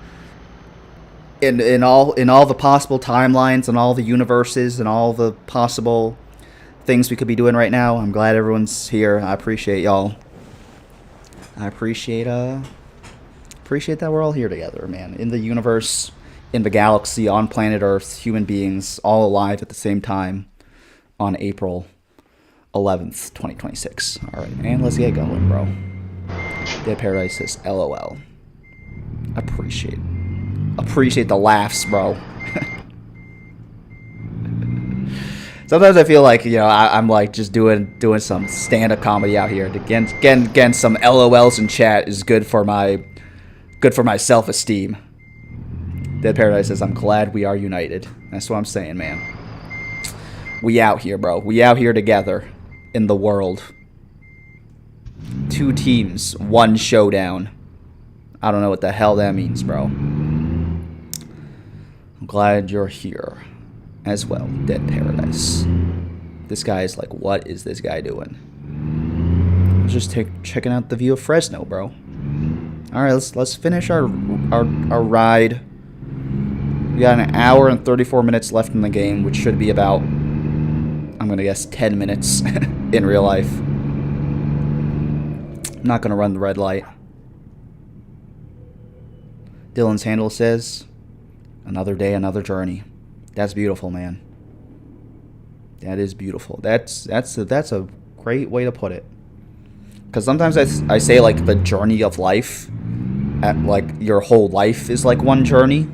In all the possible timelines and all the universes and all the possible things we could be doing right now. I'm glad everyone's here. I appreciate y'all. I appreciate that we're all here together, man. In the universe, in the galaxy, on planet Earth, human beings all alive at the same time on April 11th, 2026. All right, man, let's get going, bro. Dead Paradise says LOL. Appreciate the laughs, bro. Sometimes I feel like, you know, I'm like just doing some stand-up comedy out here. Getting some LOLs in chat is good for my self-esteem. Dead Paradise says, I'm glad we are united. That's what I'm saying, man. We out here, bro. We out here together in the world. 2 teams, 1 showdown. I don't know what the hell that means, bro. I'm glad you're here as well, Dead Paradise. This guy is like, what is this guy doing? I was just checking out the view of Fresno, bro. All right, let's finish our ride. We got an hour and 34 minutes left in the game, which should be about, I'm gonna guess, 10 minutes in real life. I'm not gonna run the red light. Dylan's handle says, another day, another journey. That's beautiful, man. That is beautiful. That's a great way to put it. Because sometimes I say like the journey of life, like your whole life is like one journey,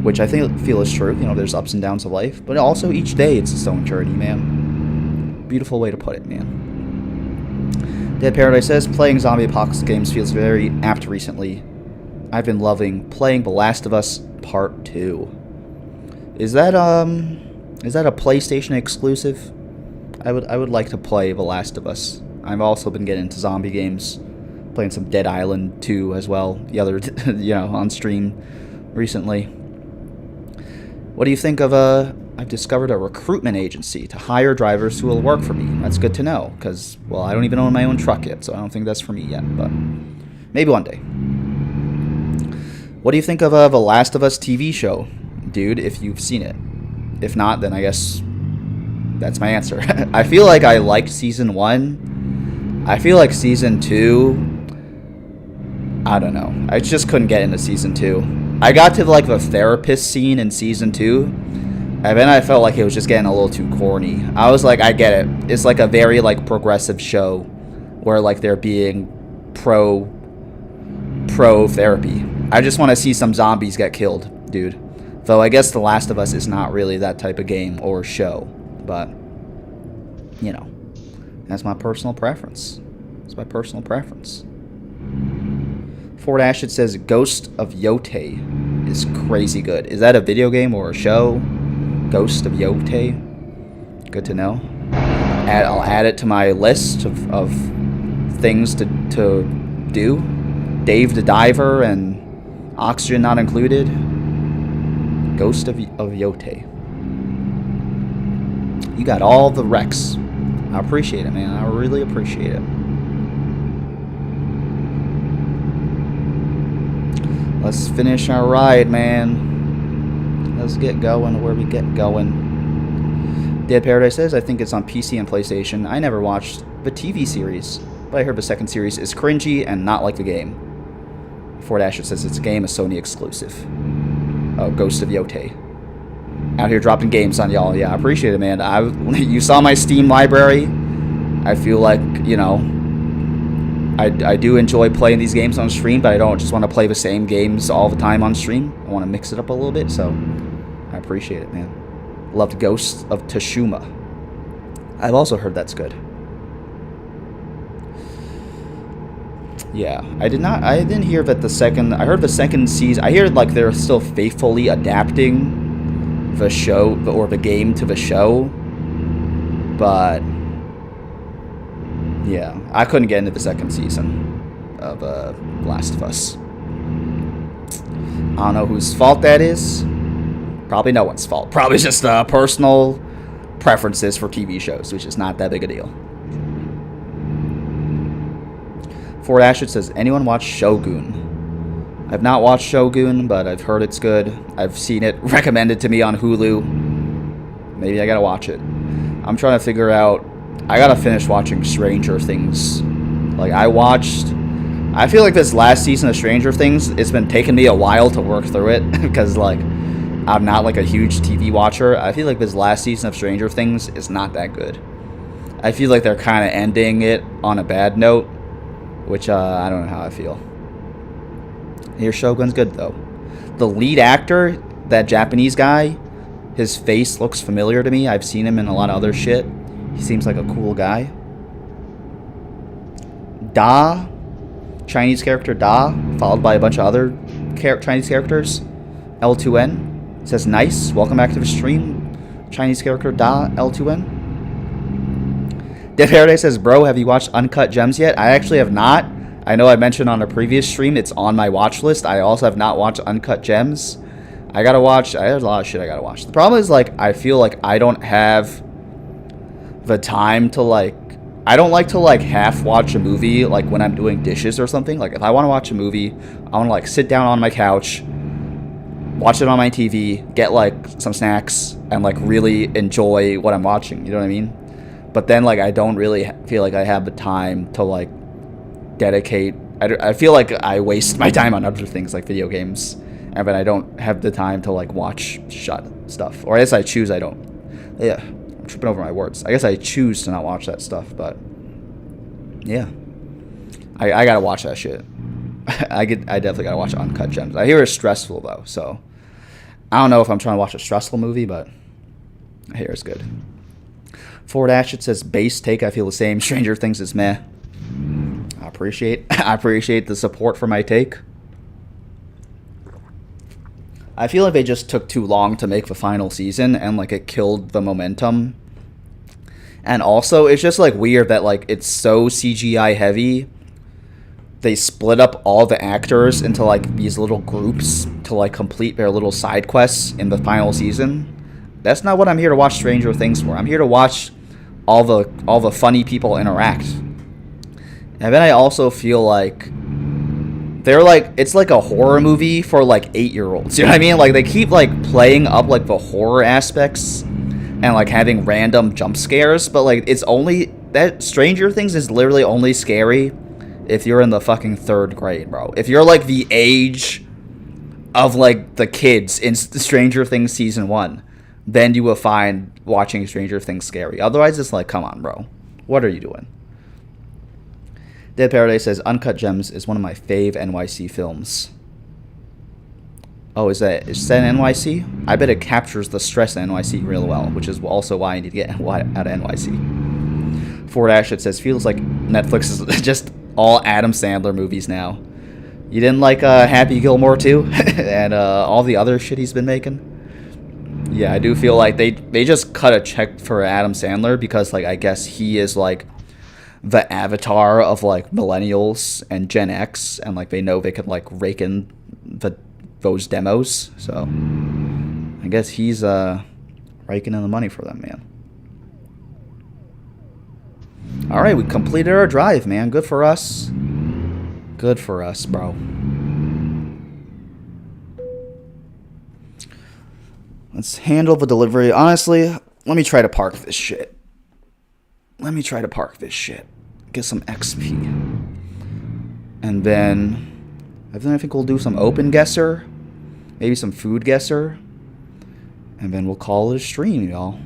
which I feel is true. You know, there's ups and downs of life, but also each day it's its own journey, man. Beautiful way to put it, man. Dead Paradise says, playing zombie apocalypse games feels very apt recently. I've been loving playing The Last of Us Part 2. Is that a PlayStation exclusive? I would like to play The Last of Us. I've also been getting into zombie games, playing some Dead Island 2 as well. The other, on stream recently. What do you think of I've discovered a recruitment agency to hire drivers who will work for me. That's good to know, because, well, I don't even own my own truck yet, so I don't think that's for me yet, but maybe one day. What do you think of the Last of Us TV show, dude, if you've seen it? If not, then I guess that's my answer. I feel like I liked season 1. I feel like season 2, I don't know. I just couldn't get into season 2. I got to like the therapist scene in season 2, and then I felt like it was just getting a little too corny. I was like, I get it. It's like a very like progressive show where like they're being pro therapy. I just want to see some zombies get killed, dude. Though I guess The Last of Us is not really that type of game or show, but you know, that's my personal preference. It's my personal preference. Ford Ashit says Ghost of Yote is crazy good. Is that a video game or a show? Ghost of Yote. Good to know. I'll add it to my list of things to do. Dave the Diver and Oxygen Not Included. Ghost of Yote. You got all the recs. I appreciate it, man. I really appreciate it. Let's finish our ride, man. Let's get going where we get going. Dead Paradise says, I think it's on PC and PlayStation. I never watched the TV series, but I heard the second series is cringy and not like the game. Ford Asher says it's a game, a Sony exclusive. Oh, Ghost of Yote. Out here dropping games on y'all. Yeah, I appreciate it, man. You saw my Steam library. I feel like, you know, I do enjoy playing these games on stream, but I don't just want to play the same games all the time on stream. I want to mix it up a little bit, so I appreciate it, man. Loved Ghost of Tsushima. I've also heard that's good. Yeah, I didn't hear that I heard the second season, I hear like they're still faithfully adapting the show, or the game to the show, but yeah, I couldn't get into the second season of Last of Us. I don't know whose fault that is. Probably no one's fault. Probably just personal preferences for TV shows, which is not that big a deal. Ford Ashford says, anyone watch Shogun? I've not watched Shogun, but I've heard it's good. I've seen it recommended to me on Hulu. Maybe I gotta watch it. I'm trying to figure out... I gotta finish watching Stranger Things. Like, I feel like this last season of Stranger Things, it's been taking me a while to work through it, because, like, I'm not, like, a huge TV watcher. I feel like this last season of Stranger Things is not that good. I feel like they're kind of ending it on a bad note, which, I don't know how I feel. Here, Shogun's good, though. The lead actor, that Japanese guy, his face looks familiar to me. I've seen him in a lot of other shit. He seems like a cool guy. Da, Chinese character Da, followed by a bunch of other Chinese characters. L2N says, nice, welcome back to the stream. Chinese character Da, L2N. Death Paradise says, bro, have you watched Uncut Gems yet? I actually have not. I know I mentioned on a previous stream it's on my watch list. I also have not watched Uncut Gems. I have a lot of shit I gotta watch. The problem is, like, I feel like I don't have the time to, like, I don't like to, like, half watch a movie, like, when I'm doing dishes or something. Like, if I want to watch a movie, I want to, like, sit down on my couch, watch it on my TV, get, like, some snacks, and, like, really enjoy what I'm watching. You know what I mean? But then, like, I don't really feel like I have the time to, like, dedicate. I feel like I waste my time on other things, like video games, and then I don't have the time to, like, watch stuff. Or I guess I choose I don't. Yeah, I'm tripping over my words. I guess I choose to not watch that stuff, but yeah. I gotta watch that shit. I definitely gotta watch Uncut Gems. I hear it's stressful, though, so I don't know if I'm trying to watch a stressful movie, but I hear it's good. Ford Ashit says, base take, I feel the same. Stranger Things is meh. I appreciate the support for my take. I feel like they just took too long to make the final season, and, like, it killed the momentum. And also, it's just, like, weird that, like, it's so CGI heavy. They split up all the actors into, like, these little groups to, like, complete their little side quests in the final season. That's not what I'm here to watch Stranger Things for. I'm here to watch all the funny people interact. And then I also feel like they're like, it's like a horror movie for like 8-year-olds. You know what I mean? Like they keep like playing up like the horror aspects and like having random jump scares, but like it's only that Stranger Things is literally only scary if you're in the fucking 3rd grade, bro. If you're like the age of like the kids in Stranger Things season 1, then you will find watching Stranger Things scary. Otherwise, it's like, come on, bro. What are you doing? Dead Paradise says, Uncut Gems is one of my fave NYC films. Oh, is that in NYC? I bet it captures the stress in NYC real well, which is also why I need to get out of NYC. Ford Ashett says, feels like Netflix is just all Adam Sandler movies now. You didn't like Happy Gilmore too? And all the other shit he's been making? Yeah, I do feel like they just cut a check for Adam Sandler because, like, I guess he is, like, the avatar of, like, millennials and Gen X, and, like, they know they could, like, rake in those demos, so I guess he's raking in the money for them, man. Alright, we completed our drive, man. Good for us. Good for us, bro. Let's handle the delivery. Honestly, let me try to park this shit. Get some XP. And then I think we'll do some open guesser. Maybe some food guesser. And then we'll call it a stream, y'all.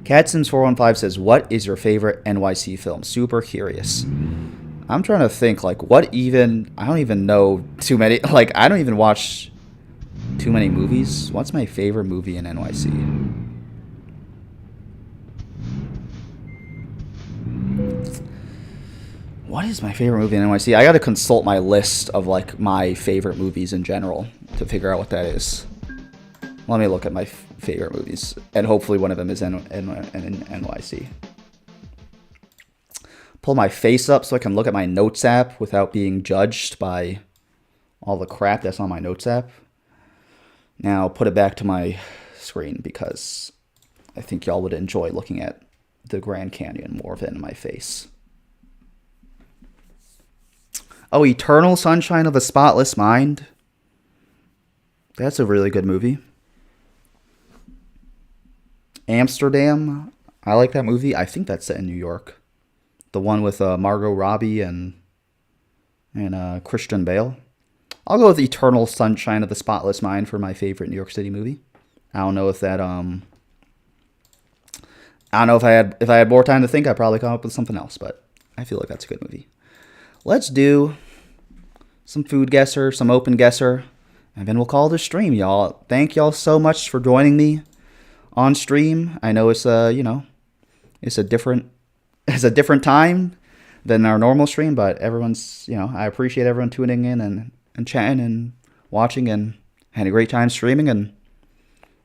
CatSims415 says, what is your favorite NYC film? Super curious. I'm trying to think, like, what even... I don't even know too many... Like, I don't even watch too many movies. What's my favorite movie in NYC? What is my favorite movie in NYC? I gotta consult my list of, like, my favorite movies in general to figure out what that is. Let me look at my favorite movies. And hopefully one of them is in NYC. Pull my face up so I can look at my notes app without being judged by all the crap that's on my notes app. Now put it back to my screen because I think y'all would enjoy looking at the Grand Canyon more than my face. Oh, Eternal Sunshine of the Spotless Mind. That's a really good movie. Amsterdam. I like that movie. I think that's set in New York. The one with Margot Robbie and Christian Bale. I'll go with Eternal Sunshine of the Spotless Mind for my favorite New York City movie. I don't know if that I don't know if I had more time to think, I'd probably come up with something else, but I feel like that's a good movie. Let's do some food guesser, some open guesser, and then we'll call it a stream, y'all. Thank y'all so much for joining me on stream. I know it's it's a different time than our normal stream, but everyone's, I appreciate everyone tuning in and chatting and watching and had a great time streaming, and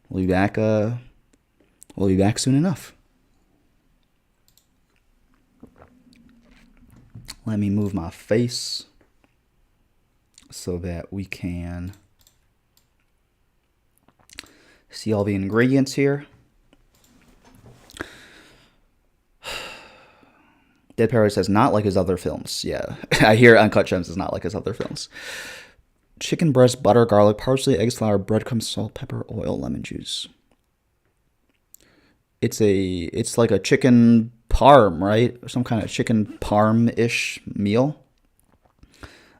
we'll be back soon enough. Let me move my face so that we can see all the ingredients here. Dead Parrot says, not like his other films. Yeah, I hear Uncut Gems is not like his other films. Chicken breast, butter, garlic, parsley, eggs, flour, breadcrumbs, salt, pepper, oil, lemon juice. It's like a chicken parm, right? Some kind of chicken parm-ish meal.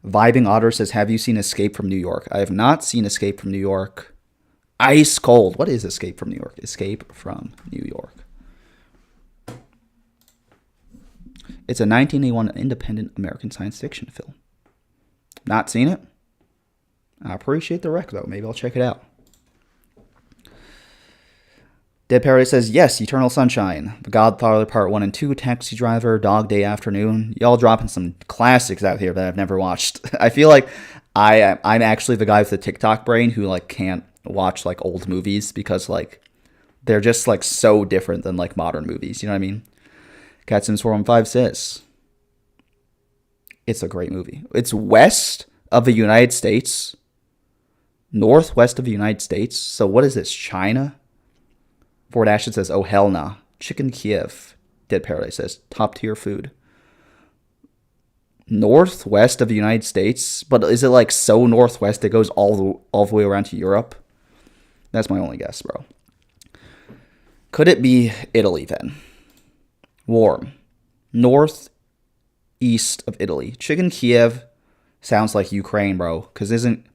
Vibing Otter says, have you seen Escape from New York? I have not seen Escape from New York. Ice cold. What is Escape from New York? Escape from New York. It's a 1981 independent American science fiction film. Not seen it? I appreciate the rec, though. Maybe I'll check it out. Dead Paradise says, yes, Eternal Sunshine, The Godfather Part 1 and 2, Taxi Driver, Dog Day Afternoon. Y'all dropping some classics out here that I've never watched. I feel like I'm actually the guy with the TikTok brain who, like, can't watch, like, old movies because, like, they're just, like, so different than, like, modern movies. You know what I mean? CatSims415 says, it's a great movie. It's west of the United States, northwest of the United States. So what is this, China? Ford Ashton says, oh, hell nah. Chicken Kiev. Dead Paradise says, top tier food. northwest of the United States, but is it like so northwest it goes all the way around to Europe? That's my only guess, bro. Could it be Italy then? Warm. Northeast of Italy. Chicken Kiev sounds like Ukraine, bro. Because isn't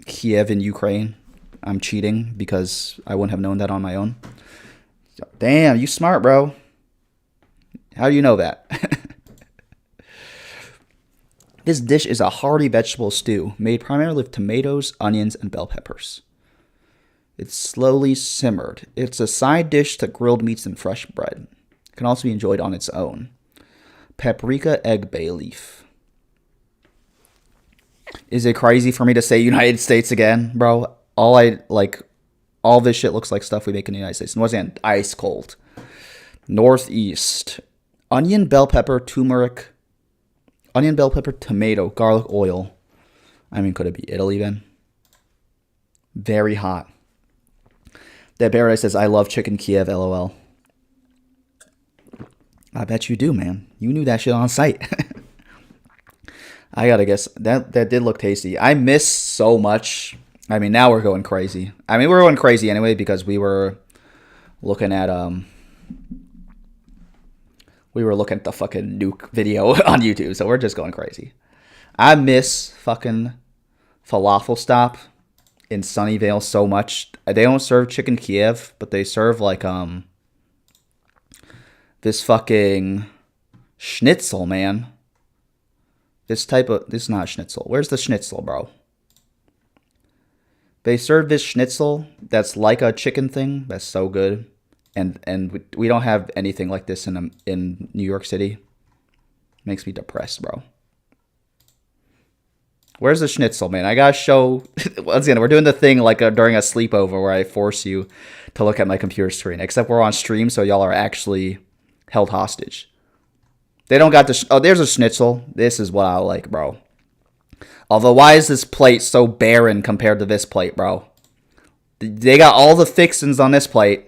Kiev in Ukraine? I'm cheating because I wouldn't have known that on my own. Damn, you smart, bro. How do you know that? This dish is a hearty vegetable stew made primarily with tomatoes, onions, and bell peppers. It's slowly simmered. It's a side dish to grilled meats and fresh bread. It can also be enjoyed on its own. Paprika egg bay leaf. Is it crazy for me to say United States again, bro? All this shit looks like stuff we make in the United States. And once again, ice cold. Northeast. Onion, bell pepper, turmeric. Onion, bell pepper, tomato, garlic, oil. I mean, could it be Italy then? Very hot. That Bear says, I love chicken Kiev, lol. I bet you do, man. You knew that shit on site. I gotta guess. That did look tasty. I miss so much. I mean, now we're going crazy. I mean, we're going crazy anyway because we were looking at the fucking nuke video on YouTube, so we're just going crazy. I miss fucking Falafel Stop in Sunnyvale so much. They don't serve chicken Kiev, but they serve like this fucking schnitzel, man. This is not schnitzel. Where's the schnitzel, bro? They serve this schnitzel that's like a chicken thing. That's so good. And we don't have anything like this in New York City. Makes me depressed, bro. Where's the schnitzel, man? I gotta show. Once again, we're doing the thing like during a sleepover where I force you to look at my computer screen. Except we're on stream, so y'all are actually held hostage. They don't got the. Oh, there's a schnitzel. This is what I like, bro. Although, why is this plate so barren compared to this plate, bro? They got all the fixings on this plate.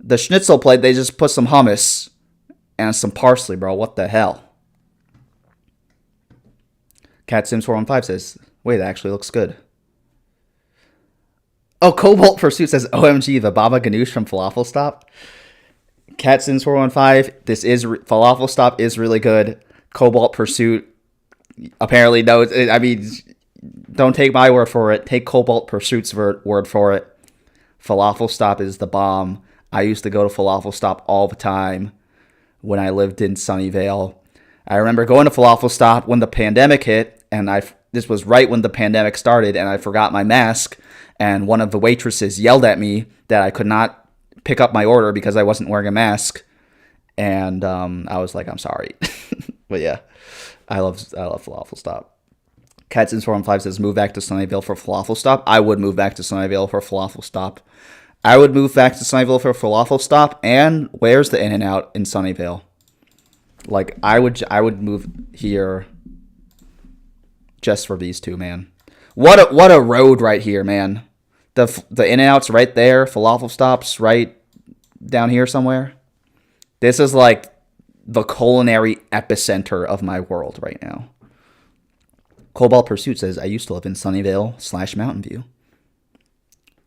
The schnitzel plate, they just put some hummus and some parsley, bro. What the hell? Cat Sims 415 says, wait, that actually looks good. Oh, Cobalt Pursuit says, OMG, the Baba Ganoush from Falafel Stop. Cat Sims 415, Falafel Stop is really good. Cobalt Pursuit apparently knows. I mean, don't take my word for it. Take Cobalt Pursuit's word for it. Falafel Stop is the bomb. I used to go to Falafel Stop all the time when I lived in Sunnyvale. I remember going to Falafel Stop when the pandemic hit, and this was right when the pandemic started, and I forgot my mask, and one of the waitresses yelled at me that I could not pick up my order because I wasn't wearing a mask, and I was like, I'm sorry. But yeah, I love Falafel Stop. Catsin415 says, move back to Sunnyvale for Falafel Stop. I would move back to Sunnyvale for Falafel Stop. I would move back to Sunnyvale for Falafel Stop. And where's the In-N-Out in Sunnyvale? Like, I would move here just for these two, man. What a road right here, man. The In-N-Out's right there. Falafel Stop's right down here somewhere. This is like the culinary epicenter of my world right now. Cobalt Pursuit says, I used to live in Sunnyvale / Mountain View.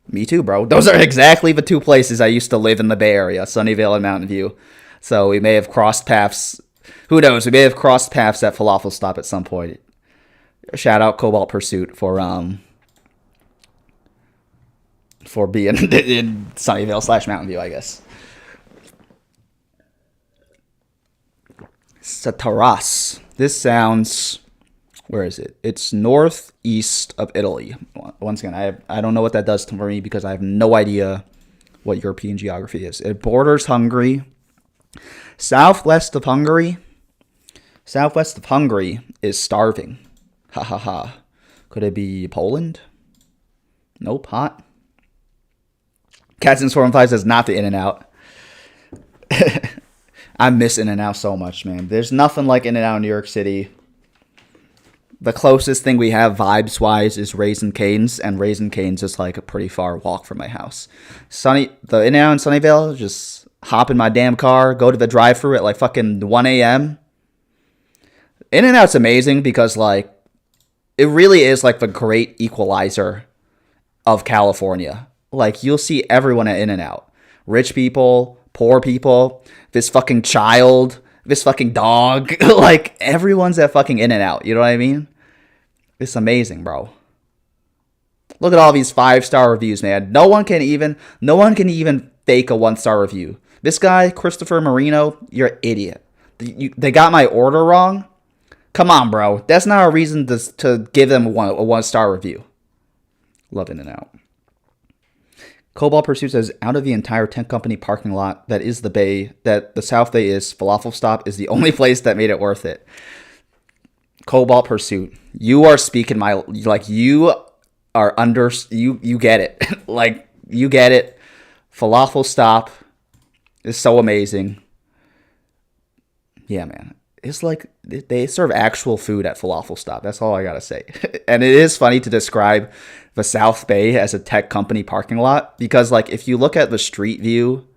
Me too, bro. Those are exactly the two places I used to live in the Bay Area, Sunnyvale and Mountain View. So we may have crossed paths. Who knows? We may have crossed paths at Falafel Stop at some point. Shout out Cobalt Pursuit for being in Sunnyvale / Mountain View, I guess. Sataras. This sounds... Where is it? It's northeast of Italy. Once again, I don't know what that does for me because I have no idea what European geography is. It borders Hungary. Southwest of Hungary is starving. Ha ha ha. Could it be Poland? Nope, hot. Catsin415 says not the In-N-Out. I miss In-N-Out so much, man. There's nothing like In-N-Out in New York City. The closest thing we have vibes-wise is Raising Cane's, and Raising Cane's is like a pretty far walk from my house. The In-N-Out in Sunnyvale, just hop in my damn car, go to the drive-thru at like fucking 1 a.m., In-N-Out's amazing because, like, it really is, like, the great equalizer of California. Like, you'll see everyone at In-N-Out. Rich people, poor people, this fucking child, this fucking dog. Like, everyone's at fucking In-N-Out. You know what I mean? It's amazing, bro. Look at all these 5-star reviews, man. No one can even fake a 1-star review. This guy, Christopher Marino, you're an idiot. They got my order wrong? Come on, bro. That's not a reason to give them a 1-star review. Love In-N-Out. Cobalt Pursuit says, out of the entire tent company parking lot that is the Bay, that the South Bay is, Falafel Stop is the only place that made it worth it. Cobalt Pursuit, you are speaking my, like, you are under, you get it. Like, you get it. Falafel Stop is so amazing. Yeah, man. It's like they serve actual food at Falafel Stop. That's all I gotta say. And it is funny to describe the South Bay as a tech company parking lot because, like, if you look at the street view,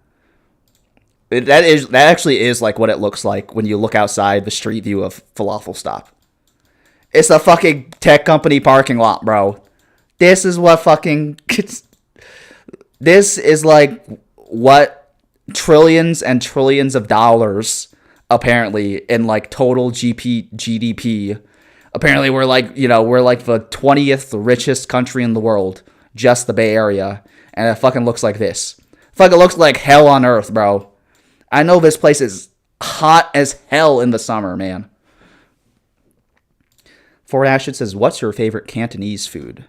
that actually is like what it looks like when you look outside the street view of Falafel Stop. It's a fucking tech company parking lot, bro. This is what fucking. This is like what trillions and trillions of dollars. Apparently, in like total GDP, apparently we're like the 20th richest country in the world, just the Bay Area, and it fucking looks like this. Fucking looks like hell on earth, bro. I know this place is hot as hell in the summer, man. Fort Ashton says, "What's your favorite Cantonese food?"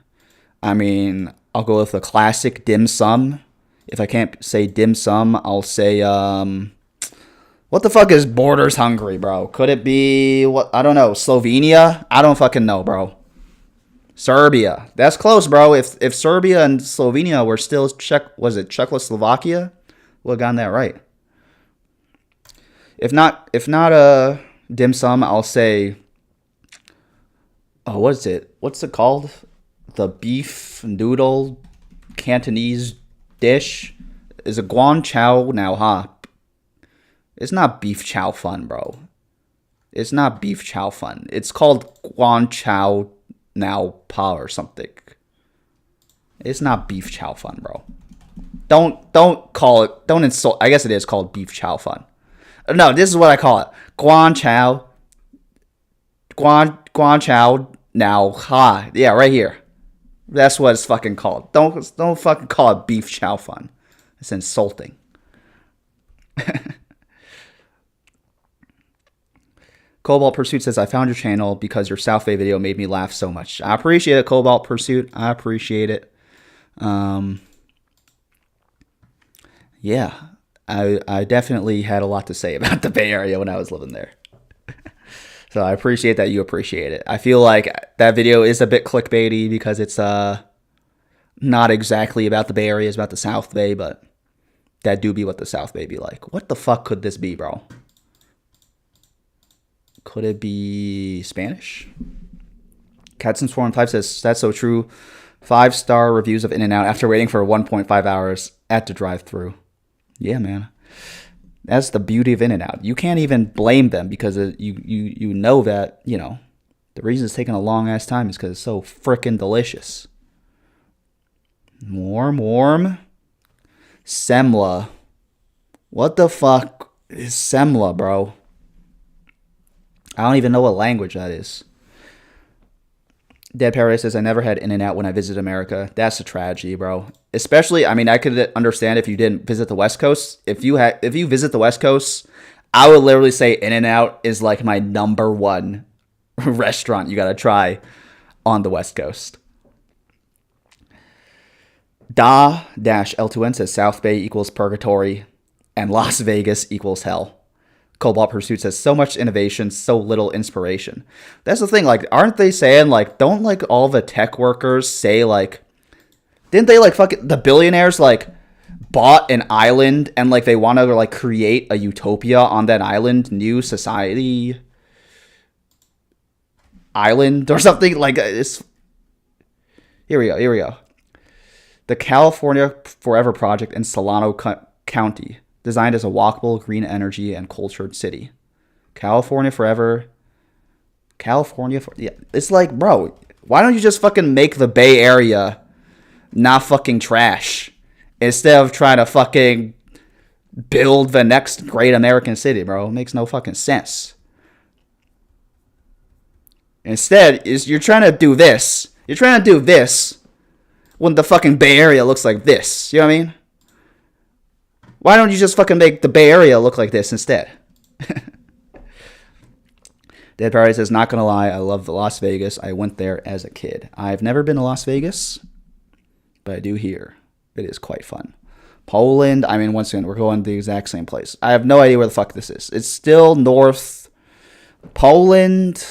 I mean, I'll go with the classic dim sum. If I can't say dim sum, I'll say what the fuck is Borders Hungary, bro? Could it be, what? I don't know, Slovenia? I don't fucking know, bro. Serbia. That's close, bro. If Serbia and Slovenia were still Czechoslovakia? Would have gotten that right. If not dim sum, I'll say, what is it? What's it called? The beef noodle Cantonese dish? Is it guan chow now, huh? It's not beef chow fun, bro. It's not beef chow fun. It's called guan chow now pa or something. It's not beef chow fun, bro. Don't call it. Don't insult. I guess it is called beef chow fun. No, this is what I call it. Guan chow. Guan chow now ha. Yeah, right here. That's what it's fucking called. Don't fucking call it beef chow fun. It's insulting. Cobalt Pursuit says, I found your channel because your South Bay video made me laugh so much. I appreciate it, Cobalt Pursuit. I appreciate it. Yeah, I definitely had a lot to say about the Bay Area when I was living there. So I appreciate that you appreciate it. I feel like that video is a bit clickbaity because it's not exactly about the Bay Area. It's about the South Bay, but that do be what the South Bay be like. What the fuck could this be, bro? Could it be Spanish? CatSims415 says, that's so true. 5-star reviews of In-N-Out after waiting for 1.5 hours at the drive-thru. Yeah, man. That's the beauty of In-N-Out. You can't even blame them because you know that, you know, the reason it's taking a long-ass time is because it's so frickin' delicious. Warm. Semla. What the fuck is semla, bro? I don't even know what language that is. Dead Paradise says, I never had In-N-Out when I visited America. That's a tragedy, bro. Especially, I mean, I could understand if you didn't visit the West Coast. If you visit the West Coast, I would literally say In-N-Out is like my number one restaurant you gotta try on the West Coast. Da-L2N says, South Bay equals purgatory and Las Vegas equals hell. Cobalt Pursuit says, so much innovation, so little inspiration. That's the thing, like, aren't they saying, like, don't, like, all the tech workers say, like, didn't they, like, fucking, the billionaires, like, bought an island and, like, they want to, like, create a utopia on that island, new society island or something? Like, it's, here we go. The California Forever Project in Solano County. Designed as a walkable, green energy, and cultured city. California Forever California. Yeah, it's like, bro, why don't you just fucking make the Bay Area not fucking trash instead of trying to fucking build the next great American city, bro? It makes no fucking sense. Instead, you're trying to do this. You're trying to do this when the fucking Bay Area looks like this. You know what I mean? Why don't you just fucking make the Bay Area look like this instead? Dead Party says, not gonna lie, I love Las Vegas. I went there as a kid. I've never been to Las Vegas, but I do hear it is quite fun. Poland, I mean, once again, we're going to the exact same place. I have no idea where the fuck this is. It's still north. Poland.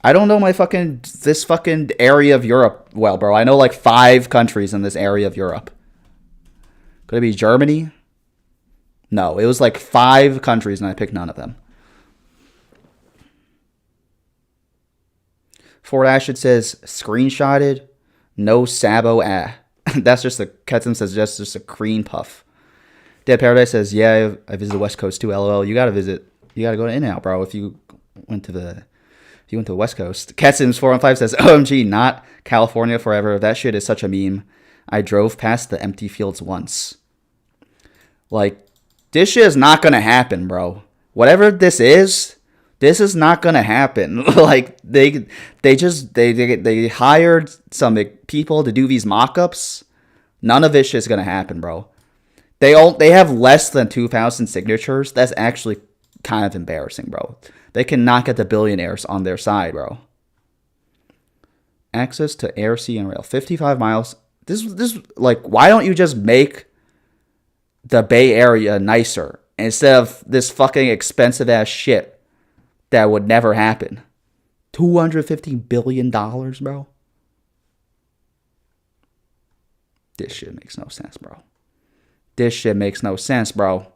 I don't know this fucking area of Europe well, bro. I know like 5 countries in this area of Europe. Could it be Germany? No, it was like 5 countries and I picked none of them. Fort Ashford says, screenshotted, no Sabo That's just a, Ketzen says, just a cream puff. Dead Paradise says, yeah, I visited the West Coast too, LOL. You gotta go to In-N-Out, bro, if you went to the West Coast. Ketsim's 415 says, OMG, not California forever. That shit is such a meme. I drove past the empty fields once. Like, this shit is not gonna happen, bro. Whatever this is not gonna happen. Like, they hired some people to do these mock-ups. None of this shit's gonna happen, bro. They have less than 2,000 signatures. That's actually kind of embarrassing, bro. They cannot get the billionaires on their side, bro. Access to air, sea, and rail. 55 miles. This like, why don't you just make the Bay Area nicer instead of this fucking expensive ass shit that would never happen? $250 billion, bro. This shit makes no sense, bro. This shit makes no sense, bro.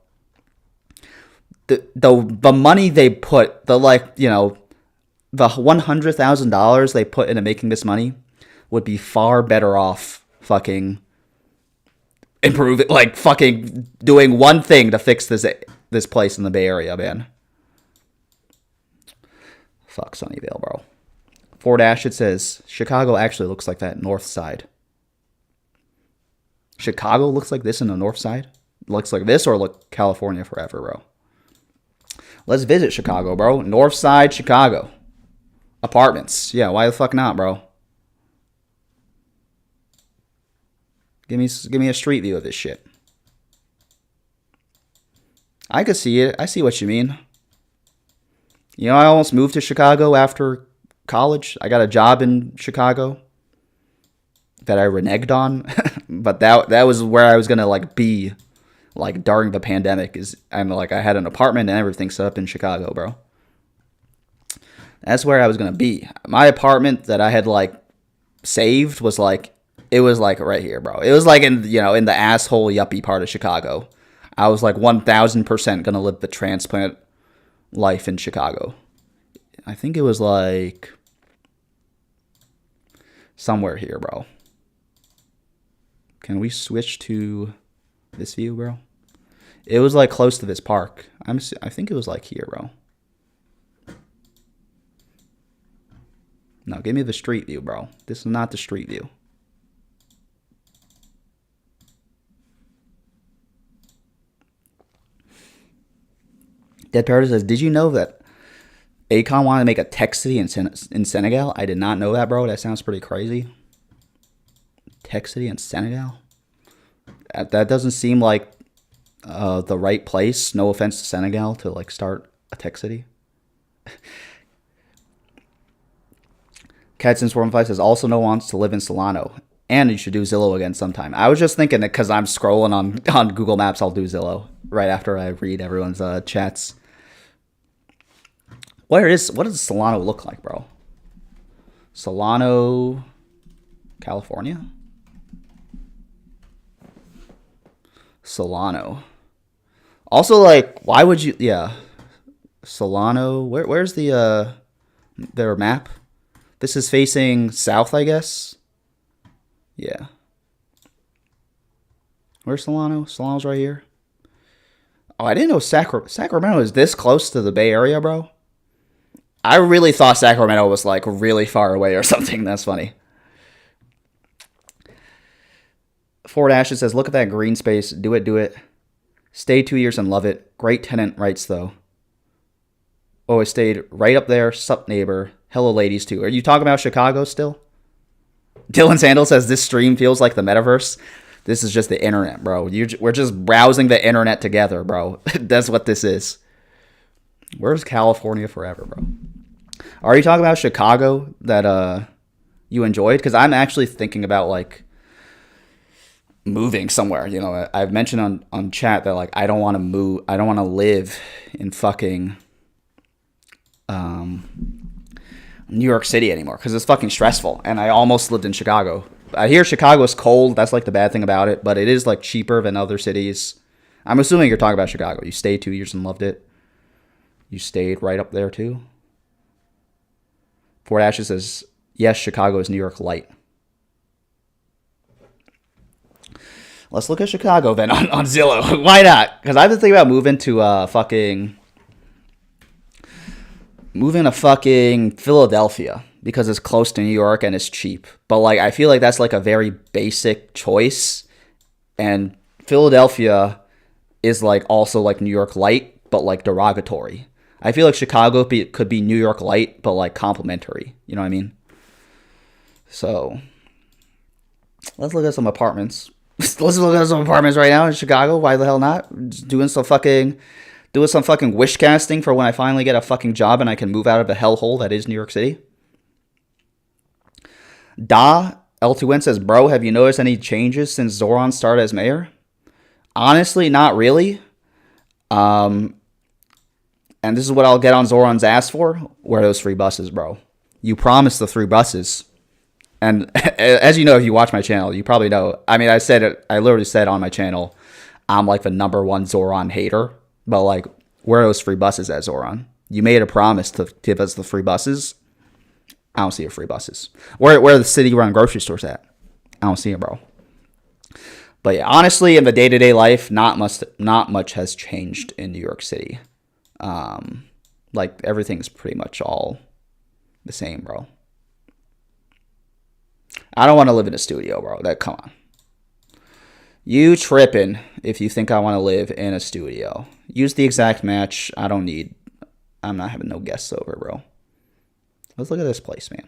The money they put, the $100,000 they put into making this money would be far better off fucking improve it, like fucking doing one thing to fix this place in the Bay Area, man. Fuck Sunnyvale, bro. Fort Ashford says, Chicago actually looks like that north side. Chicago looks like this in the north side? Looks like this or look California forever, bro? Let's visit Chicago, bro. North side Chicago. Apartments. Yeah, why the fuck not, bro? Give me a street view of this shit. I could see it. I see what you mean. You know, I almost moved to Chicago after college. I got a job in Chicago that I reneged on. But that was where I was gonna like be like during the pandemic, and like I had an apartment and everything set up in Chicago, bro. That's where I was gonna be. My apartment that I had like saved was like, it was like right here, bro. It was like in the asshole yuppie part of Chicago. I was like 1,000% gonna live the transplant life in Chicago. I think it was like somewhere here, bro. Can we switch to this view, bro? It was like close to this park. I think it was like here, bro. No, give me the street view, bro. This is not the street view. Dead Paradise says, did you know that Akon wanted to make a tech city in Senegal? I did not know that, bro. That sounds pretty crazy. Tech city in Senegal? That doesn't seem like the right place. No offense to Senegal, to like start a tech city. Catsin415 says, also no one wants to live in Solano. And you should do Zillow again sometime. I was just thinking that because I'm scrolling on Google Maps, I'll do Zillow right after I read everyone's chats. What does Solano look like, bro? Solano, California? Solano. Also, like, why would you... Yeah. Solano. Where's their map? This is facing south, I guess. Yeah. Where's Solano? Solano's right here. Oh, I didn't know Sacramento is this close to the Bay Area, bro. I really thought Sacramento was like really far away or something. That's funny. Ford Ashes says, look at that green space. Do it, do it. Stay 2 years and love it. Great tenant rights, though. Oh, I stayed right up there. Sup, neighbor. Hello, ladies, too. Are you talking about Chicago still? Dylan Sandal says, this stream feels like the metaverse. This is just the internet, bro. We're just browsing the internet together, bro. That's what this is. Where's California forever, bro? Are you talking about Chicago that you enjoyed? Because I'm actually thinking about, like, moving somewhere. You know, I've mentioned on chat that, like, I don't want to move. I don't want to live in fucking New York City anymore because it's fucking stressful. And I almost lived in Chicago. I hear Chicago's cold. That's like the bad thing about it. But it is like cheaper than other cities. I'm assuming you're talking about Chicago. You stayed 2 years and loved it. You stayed right up there too. Fort Ashes says, yes, Chicago is New York light. Let's look at Chicago then on Zillow. Why not? Because I've been thinking about moving to fucking Philadelphia because it's close to New York and it's cheap. But like I feel like that's like a very basic choice. And Philadelphia is like also like New York light, but like derogatory. I feel like Chicago could be New York light, but like complimentary. You know what I mean? So let's look at some apartments. Let's look at some apartments right now in Chicago. Why the hell not? Just doing some fucking wish casting for when I finally get a fucking job and I can move out of the hellhole that is New York City. L2N says, bro, have you noticed any changes since Zoran started as mayor? Honestly, not really. And this is what I'll get on Zoran's ass for. Where are those free buses, bro? You promised the free buses. And as you know, if you watch my channel, you probably know. I mean, I literally said on my channel, I'm like the #1 Zoran hater. But like, where are those free buses at, Zoran? You made a promise to give us the free buses. I don't see the free buses. Where are the city-run grocery stores at? I don't see it, bro. But yeah, honestly, in the day-to-day life, not much has changed in New York City. Like everything's pretty much all the same, bro. I don't want to live in a studio, bro. Come on. You tripping if you think I want to live in a studio. Use the exact match. I'm not having no guests over, bro. Let's look at this place, man.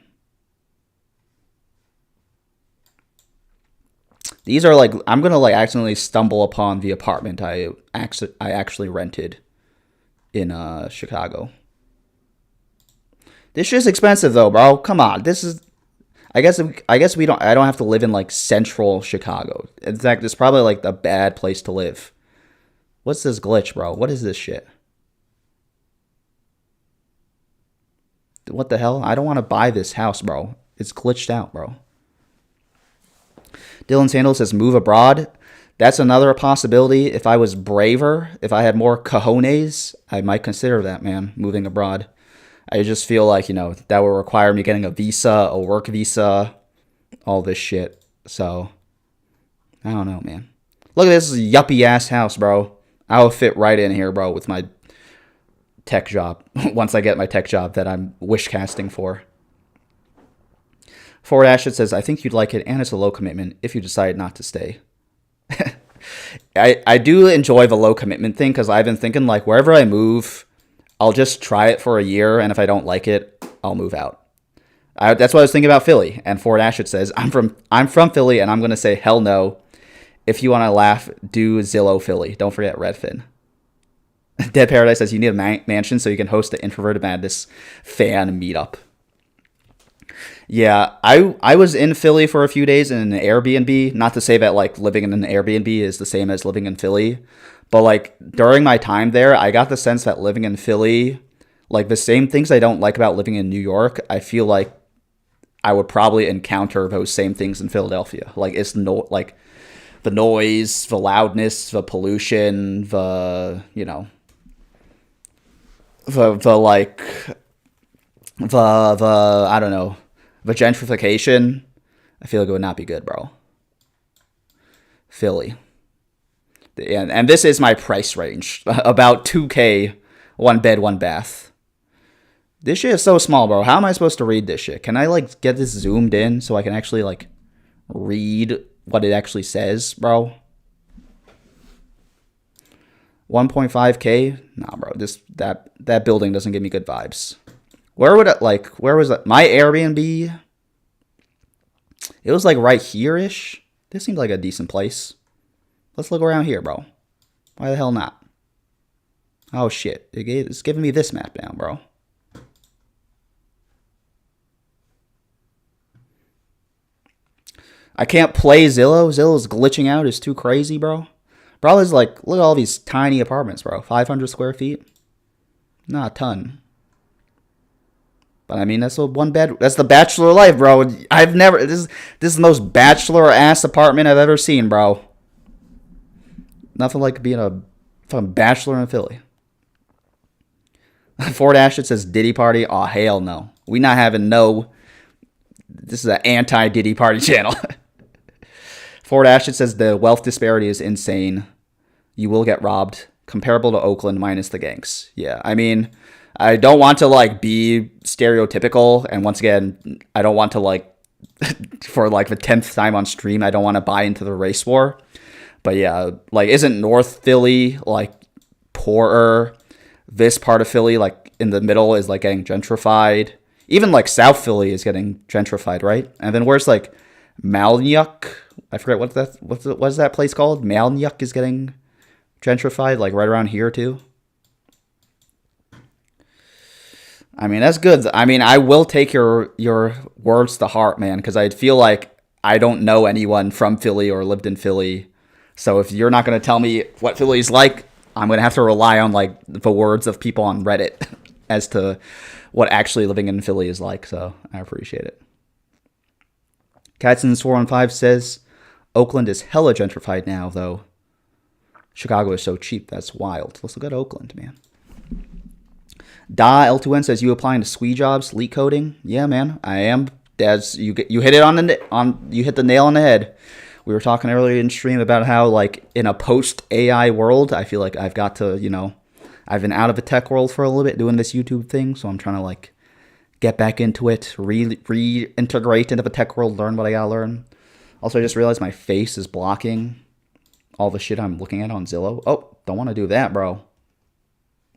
These are like, I'm going to like accidentally stumble upon the apartment I actually rented in Chicago. This shit's expensive though, bro. Come on. This is, I guess I don't have to live in like central Chicago. In fact, it's probably like the bad place to live. What's this glitch, bro? What is this shit? What the hell? I don't want to buy this house, bro. It's glitched out, bro. Dylan Sandal says move abroad. That's another possibility. If I was braver, if I had more cojones, I might consider that, man, moving abroad. I just feel like, you know, that would require me getting a visa, a work visa, all this shit. So, I don't know, man. Look at this yuppie-ass house, bro. I will fit right in here, bro, with my tech job. Once I get my tech job that I'm wish casting for. Ford Ashton says, I think you'd like it, and it's a low commitment if you decide not to stay. I do enjoy the low commitment thing, because I've been thinking, like, wherever I move, I'll just try it for a year, and if I don't like it, I'll move out. That's what I was thinking about Philly. And Ford Ashton says, I'm from Philly, and I'm going to say hell no. If you want to laugh, do Zillow Philly. Don't forget Redfin. Dead Paradise says, you need a mansion so you can host the Introverted Madness fan meetup. Yeah, I was in Philly for a few days in an Airbnb. Not to say that, like, living in an Airbnb is the same as living in Philly. But, like, during my time there, I got the sense that living in Philly, like, the same things I don't like about living in New York, I feel like I would probably encounter those same things in Philadelphia. Like, it's like the noise, the loudness, the pollution, the, you know, the I don't know, the gentrification. I feel like it would not be good, bro. Philly. And this is my price range. About $2K, one bed, one bath. This shit is so small, bro. How am I supposed to read this shit? Can I, like, get this zoomed in so I can actually, like, read what it actually says, bro? 1.5K? Nah, bro. That building doesn't give me good vibes. Where would it, like, where was it? My Airbnb? It was, like, right here-ish. This seemed like a decent place. Let's look around here, bro. Why the hell not? Oh, shit. It's giving me this map now, bro. I can't play Zillow. Zillow's glitching out. It's too crazy, bro. Bro, is like, look at all these tiny apartments, bro. 500 square feet. Not a ton. But I mean, that's one bed. That's the bachelor life, bro. I've never. This is the most bachelor ass apartment I've ever seen, bro. Nothing like being a fucking bachelor in Philly. Ford Ashton says Diddy party. Oh hell no. We not having no. This is an anti-Diddy party channel. Ford Ashton says the wealth disparity is insane. You will get robbed. Comparable to Oakland minus the gangs. Yeah, I mean, I don't want to, like, be stereotypical. And once again, I don't want to, like, for, like, the 10th time on stream, I don't want to buy into the race war. But, yeah, like, isn't North Philly, like, poorer? This part of Philly, like, in the middle is, like, getting gentrified. Even, like, South Philly is getting gentrified, right? And then where's, like, Malnyuk? I forget what's that place called? Malnyuk is getting gentrified, like, right around here, too. I mean, that's good. I mean, I will take your words to heart, man, because I feel like I don't know anyone from Philly or lived in Philly. So if you're not going to tell me what Philly's like, I'm going to have to rely on, like, the words of people on Reddit as to what actually living in Philly is like. So I appreciate it. Katzins415 says, Oakland is hella gentrified now, though. Chicago is so cheap. That's wild. Let's look at Oakland, man. Da L2N says, you applying to SWE jobs, leak coding? Yeah, man, I am. That's you hit it you hit the nail on the head. We were talking earlier in stream about how, like, in a post AI world, I feel like I've got to, you know, I've been out of the tech world for a little bit doing this YouTube thing, so I'm trying to, like, get back into it, reintegrate into the tech world, learn what I gotta learn. Also, I just realized my face is blocking all the shit I'm looking at on Zillow. Oh, don't want to do that, bro.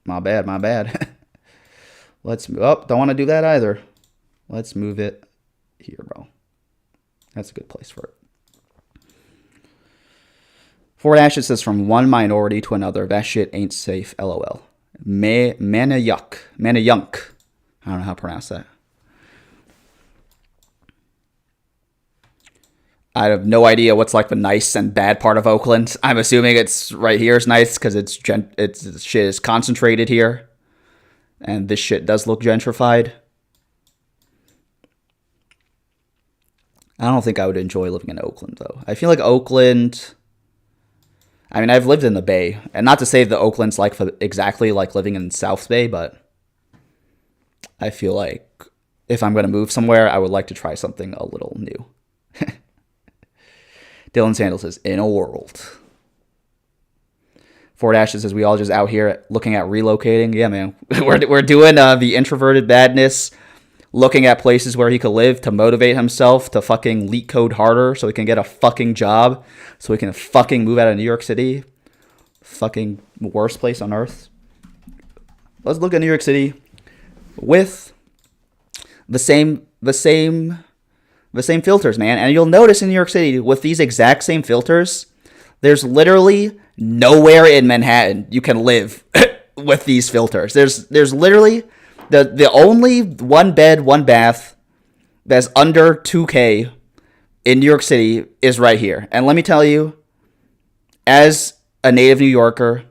My bad. Let's move up. Don't want to do that either. Let's move it here, bro. That's a good place for it. Ford Ashes says, from one minority to another, that shit ain't safe, LOL. Manayunk. I don't know how to pronounce that. I have no idea what's, like, the nice and bad part of Oakland. I'm assuming it's right here is nice because it's shit is concentrated here. And this shit does look gentrified. I don't think I would enjoy living in Oakland, though. I feel like Oakland... I mean, I've lived in the Bay. And not to say that Oakland's like exactly like living in South Bay, but I feel like if I'm going to move somewhere, I would like to try something a little new. Dylan Sandals says, in a world. Ford Ashes says, we all just out here looking at relocating. Yeah, man. We're doing the introverted badness, looking at places where he could live to motivate himself to fucking leak code harder so he can get a fucking job, so he can fucking move out of New York City. Fucking worst place on earth. Let's look at New York City with the same filters, man. And you'll notice in New York City with these exact same filters, there's literally nowhere in Manhattan you can live with these filters. There's literally the only one bed, one bath that's under 2K in New York City is right here. And let me tell you, as a native New Yorker,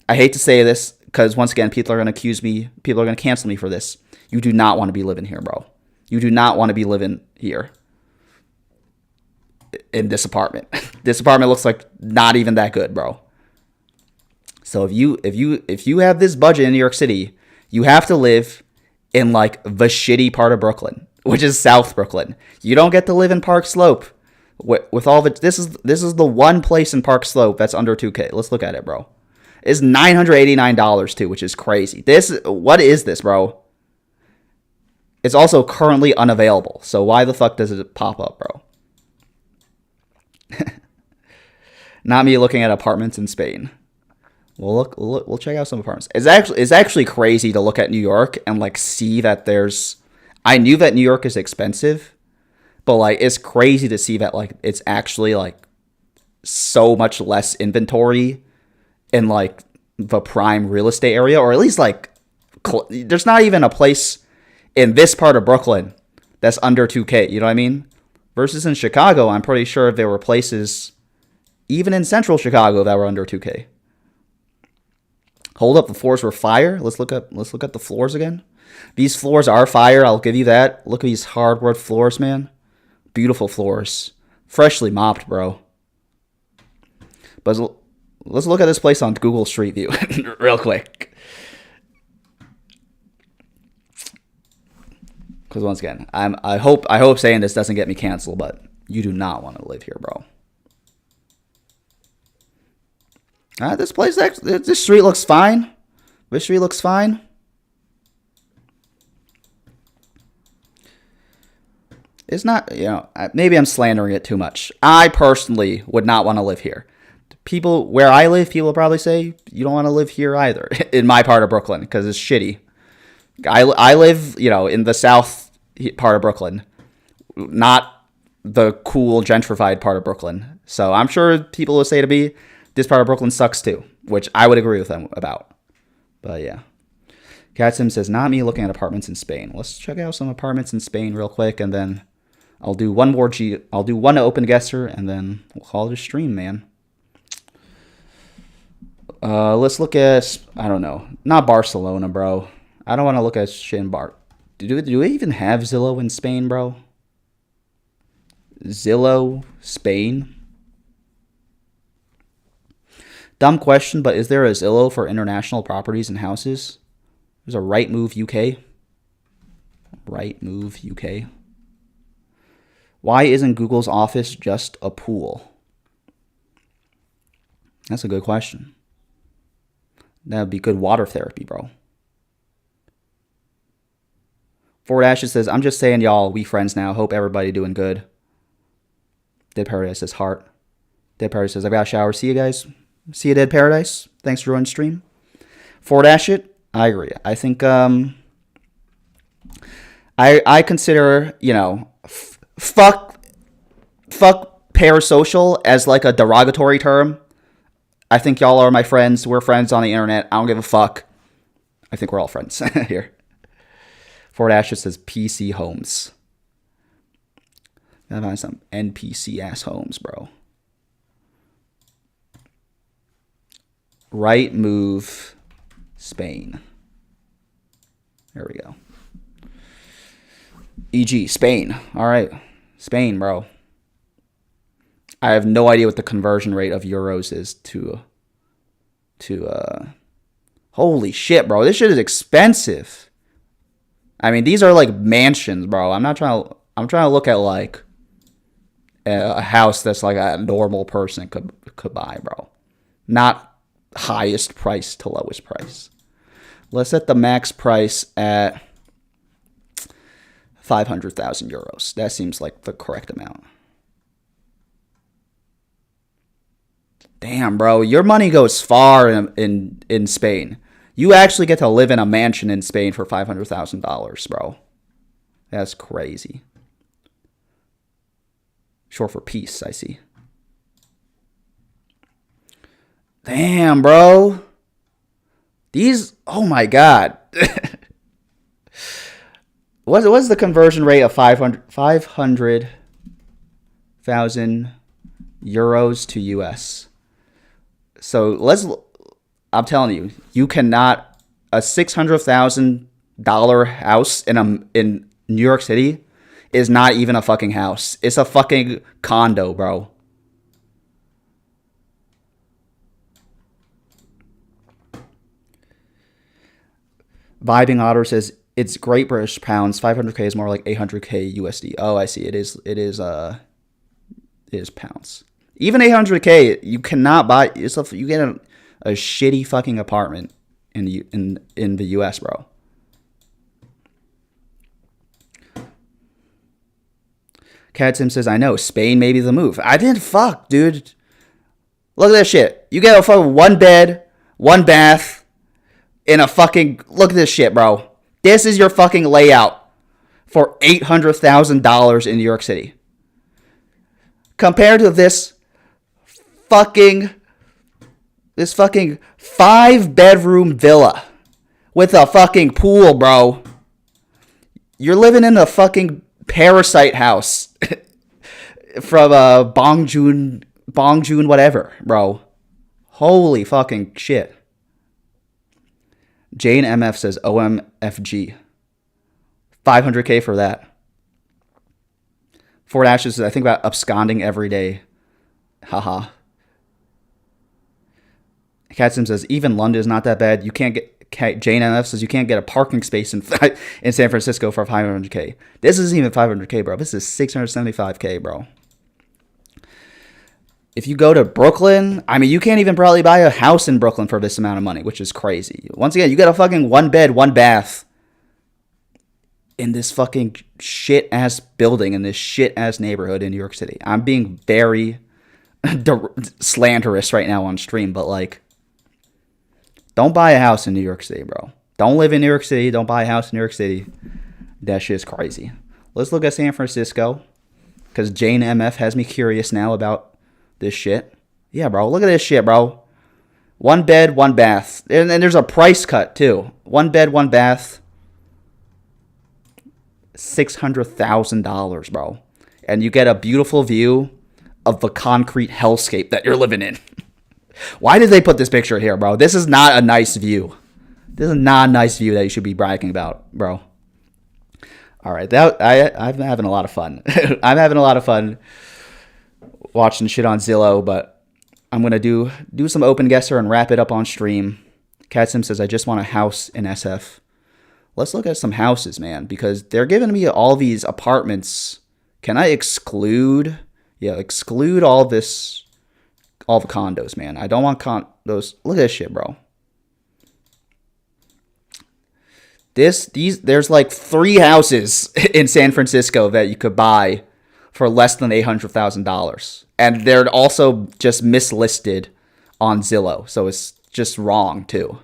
I hate to say this because once again, people are going to cancel me for this. You do not want to be living here, bro. You do not want to be living here in this apartment. This apartment looks like not even that good, bro. So if you have this budget in New York City, you have to live in, like, the shitty part of Brooklyn, which is South Brooklyn. You don't get to live in Park Slope with all of it. This is the one place in Park Slope that's under 2K. Let's look at it, bro. It's $989 too, which is crazy. What is this, bro? It's also currently unavailable. So why the fuck does it pop up, bro? Not me looking at apartments in Spain. We'll check out some apartments. It's actually crazy to look at New York and like see that there's. I knew that New York is expensive, but like it's crazy to see that like it's actually like so much less inventory in like the prime real estate area, or at least like there's not even a place in this part of Brooklyn that's under 2K. You know what I mean? Versus in Chicago, I'm pretty sure there were places even in central Chicago that were under 2K. Hold up, the floors were fire. Let's look at the floors again. These floors are fire, I'll give you that. Look at these hardwood floors, man. Beautiful floors. Freshly mopped, bro. But let's look at this place on Google Street View real quick. Because once again, I hope saying this doesn't get me canceled, but you do not want to live here, bro. This street looks fine. This street looks fine. It's not, maybe I'm slandering it too much. I personally would not want to live here. People, where I live, people probably say, you don't want to live here either, in my part of Brooklyn, because it's shitty. I live, in the south part of Brooklyn, not the cool gentrified part of Brooklyn. So I'm sure people will say to me, this part of Brooklyn sucks too, which I would agree with them about. But yeah. Catsim says, not me looking at apartments in Spain. Let's check out some apartments in Spain real quick, and then I'll do one open guesser, and then we'll call it a stream, man. Let's look at, I don't know, not Barcelona, bro. I don't want to look at shit in Do we even have Zillow in Spain, bro? Zillow, Spain? Dumb question, but is there a Zillow for international properties and houses? There's a Rightmove UK. Rightmove UK. Why isn't Google's office just a pool? That's a good question. That would be good water therapy, bro. Ford Ashes says, I'm just saying, y'all, we friends now. Hope everybody doing good. Dead Paradise says, heart. Dead Paradise says, I got a shower. See you guys. See you, Dead Paradise. Thanks for joining stream. Ford Ashit, I agree. I think I consider, fuck parasocial as like a derogatory term. I think y'all are my friends. We're friends on the internet. I don't give a fuck. I think we're all friends here. Ford Ashit says PC homes. Gotta find some NPC ass homes, bro. Rightmove Spain. There we go. E.g. Spain. All right. Spain, bro. I have no idea what the conversion rate of euros is to holy shit, bro. This shit is expensive. I mean, these are like mansions, bro. I'm trying to look at like a house that's like a normal person could buy, bro. Not highest price to lowest price. Let's set the max price at 500,000 euros. That seems like the correct amount. Damn, bro, your money goes far in Spain. You actually get to live in a mansion in Spain for $500,000, bro. That's crazy. Short for peace, I see. Damn, bro. These, oh my god. What's the conversion rate of 500,000 euros to US? So I'm telling you, you cannot, a $600,000 house in New York City is not even a fucking house. It's a fucking condo, bro. Vibing Otter says it's Great British pounds. 500k is more like 800k USD. Oh, I see. It is pounds. Even 800k, you cannot buy yourself. You get a shitty fucking apartment in the US, bro. Cat Sim says, I know, Spain may be the move. I didn't fuck, dude. Look at this shit. You get a fucking 1 bed, 1 bath, in a fucking... Look at this shit, bro. This is your fucking layout for $800,000 in New York City. Compared to this fucking 5-bedroom villa with a fucking pool, bro. You're living in a fucking parasite house from Bong Joon whatever, bro. Holy fucking shit. Jane MF says OMFG. $500K for that. Fort Ashes says, I think about absconding every day. Haha. Catsim says, even London is not that bad. You can't get... Jane MF says, you can't get a parking space in San Francisco for $500K. This isn't even $500K, bro. This is $675K, bro. If you go to Brooklyn, I mean, you can't even probably buy a house in Brooklyn for this amount of money, which is crazy. Once again, you got a fucking 1 bed, 1 bath in this fucking shit-ass building in this shit-ass neighborhood in New York City. I'm being very slanderous right now on stream, but, like, don't buy a house in New York City, bro. Don't live in New York City. Don't buy a house in New York City. That shit is crazy. Let's look at San Francisco, because Jane MF has me curious now about this shit. Yeah, bro. Look at this shit, bro. 1 bed, 1 bath. And there's a price cut, too. 1 bed, 1 bath. $600,000, bro. And you get a beautiful view of the concrete hellscape that you're living in. Why did they put this picture here, bro? This is not a nice view. This is not a nice view that you should be bragging about, bro. All right, I'm having a lot of fun. I'm having a lot of fun watching shit on Zillow, but I'm going to do some open guesser and wrap it up on stream. Catsim says, I just want a house in SF. Let's look at some houses, man, because they're giving me all these apartments. Can I exclude? Yeah, exclude all the condos, man. I don't want condos. Look at this shit, bro. There's like 3 houses in San Francisco that you could buy for less than $800,000. And they're also just mislisted on Zillow. So it's just wrong, too.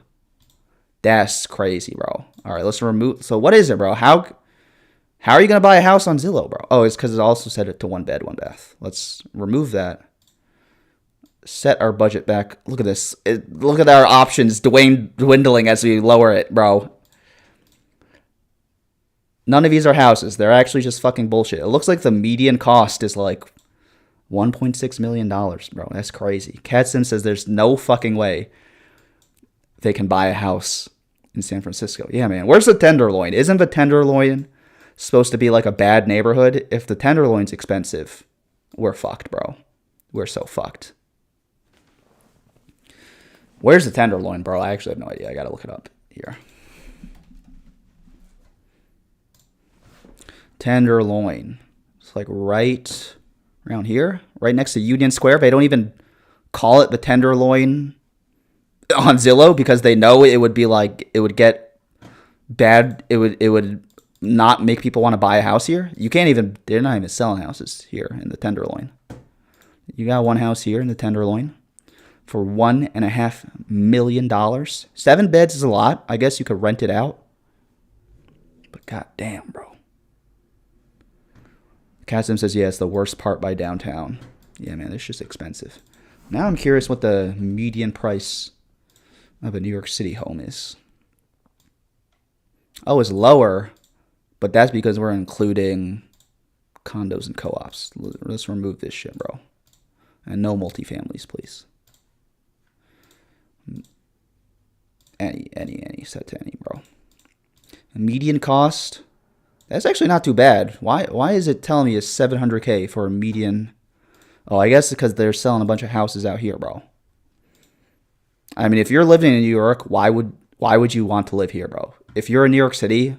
That's crazy, bro. All right, let's remove. So what is it, bro? How are you going to buy a house on Zillow, bro? Oh, it's because it also set it to 1 bed, 1 bath. Let's remove that. Set our budget back. Look at this. Look at our options dwindling as we lower it, bro. None of these are houses. They're actually just fucking bullshit. It looks like the median cost is like $1.6 million, bro. That's crazy. Catsim says there's no fucking way they can buy a house in San Francisco. Yeah, man. Where's the Tenderloin? Isn't the Tenderloin supposed to be like a bad neighborhood? If the Tenderloin's expensive, we're fucked, bro. We're so fucked. Where's the Tenderloin, bro? I actually have no idea. I gotta look it up here. Tenderloin. It's like right around here, right next to Union Square. They don't even call it the Tenderloin on Zillow because they know it would be like, it would get bad. It would not make people want to buy a house here. They're not even selling houses here in the Tenderloin. You got one house here in the Tenderloin for $1.5 million. 7 beds is a lot. I guess you could rent it out. But goddamn, bro. Kasim says, yeah, it's the worst part by downtown. Yeah, man, it's just expensive. Now I'm curious what the median price of a New York City home is. Oh, it's lower, but that's because we're including condos and co-ops. Let's remove this shit, bro. And no multifamilies, please. Any, set to any, bro. Median cost, that's actually not too bad. Why is it telling me it's $700K for a median? Oh, I guess because they're selling a bunch of houses out here, bro. I mean, if you're living in New York, why would you want to live here, bro? If you're in New York City,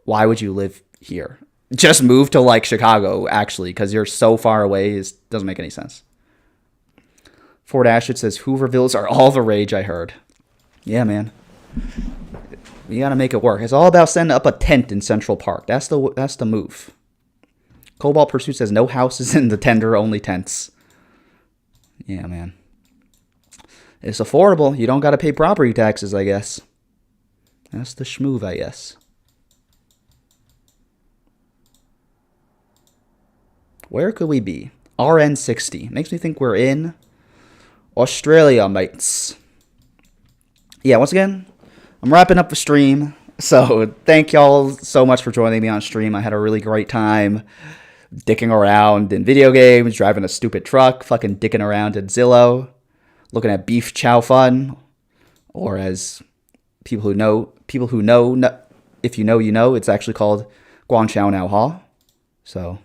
why would you live here? Just move to like Chicago, actually, because you're so far away. It doesn't make any sense. Fort Ashford says Hoovervilles are all the rage, I heard. Yeah, man. You gotta make it work. It's all about setting up a tent in Central Park. That's the move. Cobalt Pursuit says no houses in the tender, only tents. Yeah, man. It's affordable. You don't got to pay property taxes, I guess. That's the schmoove, I guess. Where could we be? RN60. Makes me think we're in Australia, mates. Yeah, once again, I'm wrapping up the stream. So thank y'all so much for joining me on stream. I had a really great time dicking around in video games, driving a stupid truck, fucking dicking around in Zillow, looking at beef chow fun, or as people who know, if you know, you know, it's actually called Guan Chow Now Ha. So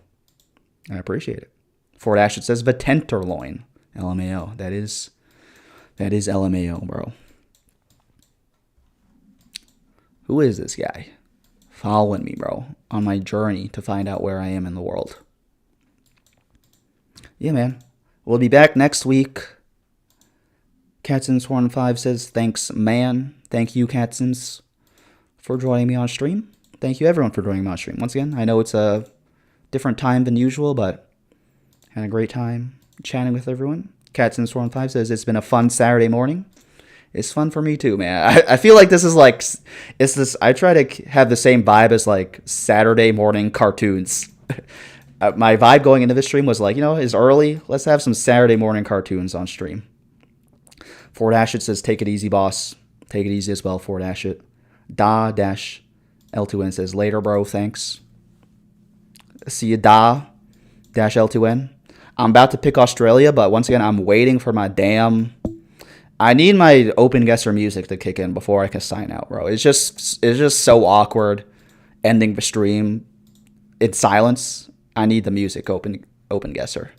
I appreciate it. Fort Ashton says the tenderloin. LMAO. That is LMAO, bro. Who is this guy? Following me, bro, on my journey to find out where I am in the world. Yeah, man. We'll be back next week. Katzins15 says, thanks, man. Thank you, Katzins, for joining me on stream. Thank you, everyone, for joining me on stream. Once again, I know it's a different time than usual, but had a great time chatting with everyone. Katzins15 says, it's been a fun Saturday morning. It's fun for me too, man. I feel like this is like, it's this, I try to have the same vibe as like Saturday morning cartoons. My vibe going into this stream was like, you know, it's early. Let's have some Saturday morning cartoons on stream. Fort Ashett says, take it easy, boss. Take it easy as well, Fort Ashett. Da-L2N says, later, bro, thanks. See you, Da-L2N. I'm about to pick Australia, but once again, I'm waiting for my damn... I need my open guesser music to kick in before I can sign out, bro. It's just so awkward ending the stream in silence. I need the music open guesser.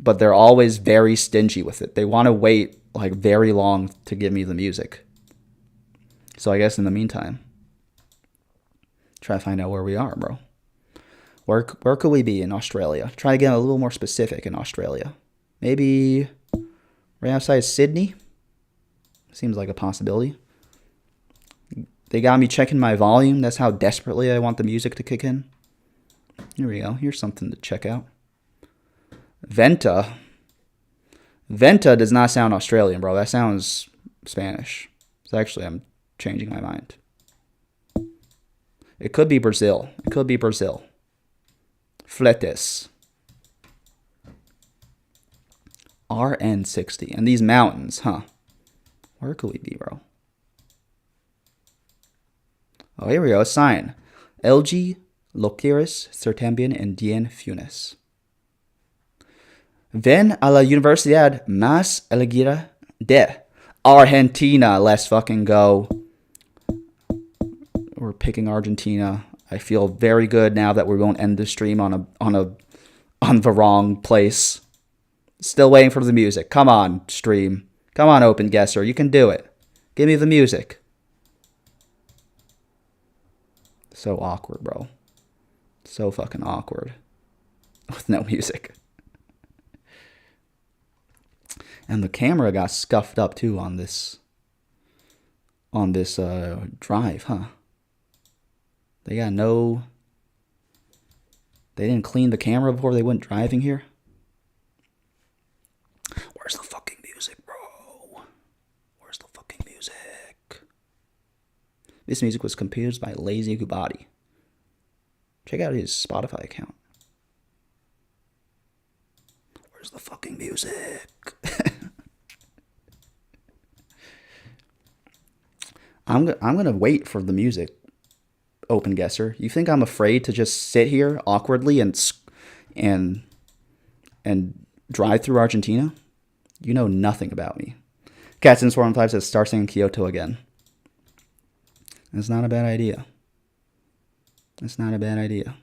But they're always very stingy with it. They want to wait like very long to give me the music. So I guess in the meantime, try to find out where we are, bro. Where could we be in Australia? Try to get a little more specific in Australia. Maybe right outside Sydney? Seems like a possibility. They got me checking my volume. That's how desperately I want the music to kick in. Here we go. Here's something to check out. Venta. Venta does not sound Australian, bro. That sounds Spanish. So actually, I'm changing my mind. It could be Brazil. It could be Brazil. Fletes. RN60. And these mountains, huh? Where could we be, bro? Oh, here we go. A sign. LG, Loquiris, Certambian, and Dien Funes. Ven a la Universidad más elegida de Argentina. Let's fucking go. We're picking Argentina. I feel very good now that we won't end the stream on the wrong place. Still waiting for the music. Come on, stream. Come on, open guesser. You can do it. Give me the music. So awkward, bro. So fucking awkward. With no music. And the camera got scuffed up too on this drive, huh? They didn't clean the camera before they went driving here. Where's the fucking music, bro? Where's the fucking music? This music was composed by Lazy Gubati. Check out his Spotify account. Where's the fucking music? I'm gonna wait for the music, open guesser. You think I'm afraid to just sit here awkwardly and drive through Argentina? You know nothing about me. Katzins415 says, start singing Kyoto again. That's not a bad idea. That's not a bad idea.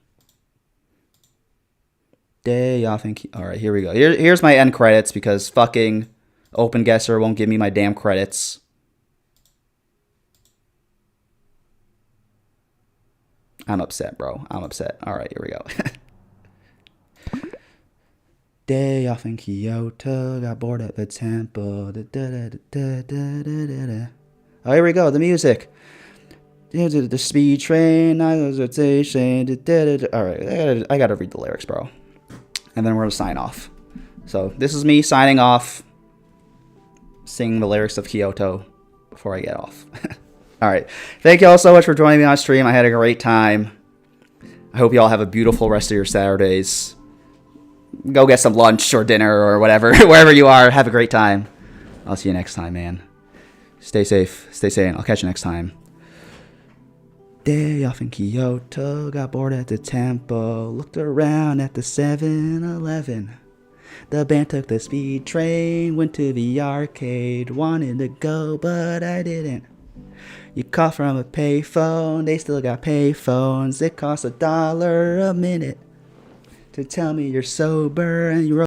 Day off in Alright, here we go. Here's my end credits because fucking open guesser won't give me my damn credits. I'm upset, bro. I'm upset. Alright, here we go. Day off in Kyoto, got bored at the temple. Oh, here we go, the music. The speed train, all right, I gotta read the lyrics, bro. And then we're gonna sign off. So this is me signing off, singing the lyrics of Kyoto before I get off. All right, thank you all so much for joining me on stream. I had a great time. I hope you all have a beautiful rest of your Saturdays. Go get some lunch or dinner or whatever, wherever you are. Have a great time. I'll see you next time, man. Stay safe. Stay sane. I'll catch you next time. Day off in Kyoto. Got bored at the temple. Looked around at the 7-Eleven. The band took the speed train. Went to the arcade. Wanted to go, but I didn't. You call from a payphone. They still got payphones. It costs $1 a minute to tell me you're sober and you're